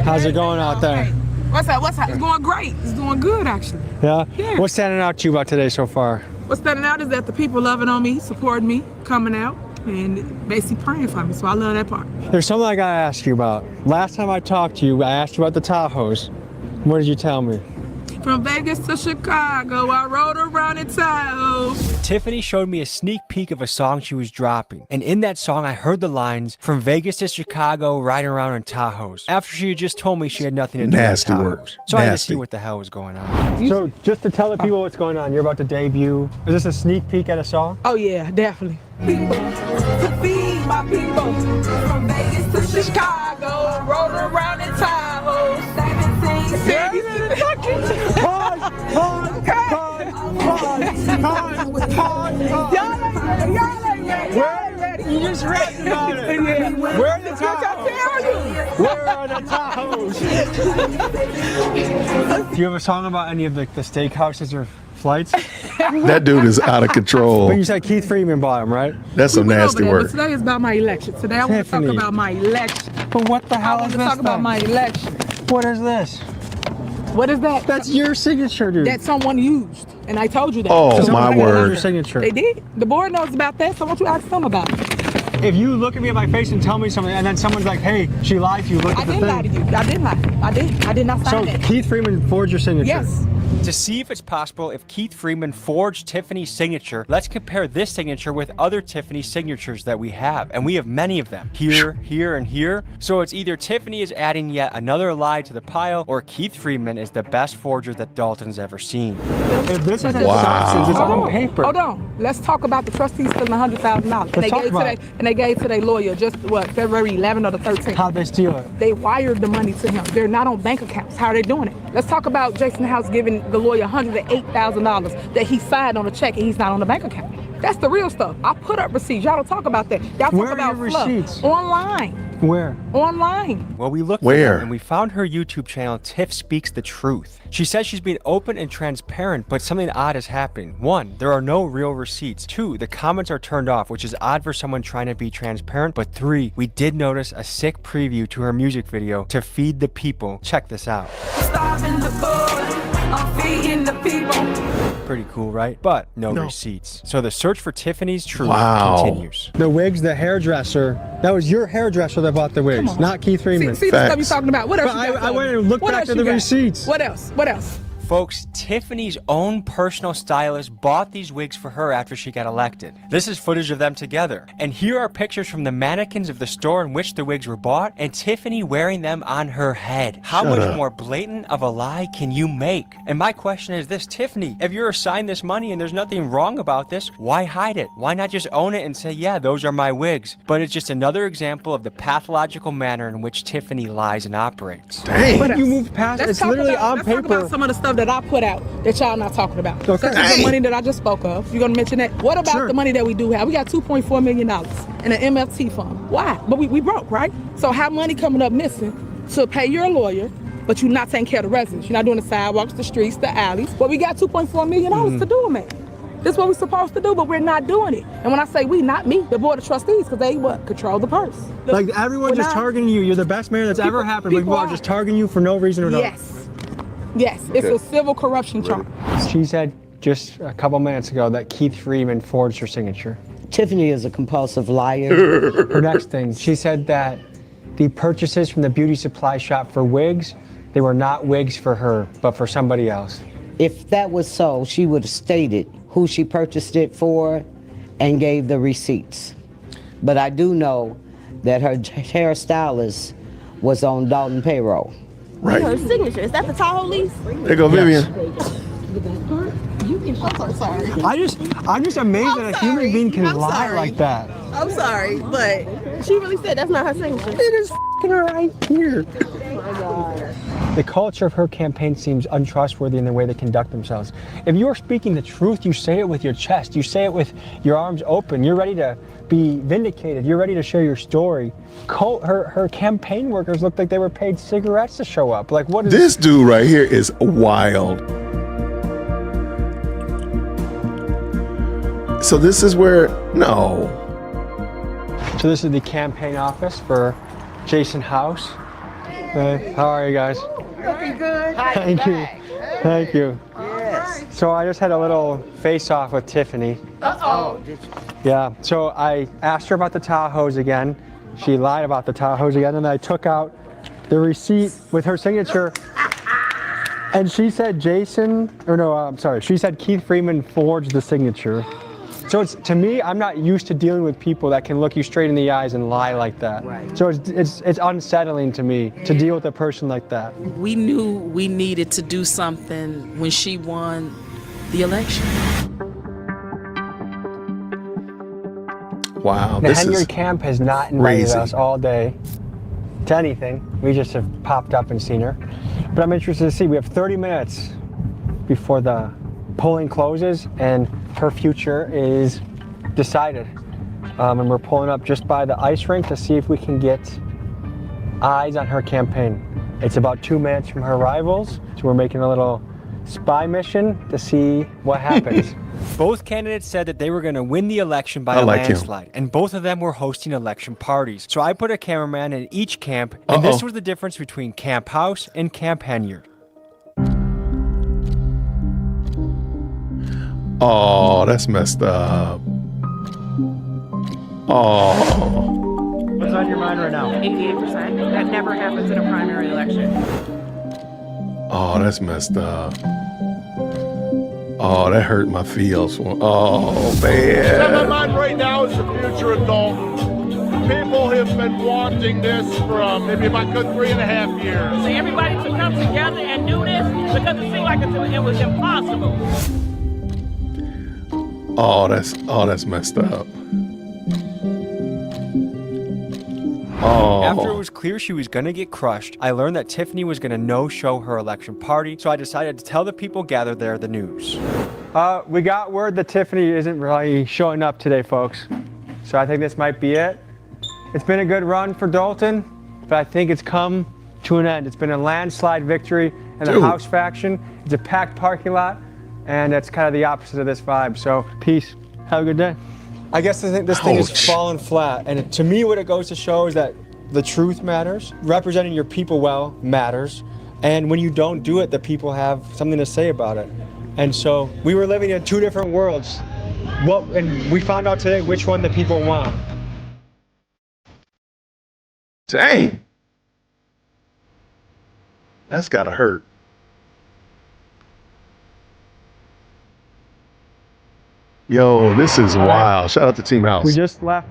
How's it going out there? What's up? It's going great. It's doing good, actually. Yeah? Yeah. What's standing out to you about today so far? What's standing out is that the people loving on me, supporting me, coming out, and basically praying for me. So I love that part. There's something I gotta ask you about. Last time I talked to you, I asked you about the Tahoes. What did you tell me? From Vegas to Chicago, I rode around in Tahoe. Tiffany showed me a sneak peek of a song she was dropping, and in that song I heard the lines, "From Vegas to Chicago, riding around in Tahoes," after she had just told me she had nothing to do Nasty with Tahoes. work. So I had to Nasty. see what the hell was going on. So just to tell the people what's going on, you're about to debut. Is this a sneak peek at a song? Oh yeah, definitely. People to feed my people. From Vegas to Chicago, rode around in Tahoe. 17 cities. You just read about it. Where are the Tahoes? Where are the Tahoes? Do you have a song about any of the steakhouses or flights? That dude is out of control. But you said Keith Freeman bought him, right? That's some nasty But work. today is about my election. Today I want to talk Tiffany. about my election. But what the hell I want is to this talk about then? my election. What is this? What is that? That's your signature, dude. That someone used, and I told you that. Oh, So my someone word. Your signature. They did. The board knows about that, so why don't you ask them about it? If you look at me in my face and tell me something, and then someone's like, "Hey, she lied to you," look I at the didn't lie to thing. you. I didn't lie. I did not So sign that. Keith Freeman forged your signature. Yes. To see if it's possible if Keith Freeman forged Tiffany's signature, let's compare this signature with other Tiffany signatures that we have. And we have many of them. Here, here, and here. So it's either Tiffany is adding yet another lie to the pile, or Keith Freeman is the best forger that Dalton's ever seen. If this is Wow. substance, it's on paper. Hold on. Let's talk about the trustees stealing $100,000. Let's talk about it. And they gave to their lawyer just what, February 11th or the 13th. How'd they steal it? They wired the money to him. They're not on bank accounts. How are they doing it? Let's talk about Jason House giving the lawyer $108,000 that he signed on a check and he's not on the bank account. That's the real stuff. I put up receipts. Y'all don't talk about that. Y'all talk Where are about your fluff. receipts? Online. Where? Online. Well, we looked Where? for them and we found her YouTube channel, Tiff Speaks the Truth. She says she's being open and transparent, but something odd is happening. 1, there are no real receipts. 2, the comments are turned off, which is odd for someone trying to be transparent. But 3, we did notice a sick preview to her music video, To Feed the People. Check this out. Stopping the boy. I'm feeding the people. Pretty cool, right? But no receipts. So the search for Tiffany's truth Wow. continues. The wigs, the hairdresser. That was your hairdresser that bought the wigs, not Keith Freeman. See the stuff you're talking about. What else But you got? I went and looked What back else at you the got? receipts. What else? What else? Folks, Tiffany's own personal stylist bought these wigs for her after she got elected. This is footage of them together. And here are pictures from the mannequins of the store in which the wigs were bought and Tiffany wearing them on her head. How Shut much up. more blatant of a lie can you make? And my question is this, Tiffany, if you're assigned this money and there's nothing wrong about this, why hide it? Why not just own it and say, yeah, those are my wigs? But it's just another example of the pathological manner in which Tiffany lies and operates. Dang. You moved past it. Let's It's talk literally about, on let's talk paper. about some of the stuff that I put out that y'all not talking about. Okay. Such as the money that I just spoke of. You gonna mention that? What about Sure. the money that we do have? We got $2.4 million in an MFT fund. Why? But we broke, right? So how money coming up missing to pay your lawyer, but you're not taking care of the residents. You're not doing the sidewalks, the streets, the alleys. But we got $2.4 million to do them at. This is what we're supposed to do, but we're not doing it. And when I say we, not me, the board of trustees, because they what? Control the purse. Like everyone's We're just not- targeting you. You're the best mayor that's ever People- happened. But people people are are. just targeting you for no reason or no. Yes. Yes, it's a civil corruption charge. She said just a couple minutes ago that Keith Freeman forged her signature. Tiffany is a compulsive liar. Her next thing, she said that the purchases from the beauty supply shop for wigs, they were not wigs for her, but for somebody else. If that was so, she would have stated who she purchased it for and gave the receipts. But I do know that her hairstylist was on Dalton payroll. Right. Her signature. Is that the Tahoe lease? There go Vivian. I'm sorry. I'm just amazed that a human being can I'm lie sorry. like that. I'm sorry, but she really said that's not her signature. It is f***ing right here. Oh my God. The culture of her campaign seems untrustworthy in the way they conduct themselves. If you're speaking the truth, you say it with your chest. You say it with your arms open. You're ready to be vindicated. You're ready to share your story. Her campaign workers looked like they were paid cigarettes to show up. Like, what is this dude right here is wild. So this is where, no. So this is the campaign office for Jason House. How are you guys? Looking good. Thank you. Thank you. Yes. So I just had a little face-off with Tiffany. Uh-oh. Yeah, so I asked her about the Tahoes again. She lied about the Tahoes again, and I took out the receipt with her signature. And she said she said Keith Freeman forged the signature. So it's, to me, I'm not used to dealing with people that can look you straight in the eyes and lie like that. Right. So it's unsettling to me to deal with a person like that. We knew we needed to do something when she won the election. Wow, The this Henyard is camp has not invited crazy. us all day to anything. We just have popped up and seen her. But I'm interested to see, we have 30 minutes before the polling closes and her future is decided. And we're pulling up just by the ice rink to see if we can get eyes on her campaign. It's about 2 minutes from her rivals, so we're making a little spy mission to see what happens. Both candidates said that they were going to win the election by a landslide, and both of them were hosting election parties. So I put a cameraman in each camp, and this was the difference between Camp House and Camp Henyard. Oh, that's messed up. Oh. What's on your mind right now? 88%. That never happens in a primary election. Oh, that's messed up. Oh, that hurt my feels. Oh, man. On my mind right now is the future of Dalton. People have been wanting this for maybe about 3.5 years. So everybody to come together and do this because it seemed like it was impossible. Oh, that's messed up. Oh. After it was clear she was going to get crushed, I learned that Tiffany was going to no-show her election party, so I decided to tell the people gathered there the news. We got word that Tiffany isn't really showing up today, folks. So I think this might be it. It's been a good run for Dalton, but I think it's come to an end. It's been a landslide victory in the House faction. It's a packed parking lot, and that's kind of the opposite of this vibe. So peace. Have a good day. I guess this thing is falling flat, and to me what it goes to show is that the truth matters, representing your people well matters, and when you don't do it, the people have something to say about it. And so we were living in two different worlds, and we found out today which one the people want. Dang. That's gotta hurt. Yo, this is wild. Shout out to Team House. We just left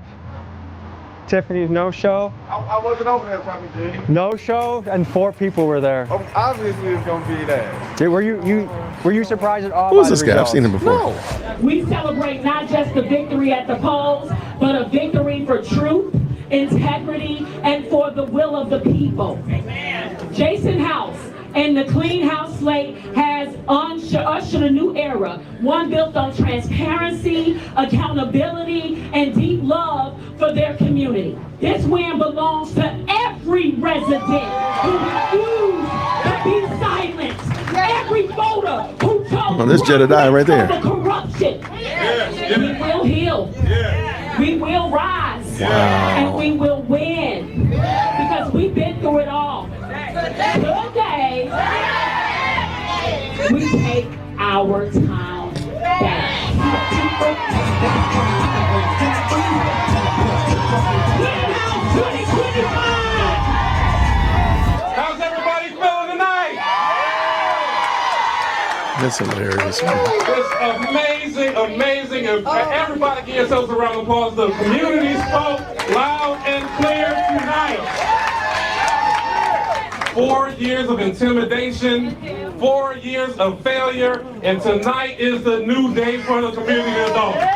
Tiffany's no-show. I wasn't over there, probably did. No-show, and 4 people were there. Obviously, it's gonna be that. Were you surprised at all? Who's this guy? I've seen him before. No. We celebrate not just the victory at the polls, but a victory for truth, integrity, and for the will of the people. Amen. Jason House and the Clean House slate has ushered a new era, one built on transparency, accountability, and deep love for their community. This win belongs to every resident who refused to be silent, every voter who chose this Jedediah right there. the corruption. We will heal. We will rise. And we will win. Because we've been through it all. Today, we take our time back. How's everybody feeling tonight? That's hilarious. It's amazing, amazing. And everybody give yourselves a round of applause. The community spoke loud and clear tonight. 4 years of intimidation, 4 years of failure, and tonight is the new day for the community of Dalton.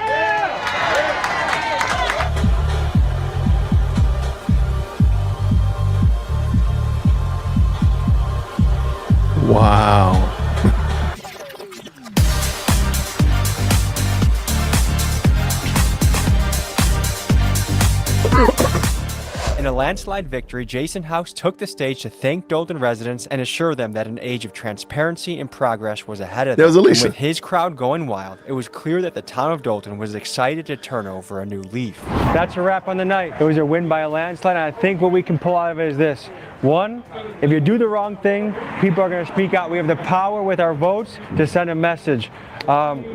In a landslide victory, Jason House took the stage to thank Dolton residents and assure them that an age of transparency and progress was ahead of them. There's Alicia. And with his crowd going wild, it was clear that the town of Dolton was excited to turn over a new leaf. That's a wrap on the night. It was a win by a landslide, and I think what we can pull out of it is this. One, if you do the wrong thing, people are going to speak out. We have the power with our votes to send a message.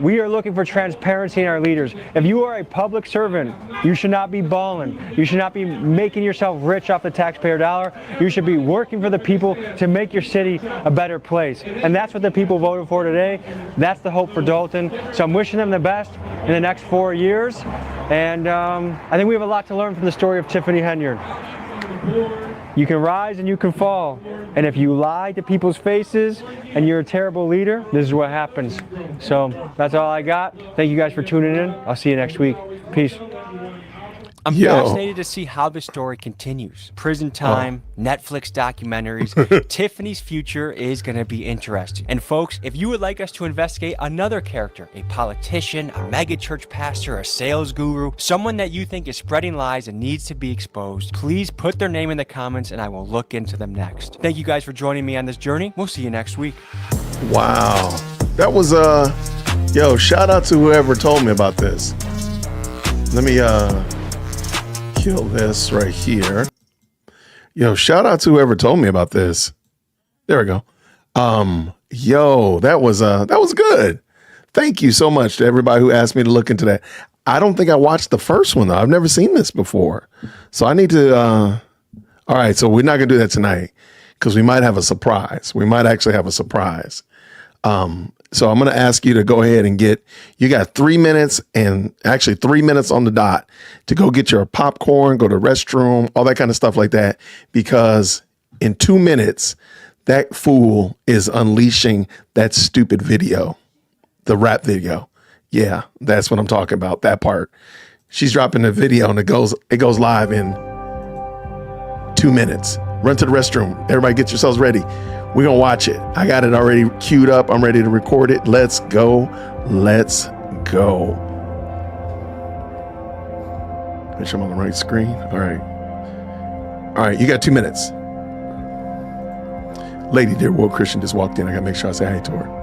We are looking for transparency in our leaders. If you are a public servant, you should not be balling. You should not be making yourself rich off the taxpayer dollar. You should be working for the people to make your city a better place. And that's what the people voted for today. That's the hope for Dolton. So I'm wishing them the best in the next 4 years. And I think we have a lot to learn from the story of Tiffany Henyard. You can rise and you can fall. And if you lie to people's faces and you're a terrible leader, this is what happens. So that's all I got. Thank you guys for tuning in. I'll see you next week. Peace. I'm fascinated to see how the story continues. Prison time, Netflix documentaries. Tiffany's future is going to be interesting. And folks, if you would like us to investigate another character, a politician, a megachurch pastor, a sales guru, someone that you think is spreading lies and needs to be exposed, please put their name in the comments and I will look into them next. Thank you guys for joining me on this journey. We'll see you next week. Wow. That was, yo, shout out to whoever told me about this. Let me, kill this right here. Yo, shout out to whoever told me about this. There we go. Yo, that was good. Thank you so much to everybody who asked me to look into that. I don't think I watched the first one though. I've never seen this before. So I need to all right, so we're not gonna do that tonight because we might have a surprise. We might actually have a surprise. So I'm going to ask you to go ahead and you got 3 minutes and actually 3 minutes on the dot to go get your popcorn, go to the restroom, all that kind of stuff like that. Because in 2 minutes, that fool is unleashing that stupid video, the rap video. Yeah, that's what I'm talking about. That part. She's dropping the video and it goes live in 2 minutes. Run to the restroom. Everybody get yourselves ready. We're going to watch it. I got it already queued up. I'm ready to record it. Let's go. Let's go. Make sure I'm on the right screen. All right. All right. You got 2 minutes. Lady Dear World Christian just walked in. I got to make sure I say hi to her.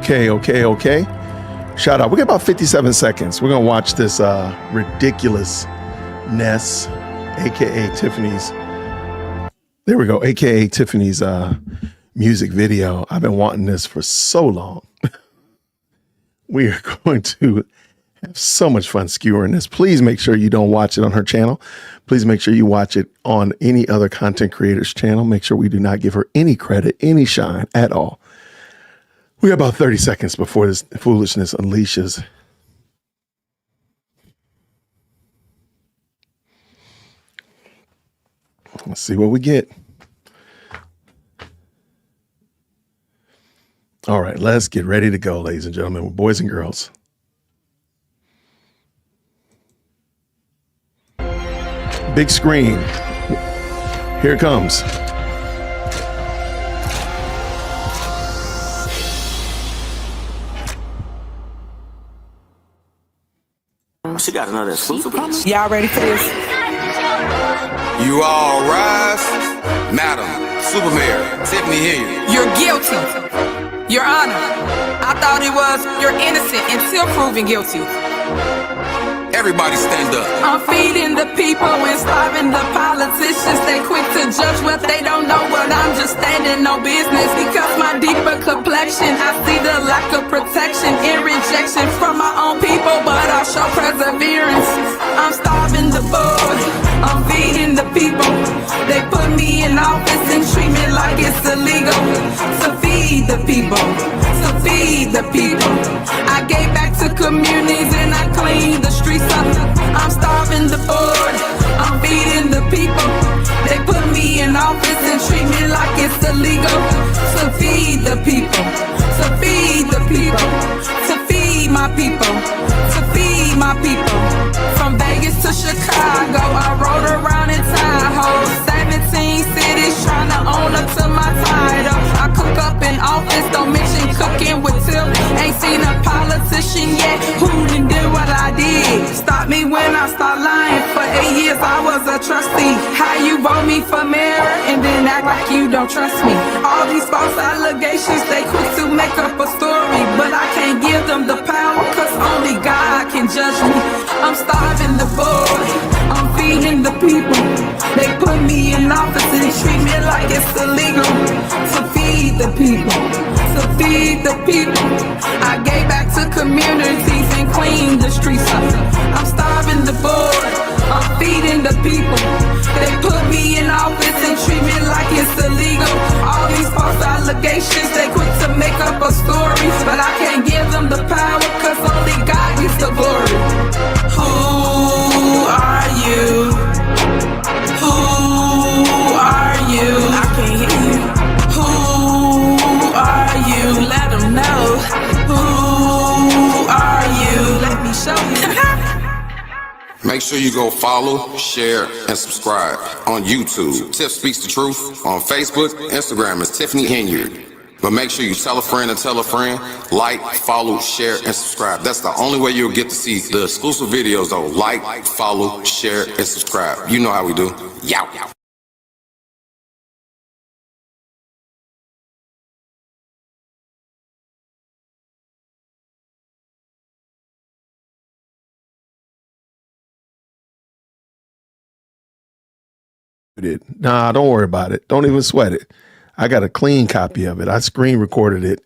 Okay. Shout out. We got about 57 seconds. We're going to watch this ridiculousness, aka Tiffany's. There we go. AKA Tiffany's music video. I've been wanting this for so long. We are going to have so much fun skewering this. Please make sure you don't watch it on her channel. Please make sure you watch it on any other content creator's channel. Make sure we do not give her any credit, any shine at all. We got about 30 seconds before this foolishness unleashes. Let's see what we get. All right, let's get ready to go, ladies and gentlemen, boys and girls. Big screen. Here it comes. She got another exclusive. Y'all ready for this? You all rise. Madam Super Mayor Tiffany Henyard. You're guilty. Your Honor, I thought it was you're innocent until proven guilty. Everybody stand up. I'm feeding the people and starving the politicians. They quick to judge what they don't know, but I'm just standing on business. Because my deeper complexion, I see the lack of protection and rejection from my own people, but I show perseverance. I'm starving the board, I'm feeding the people. They put me in office and treat me like it's illegal. To feed the people, to feed the people. I gave back to communities and I cleaned the streets up. I'm starving the board, I'm feeding the people. They put me in office and treat me like it's illegal. To feed the people, to feed the people, to feed my people, to feed my people. From Vegas to Chicago, I rode around in Tahoe. 17 cities trying to own up to my title. I cook up in office, don't mention cooking with Till. Ain't seen a politician yet who done did what I did. Stop me when I start lying. For 8 years I was a trustee. How you vote me for mayor and then act like you don't trust me? All these false allegations, they quick to make up a story, but I can't give them the power, cause only God can judge me. I'm starving the board, I'm feeding the people. They put me in office and treat me like it's illegal. To feed the people, to feed the people. I gave back to communities and cleaned the streets up. I'm starving the board, I'm feeding the people. They put me in office and treat me like it's illegal. All these false allegations, they quick to make up a story, but I can't give them the power, cause only God gets the glory. Who are you? Who are you? I can't hear you. Who are you? Let them know. Who are you? Let me show you. Make sure you go follow, share, and subscribe on YouTube. Tiff Speaks the Truth. On Facebook, Instagram is Tiffany Henyard. But make sure you tell a friend and tell a friend. Like, follow, share, and subscribe. That's the only way you'll get to see the exclusive videos though. Like, follow, share, and subscribe. You know how we do. Yow. Nah, don't worry about it. Don't even sweat it. I got a clean copy of it. I screen recorded it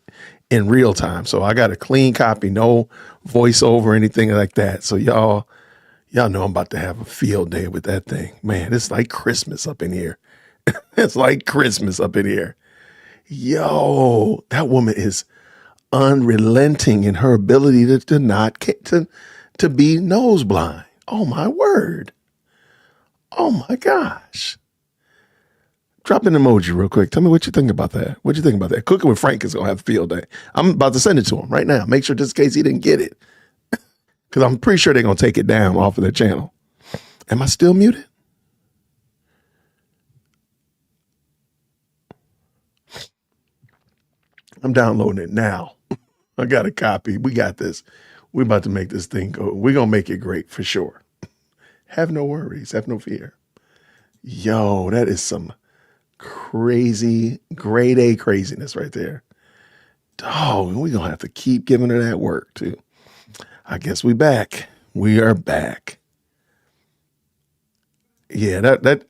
in real time. So I got a clean copy, no voiceover or anything like that. So y'all know I'm about to have a field day with that thing. Man, it's like Christmas up in here. It's like Christmas up in here. Yo, that woman is unrelenting in her ability to be nose blind. Oh my word. Oh my gosh. Drop an emoji real quick. Tell me what you think about that. What you think about that? Cooking with Frank is going to have a field day. I'm about to send it to him right now. Make sure just in case he didn't get it. Because I'm pretty sure they're going to take it down off of their channel. Am I still muted? I'm downloading it now. I got a copy. We got this. We're about to make this thing go. We're going to make it great for sure. Have no worries. Have no fear. Yo, that is some crazy, grade A craziness right there. Oh, we're going to have to keep giving her that work too. I guess we back. We are back. Yeah, that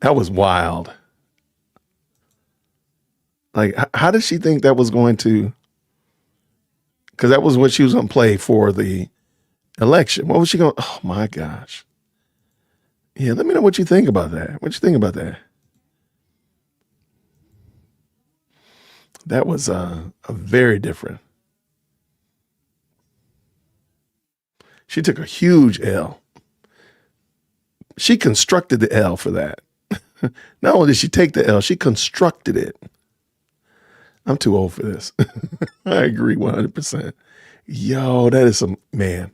was wild. Like, how did she think that was going to, because that was what she was going to play for the election. What was she going, oh my gosh. Yeah, let me know what you think about that. What you think about that? That was a very different. She took a huge L. She constructed the L for that. Not only did she take the L, she constructed it. I'm too old for this. I agree 100%. Yo, that is some, man.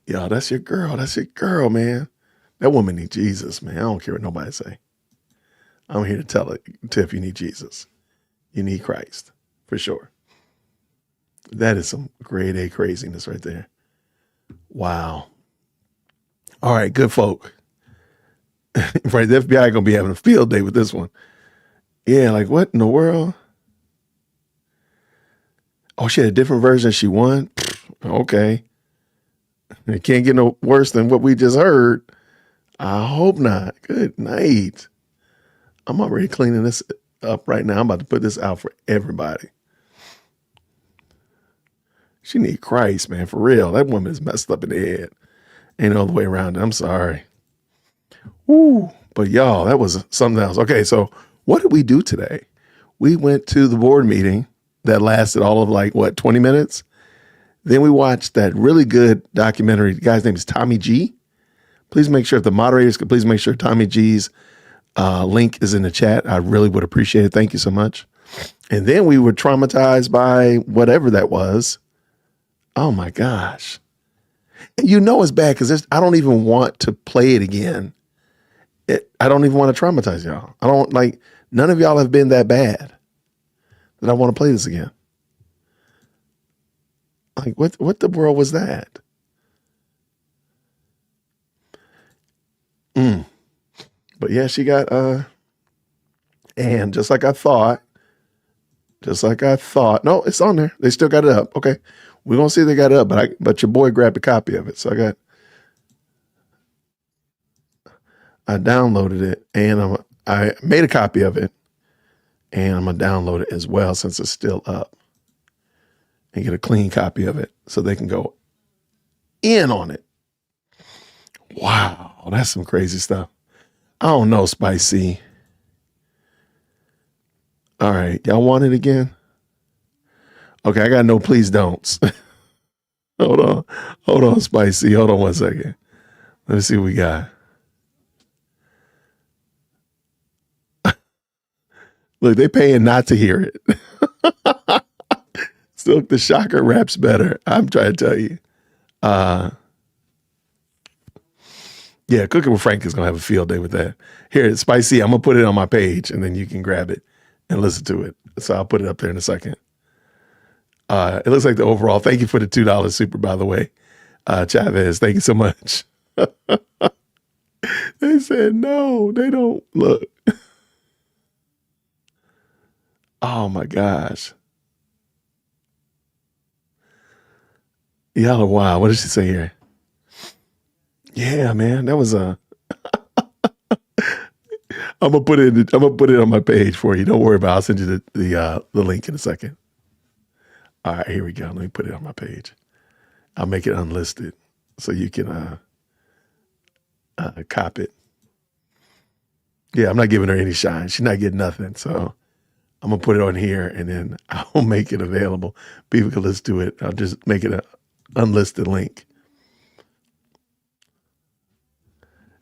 Yo, that's your girl. That's your girl, man. That woman needs Jesus, man. I don't care what nobody say. I'm here to tell it, Tiff, you need Jesus. You need Christ, for sure. That is some grade A craziness right there. Wow. All right, good folk. Right, the FBI gonna be having a field day with this one. Yeah, like what in the world? Oh, she had a different version. She won. Okay. It can't get no worse than what we just heard. I hope not. Good night. I'm already cleaning this up right now. I'm about to put this out for everybody. She need Christ, man, for real. That woman is messed up in the head. Ain't no other way around it. I'm sorry. Woo. But y'all, that was something else. Okay, so what did we do today? We went to the board meeting that lasted all of 20 minutes? Then we watched that really good documentary. The guy's name is Tommy G. Please make sure, if the moderators could please make sure Tommy G's link is in the chat. I really would appreciate it. Thank you so much. And then we were traumatized by whatever that was. Oh my gosh. You know it's bad because I don't even want to play it again. I don't even want to traumatize y'all. I don't none of y'all have been that bad that I want to play this again. Like what the world was that? But yeah, she got and just like I thought. No, it's on there. They still got it up. Okay. We're gonna see if they got it up, but your boy grabbed a copy of it. So I downloaded it and I made a copy of it and I'm gonna download it as well since it's still up and get a clean copy of it so they can go in on it. Wow, that's some crazy stuff. I don't know, Spicy. All right, y'all want it again? Okay, I got no please don'ts. Hold on, Spicy. Hold on 1 second. Let me see what we got. Look, they paying not to hear it. Still, the shocker raps better. I'm trying to tell you. Yeah, Cooking with Frank is going to have a field day with that. Here, Spicy, I'm going to put it on my page, and then you can grab it and listen to it. So I'll put it up there in a second. It looks like the overall, thank you for the $2 super, by the way. Chavez, thank you so much. They said, no, they don't. Look. Oh, my gosh. Y'all are wild. What did she say here? Yeah, man, that was a. I'm gonna put it on my page for you. Don't worry about it. I'll send you the link in a second. All right, here we go. Let me put it on my page. I'll make it unlisted so you can cop it. Yeah, I'm not giving her any shine. She's not getting nothing. So I'm gonna put it on here and then I'll make it available. People can listen to it. I'll just make it an unlisted link.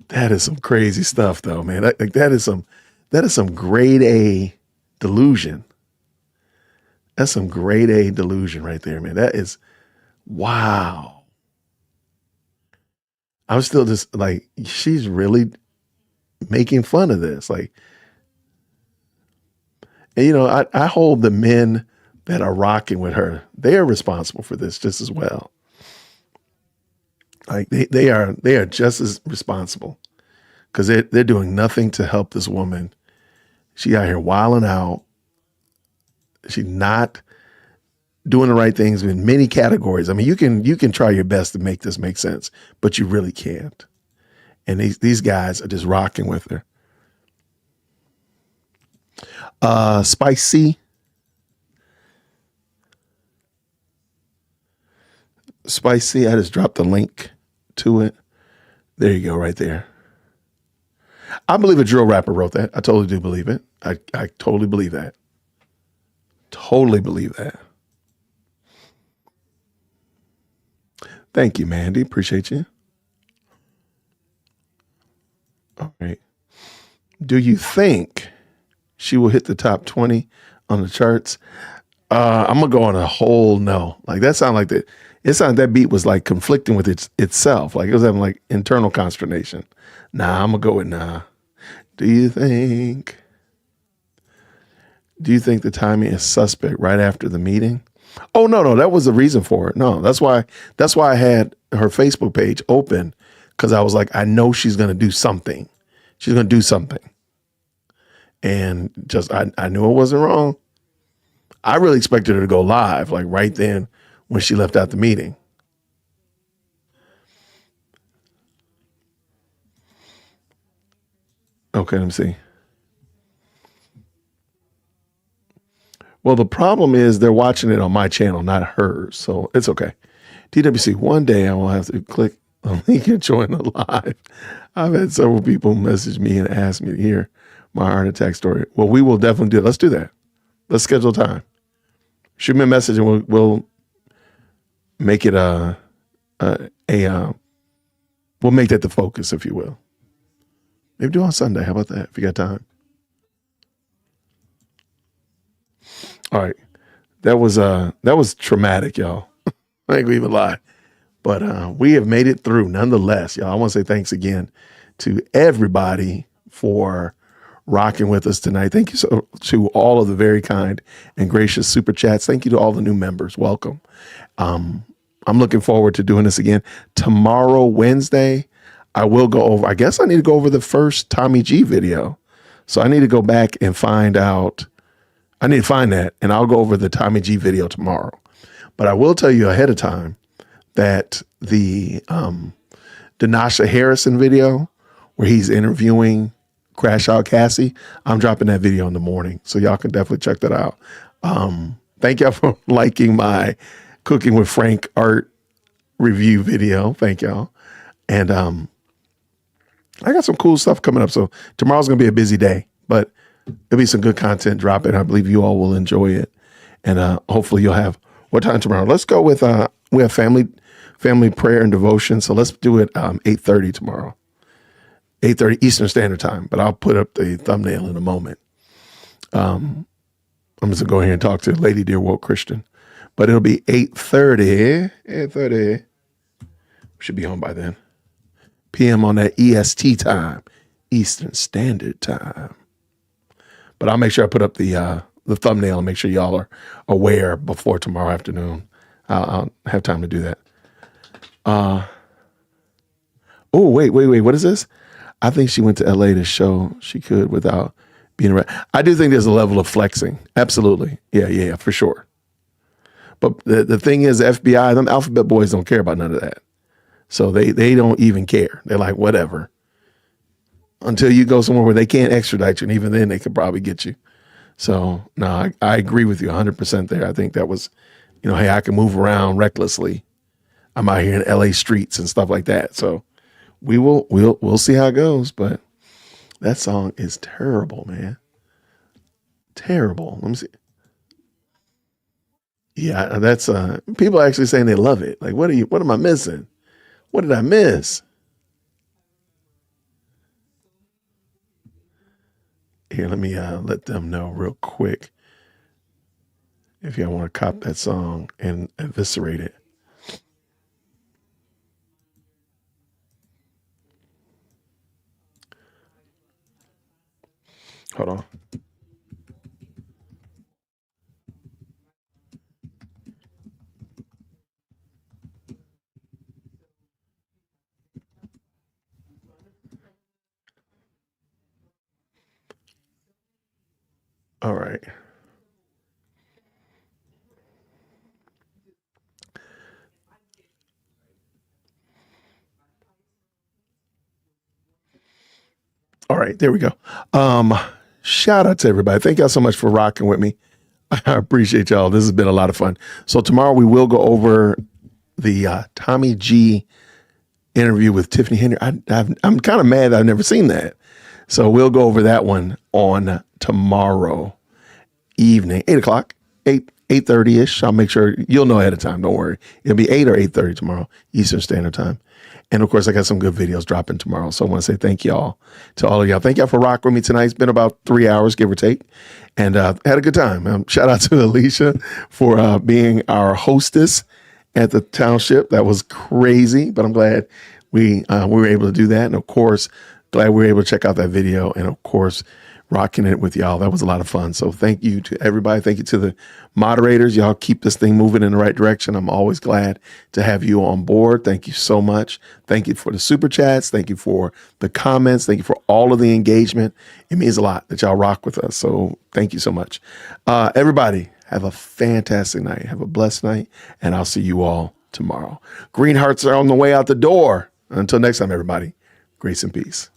That is some crazy stuff, though, man. That is some grade A delusion. That's some grade A delusion right there, man. That is, wow. I'm still just like, she's really making fun of this. Like, and you know, I hold the men that are rocking with her. They are responsible for this just as well. Like they are just as responsible because they're doing nothing to help this woman. She out here wilding out. She's not doing the right things in many categories. I mean, you can try your best to make this make sense, but you really can't. And these guys are just rocking with her. Spicy. Spicy, I just dropped the link to it. There you go, right there. I believe a drill rapper wrote that. I totally do believe it. I totally believe that. Totally believe that. Thank you, Mandy. Appreciate you. All right. Do you think she will hit the top 20 on the charts? I'm gonna go on a whole no. Like that sounded like that. It sounded that beat was like conflicting with itself. Like it was having like internal consternation. Nah, I'm gonna go with nah. Do you think the timing is suspect right after the meeting? Oh no, that was the reason for it. No, that's why I had her Facebook page open, because I was like, I know she's gonna do something. She's gonna do something. And just I knew it wasn't wrong. I really expected her to go live, like right then when she left out the meeting. Okay, let me see. Well, the problem is they're watching it on my channel, not hers. So it's okay. TWC, one day I will have to click a link and join the live. I've had several people message me and ask me to hear my heart attack story. Well, we will definitely do it. Let's do that. Let's schedule time. Shoot me a message and we'll make it we'll make that the focus, if you will. Maybe do it on Sunday. How about that? If you got time. All right. That was traumatic, y'all. I ain't gonna even lie. But we have made it through nonetheless, y'all. I want to say thanks again to everybody for rocking with us tonight. Thank you so to all of the very kind and gracious super chats. Thank you to all the new members. Welcome. I'm looking forward to doing this again. Tomorrow, Wednesday, I will go over, I guess I need to go over the first Tommy G video. So I need to go back and find out. I need to find that, and I'll go over the Tommy G video tomorrow. But I will tell you ahead of time that the Denasha Harrison video where he's interviewing Crash Out Cassie, I'm dropping that video in the morning. So y'all can definitely check that out. Thank y'all for liking my Cooking with Frank art review video. Thank y'all. And I got some cool stuff coming up. So tomorrow's going to be a busy day, but there'll be some good content dropping. I believe you all will enjoy it. And hopefully you'll have, what time tomorrow? Let's go with, we have family prayer and devotion. So let's do it 8:30 tomorrow. 8:30 Eastern Standard Time, but I'll put up the thumbnail in a moment. I'm just gonna go ahead and talk to Lady Dear Woke Christian, but it'll be 8:30. 8:30. Should be home by then. PM on that EST time, Eastern Standard Time. But I'll make sure I put up the thumbnail and make sure y'all are aware before tomorrow afternoon. I'll have time to do that. Oh, wait. What is this? I think she went to LA to show she could without being around. I do think there's a level of flexing. Absolutely. Yeah, for sure. But the thing is, the FBI, them alphabet boys don't care about none of that. So they don't even care. They're like, whatever. Until you go somewhere where they can't extradite you, and even then they could probably get you. So, no, I agree with you 100% there. I think that was, hey, I can move around recklessly. I'm out here in LA streets and stuff like that. So we'll see how it goes. But that song is terrible, man. Terrible. Let me see. Yeah, that's people are actually saying they love it. Like, what am I missing? What did I miss? Here, let me let them know real quick if y'all want to cop that song and eviscerate it. Hold on. All right. All right, there we go. Shout out to everybody. Thank y'all so much for rocking with me. I appreciate y'all. This has been a lot of fun. So tomorrow we will go over the Tommy G interview with Tiffany Henyard. I'm kind of mad that I've never seen that. So we'll go over that one on tomorrow evening, 8:00, 8:30-ish. I'll make sure you'll know ahead of time. Don't worry. It'll be 8 or 8:30 tomorrow, Eastern Standard Time. And of course, I got some good videos dropping tomorrow. So I want to say thank y'all to all of y'all. Thank y'all for rocking with me tonight. It's been about 3 hours, give or take. And had a good time. Shout out to Alicia for being our hostess at the township. That was crazy, but I'm glad we were able to do that. And of course, glad we were able to check out that video. And of course, rocking it with y'all. That was a lot of fun. So thank you to everybody. Thank you to the moderators. Y'all keep this thing moving in the right direction. I'm always glad to have you on board. Thank you so much. Thank you for the super chats. Thank you for the comments. Thank you for all of the engagement. It means a lot that y'all rock with us. So thank you so much. Everybody, have a fantastic night. Have a blessed night. And I'll see you all tomorrow. Green hearts are on the way out the door. Until next time, everybody, grace and peace.